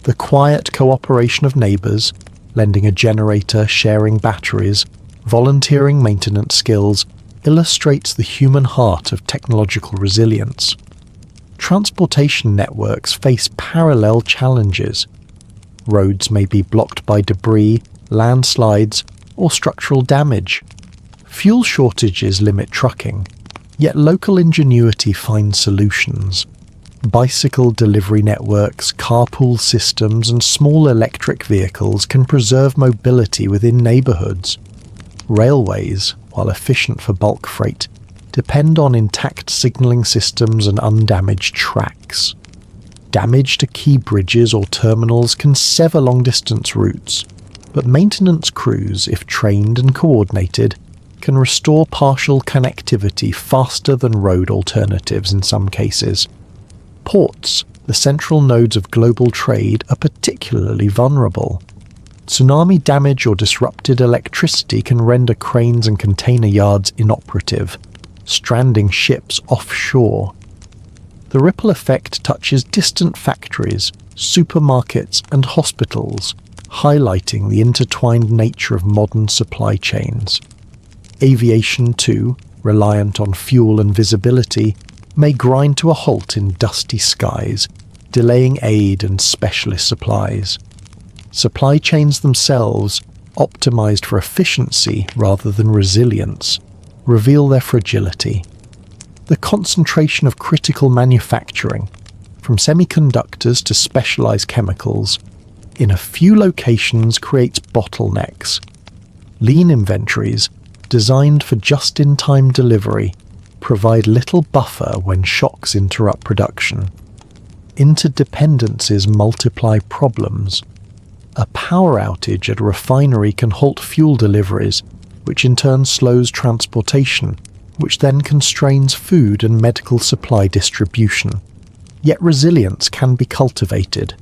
The quiet cooperation of neighbours, lending a generator, sharing batteries, volunteering maintenance skills, illustrates the human heart of technological resilience. Transportation networks face parallel challenges. Roads may be blocked by debris, landslides, or structural damage. Fuel shortages limit trucking, yet local ingenuity finds solutions. Bicycle delivery networks, carpool systems, and small electric vehicles can preserve mobility within neighbourhoods. Railways, while efficient for bulk freight, depend on intact signalling systems and undamaged tracks. Damage to key bridges or terminals can sever long-distance routes, but maintenance crews, if trained and coordinated, can restore partial connectivity faster than road alternatives in some cases. Ports, the central nodes of global trade, are particularly vulnerable. Tsunami damage or disrupted electricity can render cranes and container yards inoperative, stranding ships offshore. The ripple effect touches distant factories, supermarkets, and hospitals, highlighting the intertwined nature of modern supply chains. Aviation, too, reliant on fuel and visibility, may grind to a halt in dusty skies, delaying aid and specialist supplies. Supply chains themselves, optimized for efficiency rather than resilience, reveal their fragility. The concentration of critical manufacturing, from semiconductors to specialized chemicals, in a few locations creates bottlenecks. Lean inventories, designed for just-in-time delivery, provide little buffer when shocks interrupt production. Interdependencies multiply problems. A power outage at a refinery can halt fuel deliveries, which in turn slows transportation, which then constrains food and medical supply distribution. Yet resilience can be cultivated.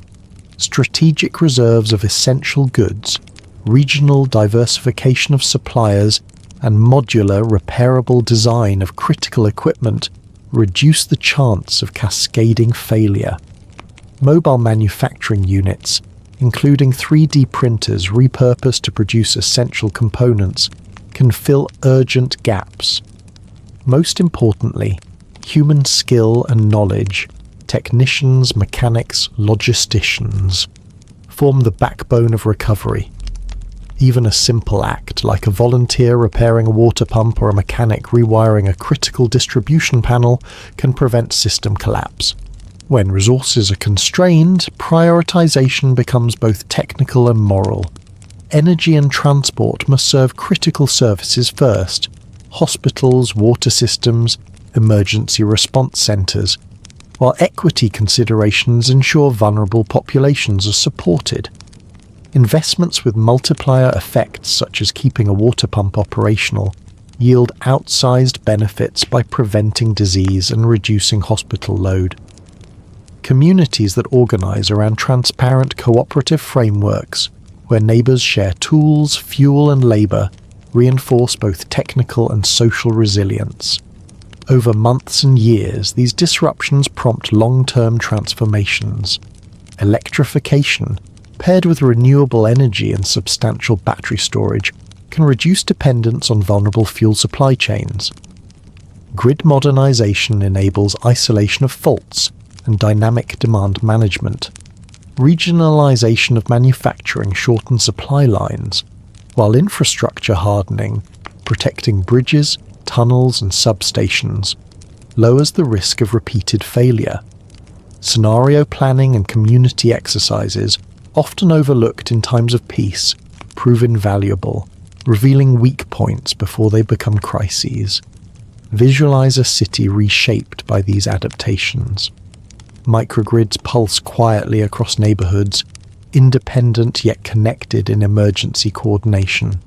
Strategic reserves of essential goods, regional diversification of suppliers, and modular repairable design of critical equipment reduce the chance of cascading failure. Mobile manufacturing units, including 3D printers repurposed to produce essential components, can fill urgent gaps. Most importantly, human skill and knowledge, technicians, mechanics, logisticians, form the backbone of recovery. Even a simple act like a volunteer repairing a water pump or a mechanic rewiring a critical distribution panel can prevent system collapse. When resources are constrained, prioritization becomes both technical and moral. Energy and transport must serve critical services first: hospitals, water systems, emergency response centres, while equity considerations ensure vulnerable populations are supported. Investments with multiplier effects, such as keeping a water pump operational, yield outsized benefits by preventing disease and reducing hospital load. Communities that organise around transparent cooperative frameworks, where neighbours share tools, fuel and labour, reinforce both technical and social resilience. Over months and years, these disruptions prompt long-term transformations. Electrification, paired with renewable energy and substantial battery storage, can reduce dependence on vulnerable fuel supply chains. Grid modernization enables isolation of faults and dynamic demand management. Regionalization of manufacturing shortens supply lines, while infrastructure hardening, protecting bridges, tunnels and substations, lowers the risk of repeated failure. Scenario planning and community exercises, often overlooked in times of peace, prove invaluable, revealing weak points before they become crises. Visualize a city reshaped by these adaptations. Microgrids pulse quietly across neighborhoods, independent yet connected in emergency coordination.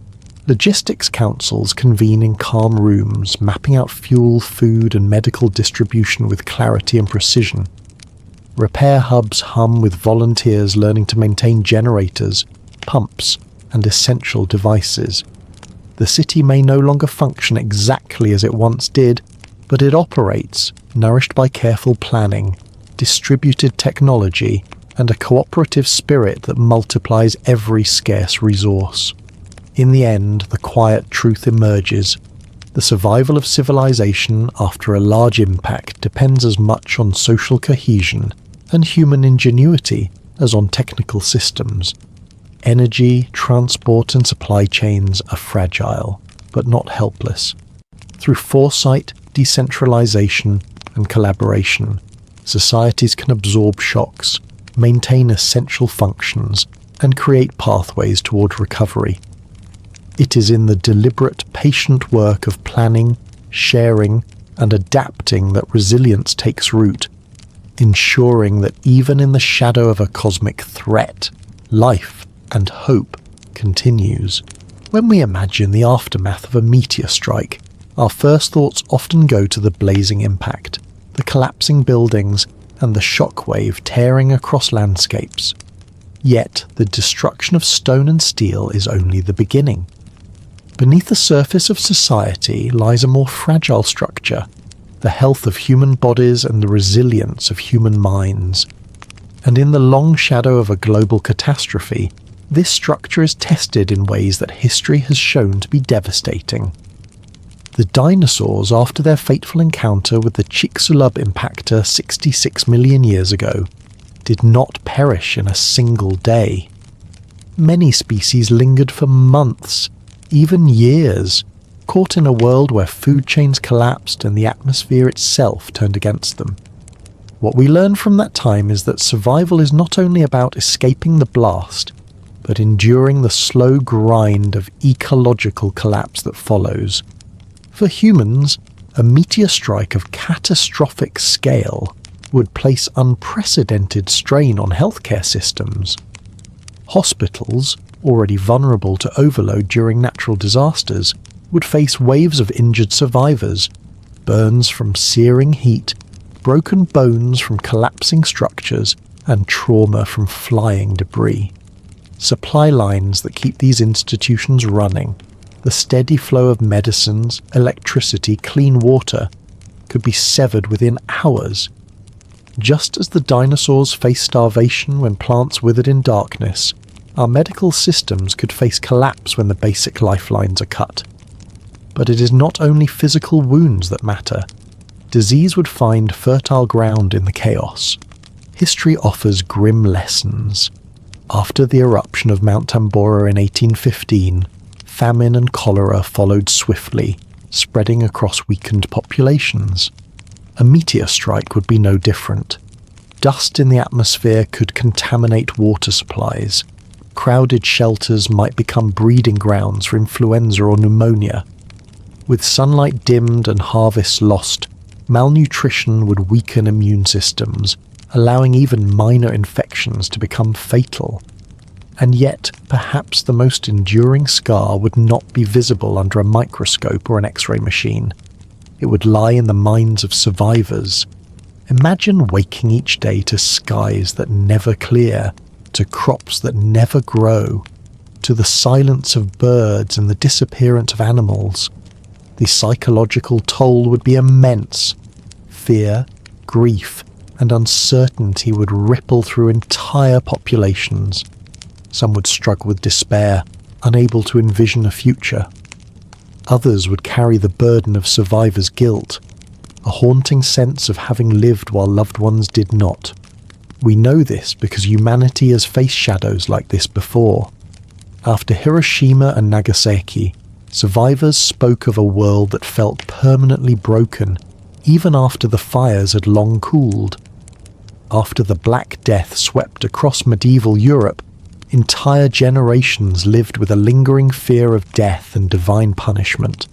Logistics councils convene in calm rooms, mapping out fuel, food, and medical distribution with clarity and precision. Repair hubs hum with volunteers learning to maintain generators, pumps, and essential devices. The city may no longer function exactly as it once did, but it operates, nourished by careful planning, distributed technology, and a cooperative spirit that multiplies every scarce resource. In the end, the quiet truth emerges. The survival of civilization after a large impact depends as much on social cohesion and human ingenuity as on technical systems. Energy, transport, and supply chains are fragile, but not helpless. Through foresight, decentralization, and collaboration, societies can absorb shocks, maintain essential functions, and create pathways toward recovery. It is in the deliberate, patient work of planning, sharing, and adapting that resilience takes root, ensuring that even in the shadow of a cosmic threat, life and hope continues. When we imagine the aftermath of a meteor strike, our first thoughts often go to the blazing impact, the collapsing buildings, and the shockwave tearing across landscapes. Yet, the destruction of stone and steel is only the beginning. Beneath the surface of society lies a more fragile structure, the health of human bodies and the resilience of human minds. And in the long shadow of a global catastrophe, this structure is tested in ways that history has shown to be devastating. The dinosaurs, after their fateful encounter with the Chicxulub impactor 66 million years ago, did not perish in a single day. Many species lingered for months, even years, caught in a world where food chains collapsed and the atmosphere itself turned against them. What we learn from that time is that survival is not only about escaping the blast, but enduring the slow grind of ecological collapse that follows. For humans, a meteor strike of catastrophic scale would place unprecedented strain on healthcare systems. Hospitals, already vulnerable to overload during natural disasters, would face waves of injured survivors, burns from searing heat, broken bones from collapsing structures, and trauma from flying debris. Supply lines that keep these institutions running, the steady flow of medicines, electricity, clean water, could be severed within hours. Just as the dinosaurs faced starvation when plants withered in darkness, our medical systems could face collapse when the basic lifelines are cut. But it is not only physical wounds that matter. Disease would find fertile ground in the chaos. History offers grim lessons. After the eruption of Mount Tambora in 1815, famine and cholera followed swiftly, spreading across weakened populations. A meteor strike would be no different. Dust in the atmosphere could contaminate water supplies. Crowded shelters might become breeding grounds for influenza or pneumonia. With sunlight dimmed and harvests lost, malnutrition would weaken immune systems, allowing even minor infections to become fatal. And yet, perhaps the most enduring scar would not be visible under a microscope or an X-ray machine. It would lie in the minds of survivors. Imagine waking each day to skies that never clear, to crops that never grow, to the silence of birds and the disappearance of animals. The psychological toll would be immense. Fear, grief, and uncertainty would ripple through entire populations. Some would struggle with despair, unable to envision a future. Others would carry the burden of survivors' guilt, a haunting sense of having lived while loved ones did not. We know this because humanity has faced shadows like this before. After Hiroshima and Nagasaki, survivors spoke of a world that felt permanently broken, even after the fires had long cooled. After the Black Death swept across medieval Europe, entire generations lived with a lingering fear of death and divine punishment.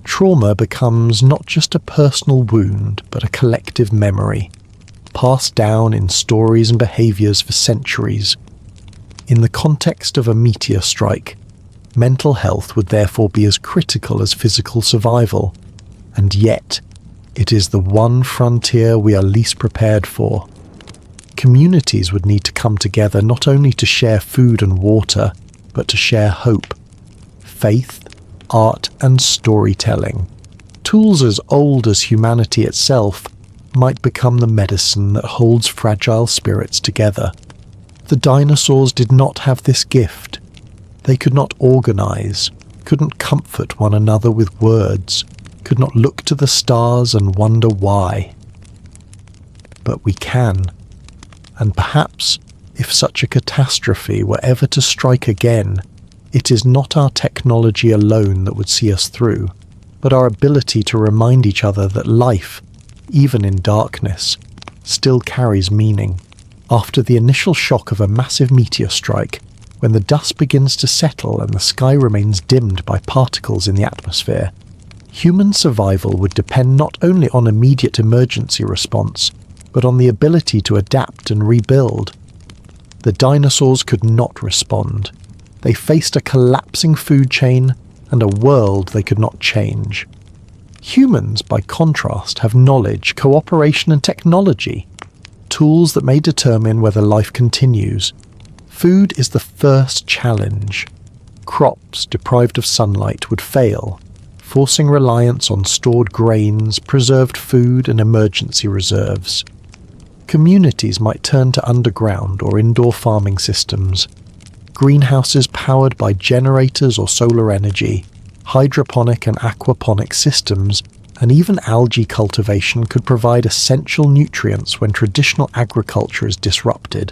Trauma becomes not just a personal wound, but a collective memory, passed down in stories and behaviours for centuries. In the context of a meteor strike, mental health would therefore be as critical as physical survival, and yet it is the one frontier we are least prepared for. Communities would need to come together not only to share food and water, but to share hope, faith, art and storytelling. Tools as old as humanity itself might become the medicine that holds fragile spirits together. The dinosaurs did not have this gift. They could not organize, couldn't comfort one another with words, could not look to the stars and wonder why. But we can. And perhaps, if such a catastrophe were ever to strike again, it is not our technology alone that would see us through, but our ability to remind each other that life, even in darkness, still carries meaning. After the initial shock of a massive meteor strike, when the dust begins to settle and the sky remains dimmed by particles in the atmosphere, human survival would depend not only on immediate emergency response, but on the ability to adapt and rebuild. The dinosaurs could not respond. They faced a collapsing food chain and a world they could not change. Humans, by contrast, have knowledge, cooperation and technology, tools that may determine whether life continues. Food is the first challenge. Crops deprived of sunlight would fail, forcing reliance on stored grains, preserved food and emergency reserves. Communities might turn to underground or indoor farming systems, greenhouses powered by generators or solar energy, hydroponic and aquaponic systems, and even algae cultivation could provide essential nutrients when traditional agriculture is disrupted.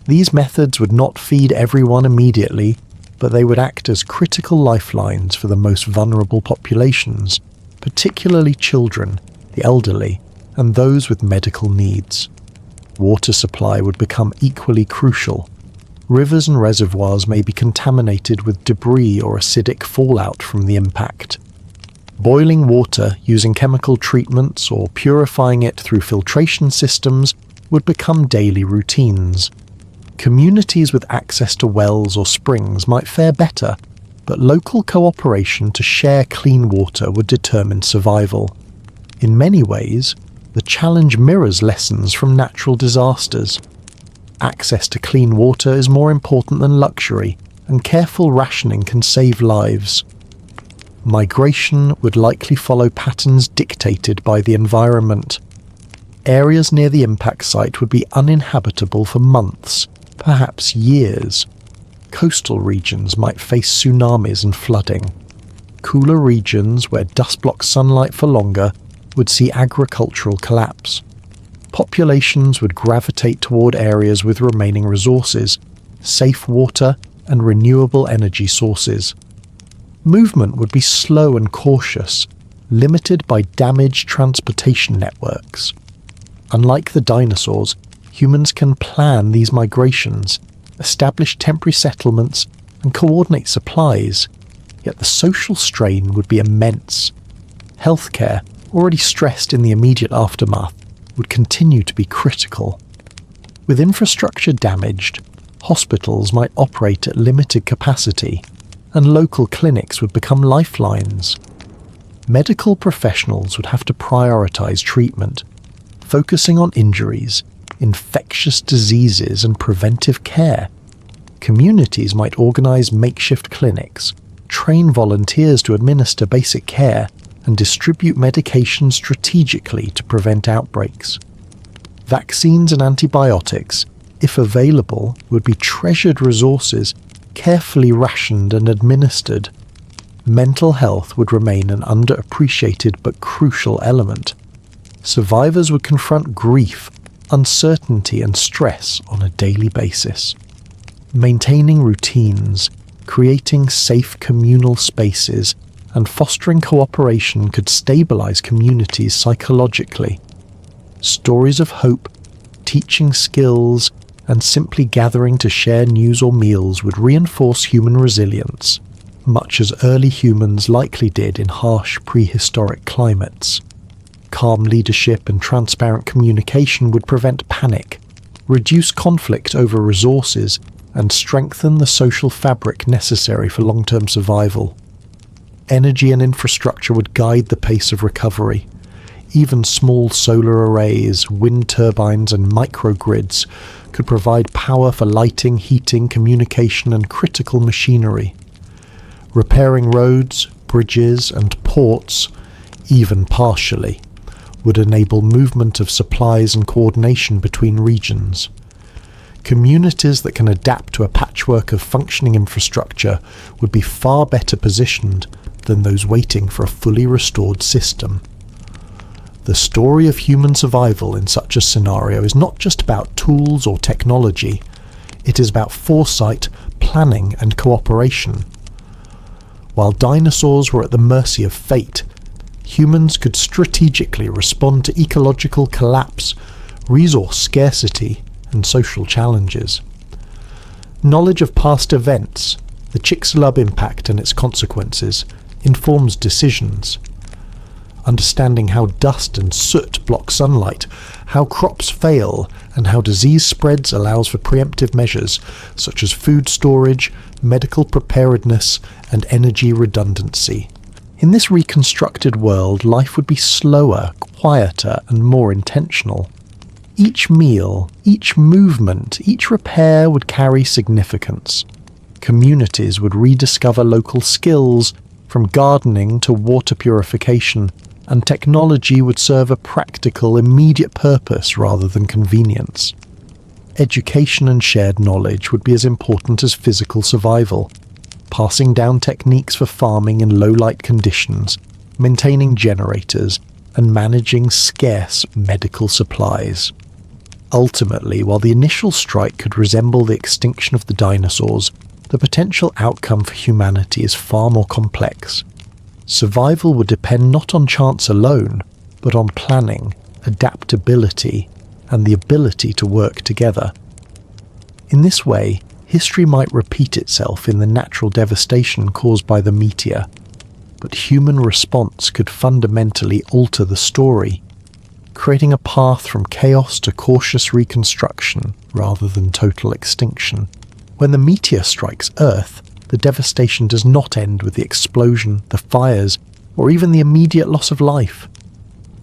These methods would not feed everyone immediately, but they would act as critical lifelines for the most vulnerable populations, particularly children, the elderly, and those with medical needs. Water supply would become equally crucial. Rivers and reservoirs may be contaminated with debris or acidic fallout from the impact. Boiling water using chemical treatments or purifying it through filtration systems would become daily routines. Communities with access to wells or springs might fare better, but local cooperation to share clean water would determine survival. In many ways, the challenge mirrors lessons from natural disasters. Access to clean water is more important than luxury, and careful rationing can save lives. Migration would likely follow patterns dictated by the environment. Areas near the impact site would be uninhabitable for months, perhaps years. Coastal regions might face tsunamis and flooding. Cooler regions where dust blocks sunlight for longer would see agricultural collapse. Populations would gravitate toward areas with remaining resources, safe water and renewable energy sources. Movement would be slow and cautious, limited by damaged transportation networks. Unlike the dinosaurs, humans can plan these migrations, establish temporary settlements, and coordinate supplies, yet the social strain would be immense. Healthcare, already stressed in the immediate aftermath, would continue to be critical. With infrastructure damaged, hospitals might operate at limited capacity, and local clinics would become lifelines. Medical professionals would have to prioritize treatment, focusing on injuries, infectious diseases, and preventive care. Communities might organize makeshift clinics, train volunteers to administer basic care, and distribute medication strategically to prevent outbreaks. Vaccines and antibiotics, if available, would be treasured resources, carefully rationed and administered. Mental health would remain an underappreciated but crucial element. Survivors would confront grief, uncertainty and stress on a daily basis. Maintaining routines, creating safe communal spaces, and fostering cooperation could stabilize communities psychologically. Stories of hope, teaching skills, and simply gathering to share news or meals would reinforce human resilience, much as early humans likely did in harsh prehistoric climates. Calm leadership and transparent communication would prevent panic, reduce conflict over resources, and strengthen the social fabric necessary for long-term survival. Energy and infrastructure would guide the pace of recovery. Even small solar arrays, wind turbines, and microgrids could provide power for lighting, heating, communication, and critical machinery. Repairing roads, bridges, and ports, even partially, would enable movement of supplies and coordination between regions. Communities that can adapt to a patchwork of functioning infrastructure would be far better positioned than those waiting for a fully restored system. The story of human survival in such a scenario is not just about tools or technology, it is about foresight, planning, and cooperation. While dinosaurs were at the mercy of fate, humans could strategically respond to ecological collapse, resource scarcity, and social challenges. Knowledge of past events, the Chicxulub impact and its consequences, informs decisions. Understanding how dust and soot block sunlight, how crops fail, and how disease spreads allows for preemptive measures such as food storage, medical preparedness, and energy redundancy. In this reconstructed world, life would be slower, quieter, and more intentional. Each meal, each movement, each repair would carry significance. Communities would rediscover local skills, from gardening to water purification, and technology would serve a practical, immediate purpose rather than convenience. Education and shared knowledge would be as important as physical survival, passing down techniques for farming in low-light conditions, maintaining generators, and managing scarce medical supplies. Ultimately, while the initial strike could resemble the extinction of the dinosaurs, the potential outcome for humanity is far more complex. Survival would depend not on chance alone, but on planning, adaptability, and the ability to work together. In this way, history might repeat itself in the natural devastation caused by the meteor, but human response could fundamentally alter the story, creating a path from chaos to cautious reconstruction rather than total extinction. When the meteor strikes Earth, the devastation does not end with the explosion, the fires, or even the immediate loss of life.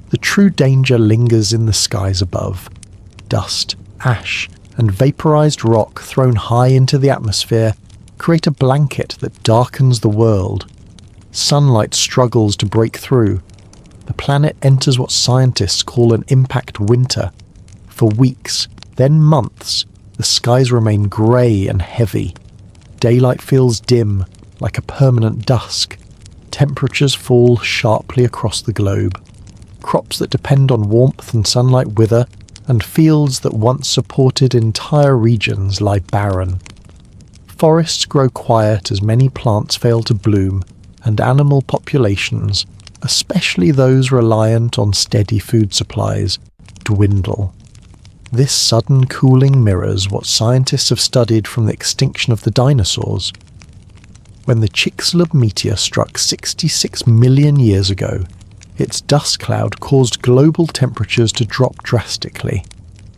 The true danger lingers in the skies above. Dust, ash, and vaporized rock thrown high into the atmosphere create a blanket that darkens the world. Sunlight struggles to break through. The planet enters what scientists call an impact winter. For weeks, then months, the skies remain grey and heavy. Daylight feels dim, like a permanent dusk. Temperatures fall sharply across the globe. Crops that depend on warmth and sunlight wither, and fields that once supported entire regions lie barren. Forests grow quiet as many plants fail to bloom, and animal populations, especially those reliant on steady food supplies, dwindle. This sudden cooling mirrors what scientists have studied from the extinction of the dinosaurs. When the Chicxulub meteor struck 66 million years ago, its dust cloud caused global temperatures to drop drastically.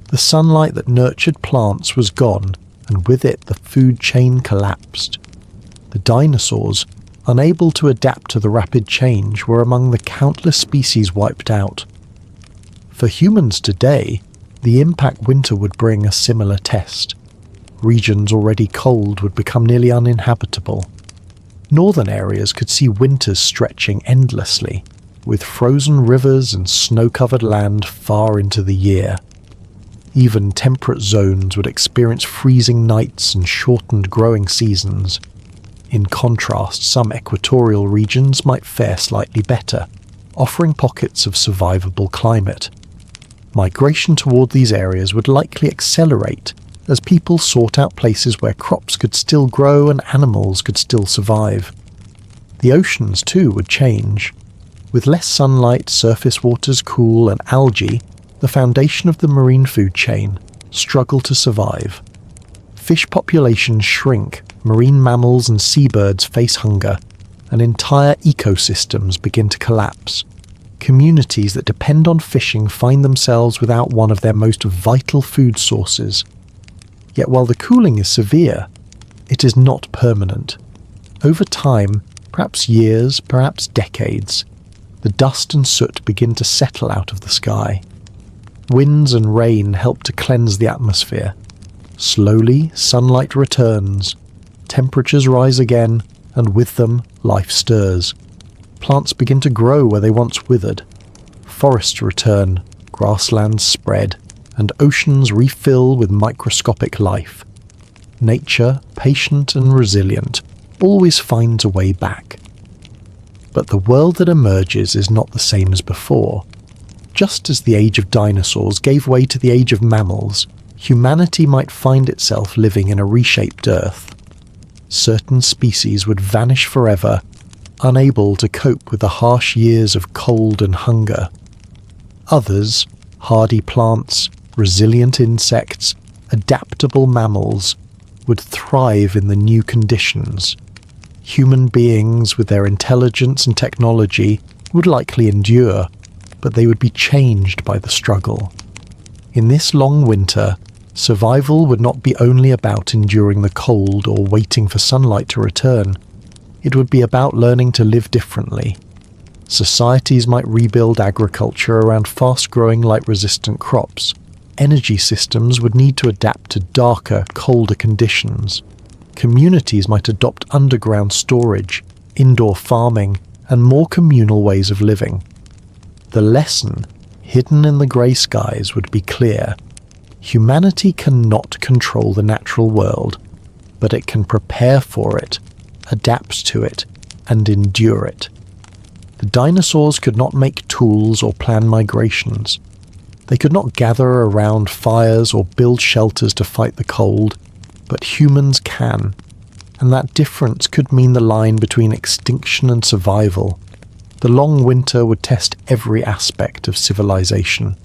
The sunlight that nurtured plants was gone, and with it the food chain collapsed. The dinosaurs, unable to adapt to the rapid change, were among the countless species wiped out. For humans today, the impact winter would bring a similar test. Regions already cold would become nearly uninhabitable. Northern areas could see winters stretching endlessly, with frozen rivers and snow-covered land far into the year. Even temperate zones would experience freezing nights and shortened growing seasons. In contrast, some equatorial regions might fare slightly better, offering pockets of survivable climate. Migration toward these areas would likely accelerate as people sought out places where crops could still grow and animals could still survive. The oceans, too, would change. With less sunlight, surface waters cool, and algae, the foundation of the marine food chain, struggle to survive. Fish populations shrink, marine mammals and seabirds face hunger, and entire ecosystems begin to collapse. Communities that depend on fishing find themselves without one of their most vital food sources. Yet while the cooling is severe, it is not permanent. Over time, perhaps years, perhaps decades, the dust and soot begin to settle out of the sky. Winds and rain help to cleanse the atmosphere. Slowly, sunlight returns, temperatures rise again, and with them, life stirs. Plants begin to grow where they once withered. Forests return, grasslands spread, and oceans refill with microscopic life. Nature, patient and resilient, always finds a way back. But the world that emerges is not the same as before. Just as the age of dinosaurs gave way to the age of mammals, humanity might find itself living in a reshaped Earth. Certain species would vanish forever, unable to cope with the harsh years of cold and hunger. Others, hardy plants, resilient insects, adaptable mammals, would thrive in the new conditions. Human beings, with their intelligence and technology, would likely endure, but they would be changed by the struggle. In this long winter, survival would not be only about enduring the cold or waiting for sunlight to return. It would be about learning to live differently. Societies might rebuild agriculture around fast-growing light-resistant crops. Energy systems would need to adapt to darker, colder conditions. Communities might adopt underground storage, indoor farming, and more communal ways of living. The lesson, hidden in the grey skies, would be clear. Humanity cannot control the natural world, but it can prepare for it, adapt to it, and endure it. The dinosaurs could not make tools or plan migrations. They could not gather around fires or build shelters to fight the cold, but humans can, and that difference could mean the line between extinction and survival. The long winter would test every aspect of civilization.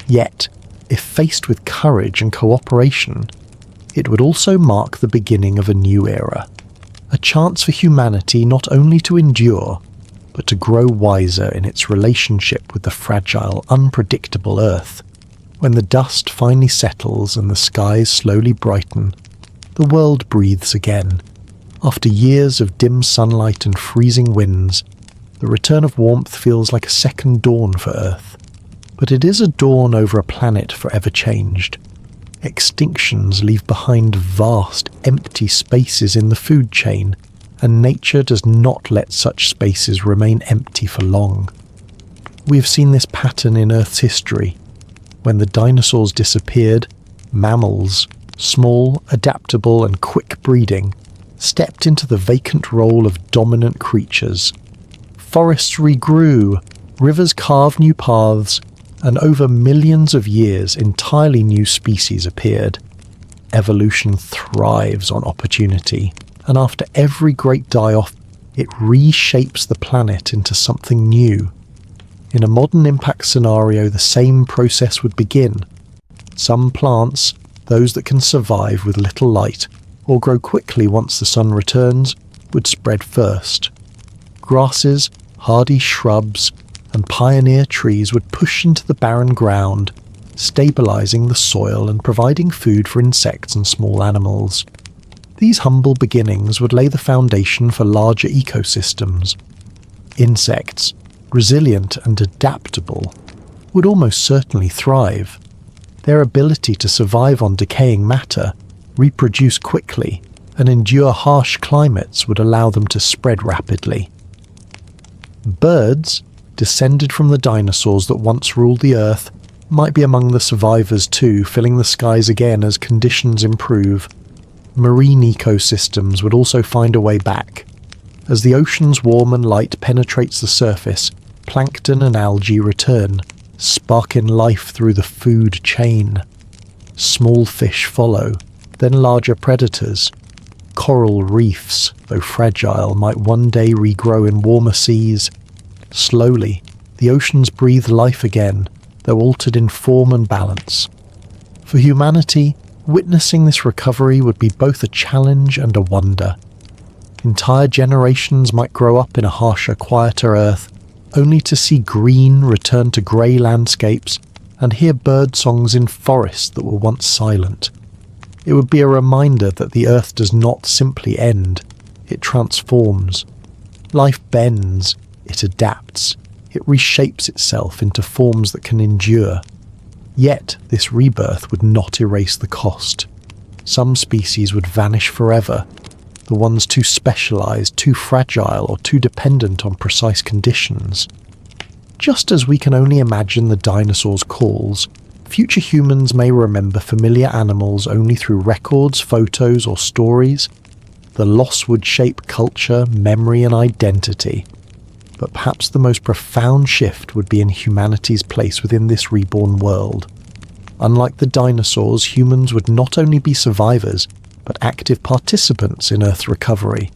Yet, if faced with courage and cooperation, it would also mark the beginning of a new era. A chance for humanity not only to endure, but to grow wiser in its relationship with the fragile, unpredictable Earth. When the dust finally settles and the skies slowly brighten, the world breathes again. After years of dim sunlight and freezing winds, the return of warmth feels like a second dawn for Earth. But it is a dawn over a planet forever changed. Extinctions leave behind vast, empty spaces in the food chain, and nature does not let such spaces remain empty for long. We have seen this pattern in Earth's history. When the dinosaurs disappeared, mammals, small, adaptable and quick breeding, stepped into the vacant role of dominant creatures. Forests regrew, rivers carved new paths, and over millions of years entirely new species appeared. Evolution thrives on opportunity, and after every great die-off, it reshapes the planet into something new. In a modern impact scenario, the same process would begin. Some plants, those that can survive with little light, or grow quickly once the sun returns, would spread first. Grasses, hardy shrubs, and pioneer trees would push into the barren ground, stabilizing the soil and providing food for insects and small animals. These humble beginnings would lay the foundation for larger ecosystems. Insects, resilient and adaptable, would almost certainly thrive. Their ability to survive on decaying matter, reproduce quickly, and endure harsh climates would allow them to spread rapidly. Birds, descended from the dinosaurs that once ruled the Earth, might be among the survivors too, filling the skies again as conditions improve. Marine ecosystems would also find a way back. As the ocean's warm and light penetrates the surface, plankton and algae return, sparking life through the food chain. Small fish follow, then larger predators. Coral reefs, though fragile, might one day regrow in warmer seas. Slowly, the oceans breathe life again, though altered in form and balance. For humanity, witnessing this recovery would be both a challenge and a wonder. Entire generations might grow up in a harsher, quieter Earth, only to see green return to grey landscapes and hear bird songs in forests that were once silent. It would be a reminder that the Earth does not simply end, it transforms. Life bends, it adapts, it reshapes itself into forms that can endure. Yet this rebirth would not erase the cost. Some species would vanish forever, the ones too specialised, too fragile, or too dependent on precise conditions. Just as we can only imagine the dinosaurs' calls, future humans may remember familiar animals only through records, photos, or stories. The loss would shape culture, memory, and identity. But perhaps the most profound shift would be in humanity's place within this reborn world. Unlike the dinosaurs, humans would not only be survivors, but active participants in Earth's recovery.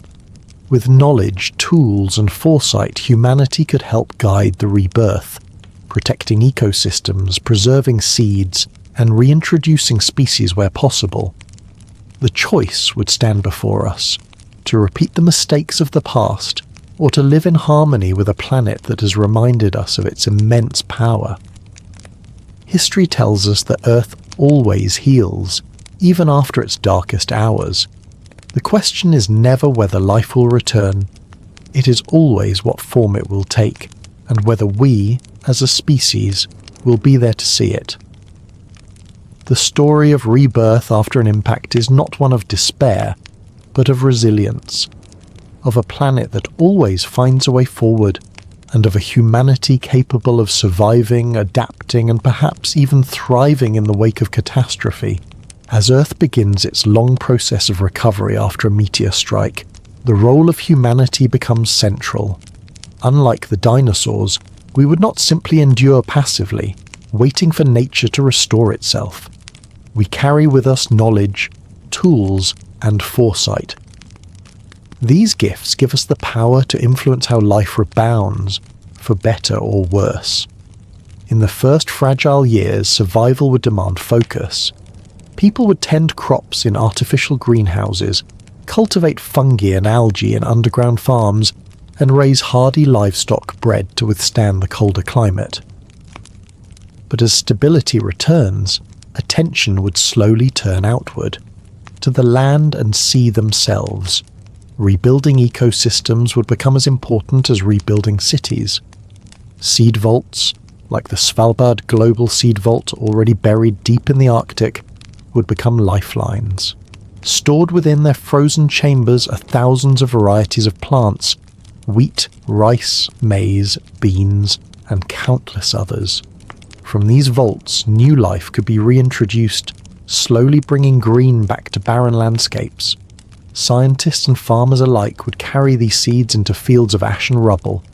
With knowledge, tools, and foresight, humanity could help guide the rebirth, protecting ecosystems, preserving seeds, and reintroducing species where possible. The choice would stand before us, to repeat the mistakes of the past, or to live in harmony with a planet that has reminded us of its immense power. History tells us that Earth always heals, even after its darkest hours. The question is never whether life will return, it is always what form it will take, and whether we, as a species, will be there to see it. The story of rebirth after an impact is not one of despair, but of resilience, of a planet that always finds a way forward, and of a humanity capable of surviving, adapting, and perhaps even thriving in the wake of catastrophe. As Earth begins its long process of recovery after a meteor strike, the role of humanity becomes central. Unlike the dinosaurs, we would not simply endure passively, waiting for nature to restore itself. We carry with us knowledge, tools, and foresight. These gifts give us the power to influence how life rebounds, for better or worse. In the first fragile years, survival would demand focus. People would tend crops in artificial greenhouses, cultivate fungi and algae in underground farms, and raise hardy livestock bred to withstand the colder climate. But as stability returns, attention would slowly turn outward, to the land and sea themselves. Rebuilding ecosystems would become as important as rebuilding cities. Seed vaults, like the Svalbard Global Seed Vault already buried deep in the Arctic, would become lifelines. Stored within their frozen chambers are thousands of varieties of plants, wheat, rice, maize, beans, and countless others. From these vaults, new life could be reintroduced, slowly bringing green back to barren landscapes. Scientists and farmers alike would carry these seeds into fields of ash and rubble,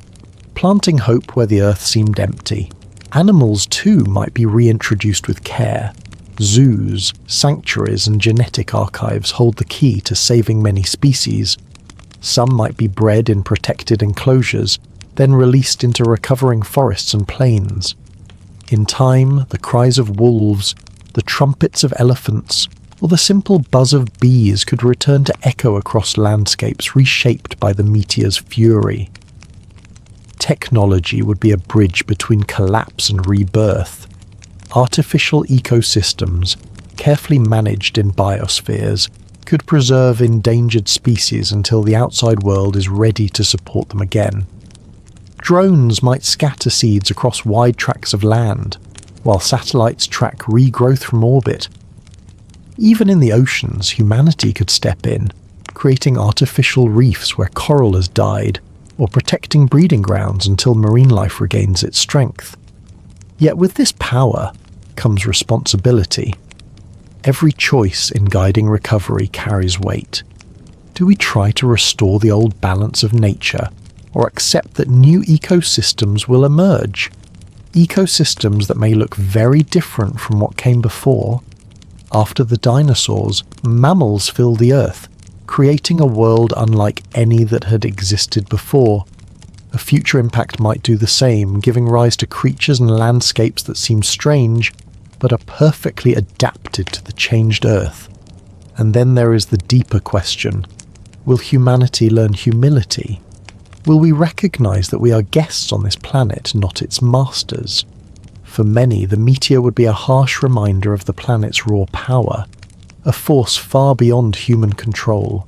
planting hope where the earth seemed empty. Animals too might be reintroduced with care. Zoos, sanctuaries, and genetic archives hold the key to saving many species. Some might be bred in protected enclosures, then released into recovering forests and plains. In time, the cries of wolves, the trumpets of elephants, or the simple buzz of bees could return to echo across landscapes reshaped by the meteor's fury. Technology would be a bridge between collapse and rebirth. Artificial ecosystems, carefully managed in biospheres, could preserve endangered species until the outside world is ready to support them again. Drones might scatter seeds across wide tracts of land, while satellites track regrowth from orbit. Even in the oceans, humanity could step in, creating artificial reefs where coral has died, or protecting breeding grounds until marine life regains its strength. Yet with this power comes responsibility. Every choice in guiding recovery carries weight. Do we try to restore the old balance of nature, or accept that new ecosystems will emerge? Ecosystems that may look very different from what came before. After the dinosaurs, mammals filled the earth, creating a world unlike any that had existed before. A future impact might do the same, giving rise to creatures and landscapes that seem strange, but are perfectly adapted to the changed Earth. And then there is the deeper question: will humanity learn humility? Will we recognize that we are guests on this planet, not its masters? For many, the meteor would be a harsh reminder of the planet's raw power, a force far beyond human control.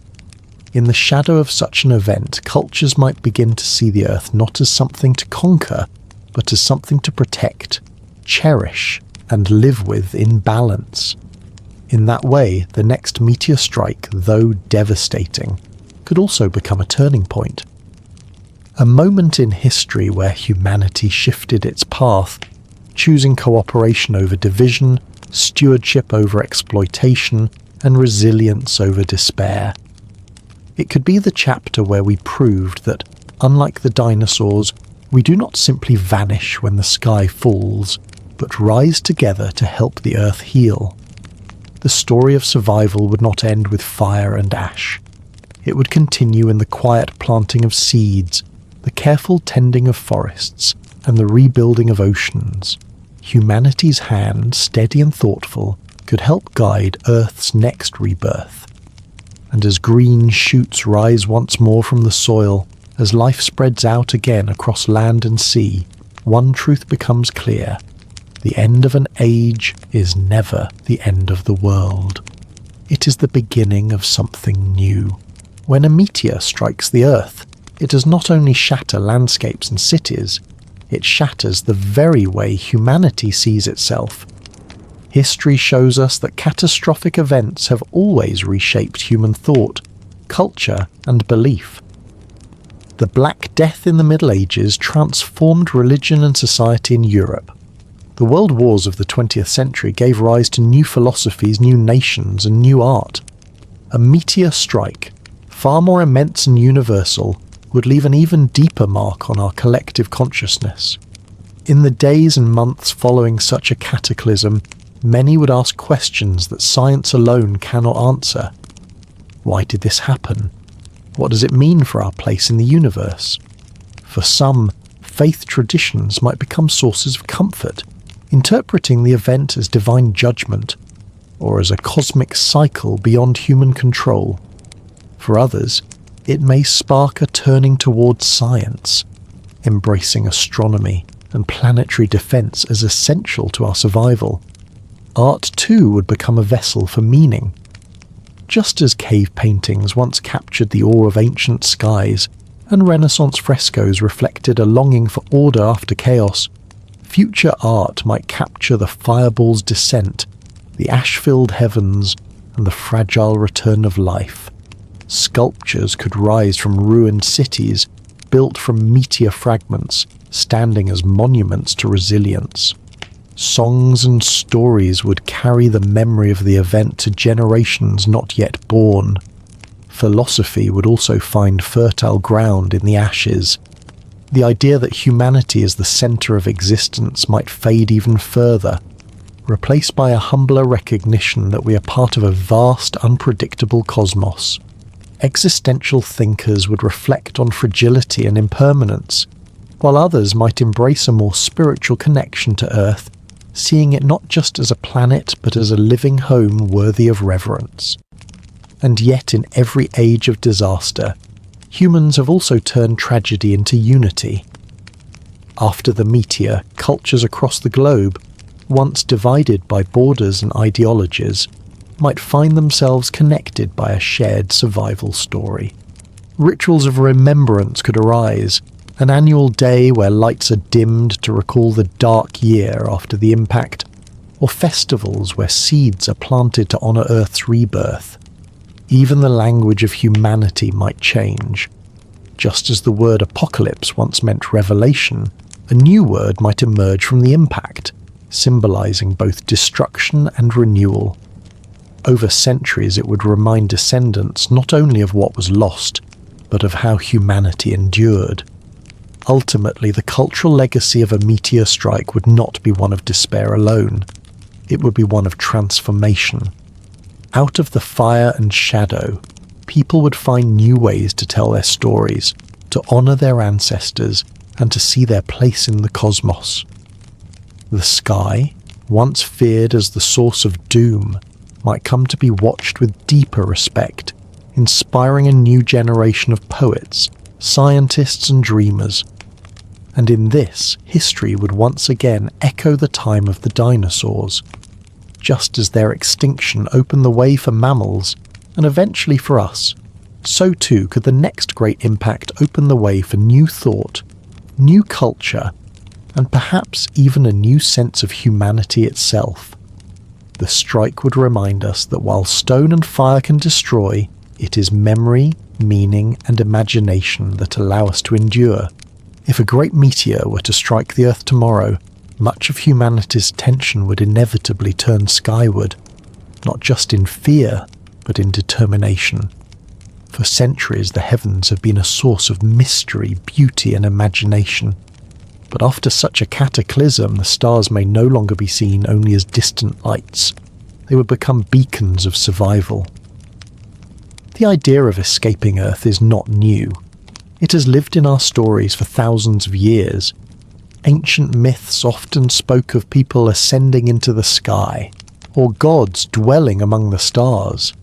In the shadow of such an event, cultures might begin to see the Earth not as something to conquer, but as something to protect, cherish, and live with in balance. In that way, the next meteor strike, though devastating, could also become a turning point. A moment in history where humanity shifted its path, choosing cooperation over division, stewardship over exploitation, and resilience over despair. It could be the chapter where we proved that, unlike the dinosaurs, we do not simply vanish when the sky falls, but rise together to help the Earth heal. The story of survival would not end with fire and ash. It would continue in the quiet planting of seeds, the careful tending of forests, and the rebuilding of oceans. Humanity's hand, steady and thoughtful, could help guide Earth's next rebirth. And as green shoots rise once more from the soil, as life spreads out again across land and sea, one truth becomes clear: the end of an age is never the end of the world. It is the beginning of something new. When a meteor strikes the Earth, it does not only shatter landscapes and cities, it shatters the very way humanity sees itself. History shows us that catastrophic events have always reshaped human thought, culture, and belief. The Black Death in the Middle Ages transformed religion and society in Europe. The world wars of the 20th century gave rise to new philosophies, new nations, and new art. A meteor strike, far more immense and universal, would leave an even deeper mark on our collective consciousness. In the days and months following such a cataclysm, many would ask questions that science alone cannot answer. Why did this happen? What does it mean for our place in the universe? For some, faith traditions might become sources of comfort, interpreting the event as divine judgment, or as a cosmic cycle beyond human control. For others, it may spark a turning towards science, embracing astronomy and planetary defense as essential to our survival. Art too would become a vessel for meaning. Just as cave paintings once captured the awe of ancient skies, and Renaissance frescoes reflected a longing for order after chaos, future art might capture the fireball's descent, the ash-filled heavens, and the fragile return of life. Sculptures could rise from ruined cities, built from meteor fragments, standing as monuments to resilience. Songs and stories would carry the memory of the event to generations not yet born. Philosophy would also find fertile ground in the ashes. The idea that humanity is the center of existence might fade even further, replaced by a humbler recognition that we are part of a vast, unpredictable cosmos. Existential thinkers would reflect on fragility and impermanence, while others might embrace a more spiritual connection to Earth, seeing it not just as a planet but as a living home worthy of reverence. And yet in every age of disaster, humans have also turned tragedy into unity. After the meteor, cultures across the globe, once divided by borders and ideologies, might find themselves connected by a shared survival story. Rituals of remembrance could arise, an annual day where lights are dimmed to recall the dark year after the impact, or festivals where seeds are planted to honor Earth's rebirth. Even the language of humanity might change. Just as the word apocalypse once meant revelation, a new word might emerge from the impact, symbolizing both destruction and renewal. Over centuries it would remind descendants not only of what was lost, but of how humanity endured. Ultimately, the cultural legacy of a meteor strike would not be one of despair alone. It would be one of transformation. Out of the fire and shadow, people would find new ways to tell their stories, to honour their ancestors, and to see their place in the cosmos. The sky, once feared as the source of doom, might come to be watched with deeper respect, inspiring a new generation of poets, scientists and dreamers. And in this, history would once again echo the time of the dinosaurs. Just as their extinction opened the way for mammals, and eventually for us, so too could the next great impact open the way for new thought, new culture, and perhaps even a new sense of humanity itself. The strike would remind us that while stone and fire can destroy, it is memory, meaning, and imagination that allow us to endure. If a great meteor were to strike the Earth tomorrow, much of humanity's attention would inevitably turn skyward, not just in fear, but in determination. For centuries the heavens have been a source of mystery, beauty, and imagination. But after such a cataclysm, the stars may no longer be seen only as distant lights. They would become beacons of survival. The idea of escaping Earth is not new. It has lived in our stories for thousands of years. Ancient myths often spoke of people ascending into the sky, or gods dwelling among the stars.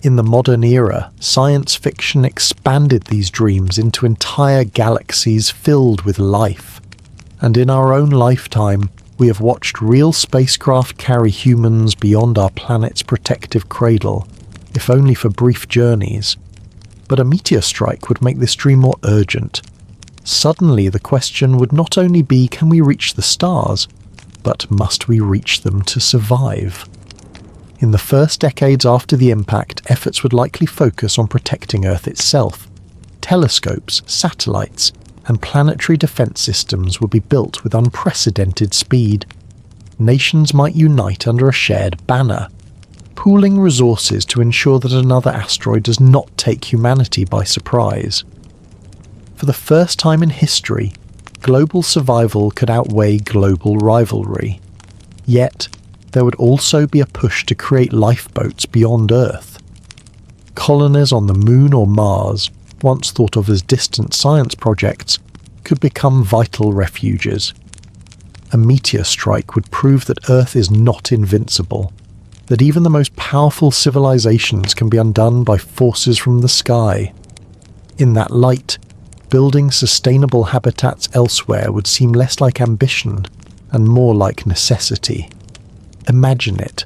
In the modern era, science fiction expanded these dreams into entire galaxies filled with life. And in our own lifetime, we have watched real spacecraft carry humans beyond our planet's protective cradle, if only for brief journeys. But a meteor strike would make this dream more urgent. Suddenly the question would not only be, can we reach the stars, but must we reach them to survive? In the first decades after the impact, efforts would likely focus on protecting Earth itself. Telescopes, satellites, and planetary defense systems would be built with unprecedented speed. Nations might unite under a shared banner, pooling resources to ensure that another asteroid does not take humanity by surprise. For the first time in history, global survival could outweigh global rivalry. Yet, there would also be a push to create lifeboats beyond Earth. Colonies on the Moon or Mars, once thought of as distant science projects, could become vital refuges. A meteor strike would prove that Earth is not invincible, that even the most powerful civilizations can be undone by forces from the sky. In that light, building sustainable habitats elsewhere would seem less like ambition and more like necessity. Imagine it,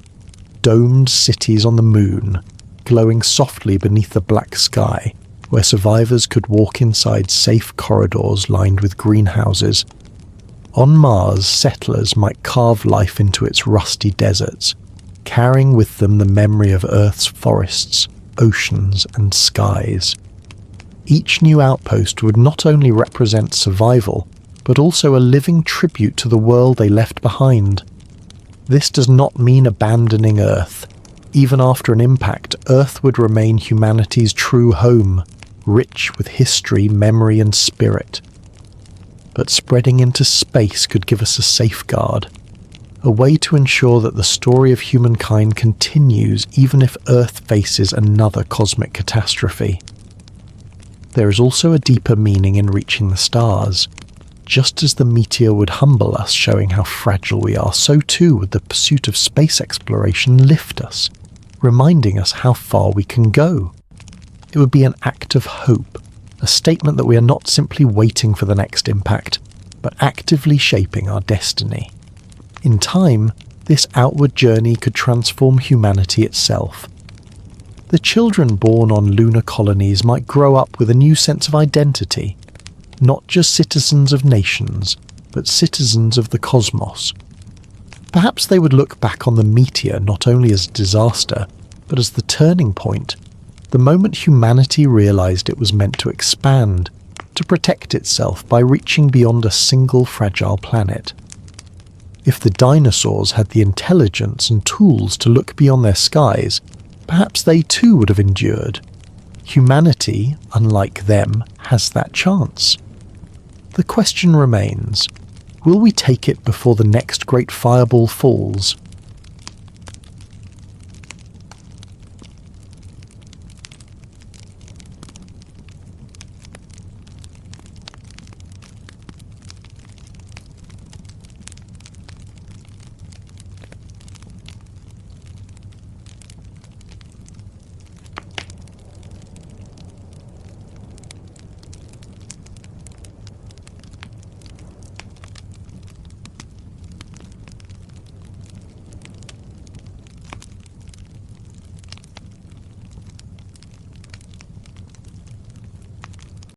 domed cities on the Moon, glowing softly beneath the black sky, where survivors could walk inside safe corridors lined with greenhouses. On Mars, settlers might carve life into its rusty deserts, carrying with them the memory of Earth's forests, oceans, and skies. Each new outpost would not only represent survival, but also a living tribute to the world they left behind. This does not mean abandoning Earth. Even after an impact, Earth would remain humanity's true home, rich with history, memory, and spirit. But spreading into space could give us a safeguard, a way to ensure that the story of humankind continues even if Earth faces another cosmic catastrophe. There is also a deeper meaning in reaching the stars. Just as the meteor would humble us, showing how fragile we are, so too would the pursuit of space exploration lift us, reminding us how far we can go. It would be an act of hope, a statement that we are not simply waiting for the next impact, but actively shaping our destiny. In time, this outward journey could transform humanity itself. The children born on lunar colonies might grow up with a new sense of identity, not just citizens of nations, but citizens of the cosmos. Perhaps they would look back on the meteor not only as a disaster, but as the turning point, the moment humanity realized it was meant to expand, to protect itself by reaching beyond a single fragile planet. If the dinosaurs had the intelligence and tools to look beyond their skies, perhaps they too would have endured. Humanity, unlike them, has that chance. The question remains, will we take it before the next great fireball falls?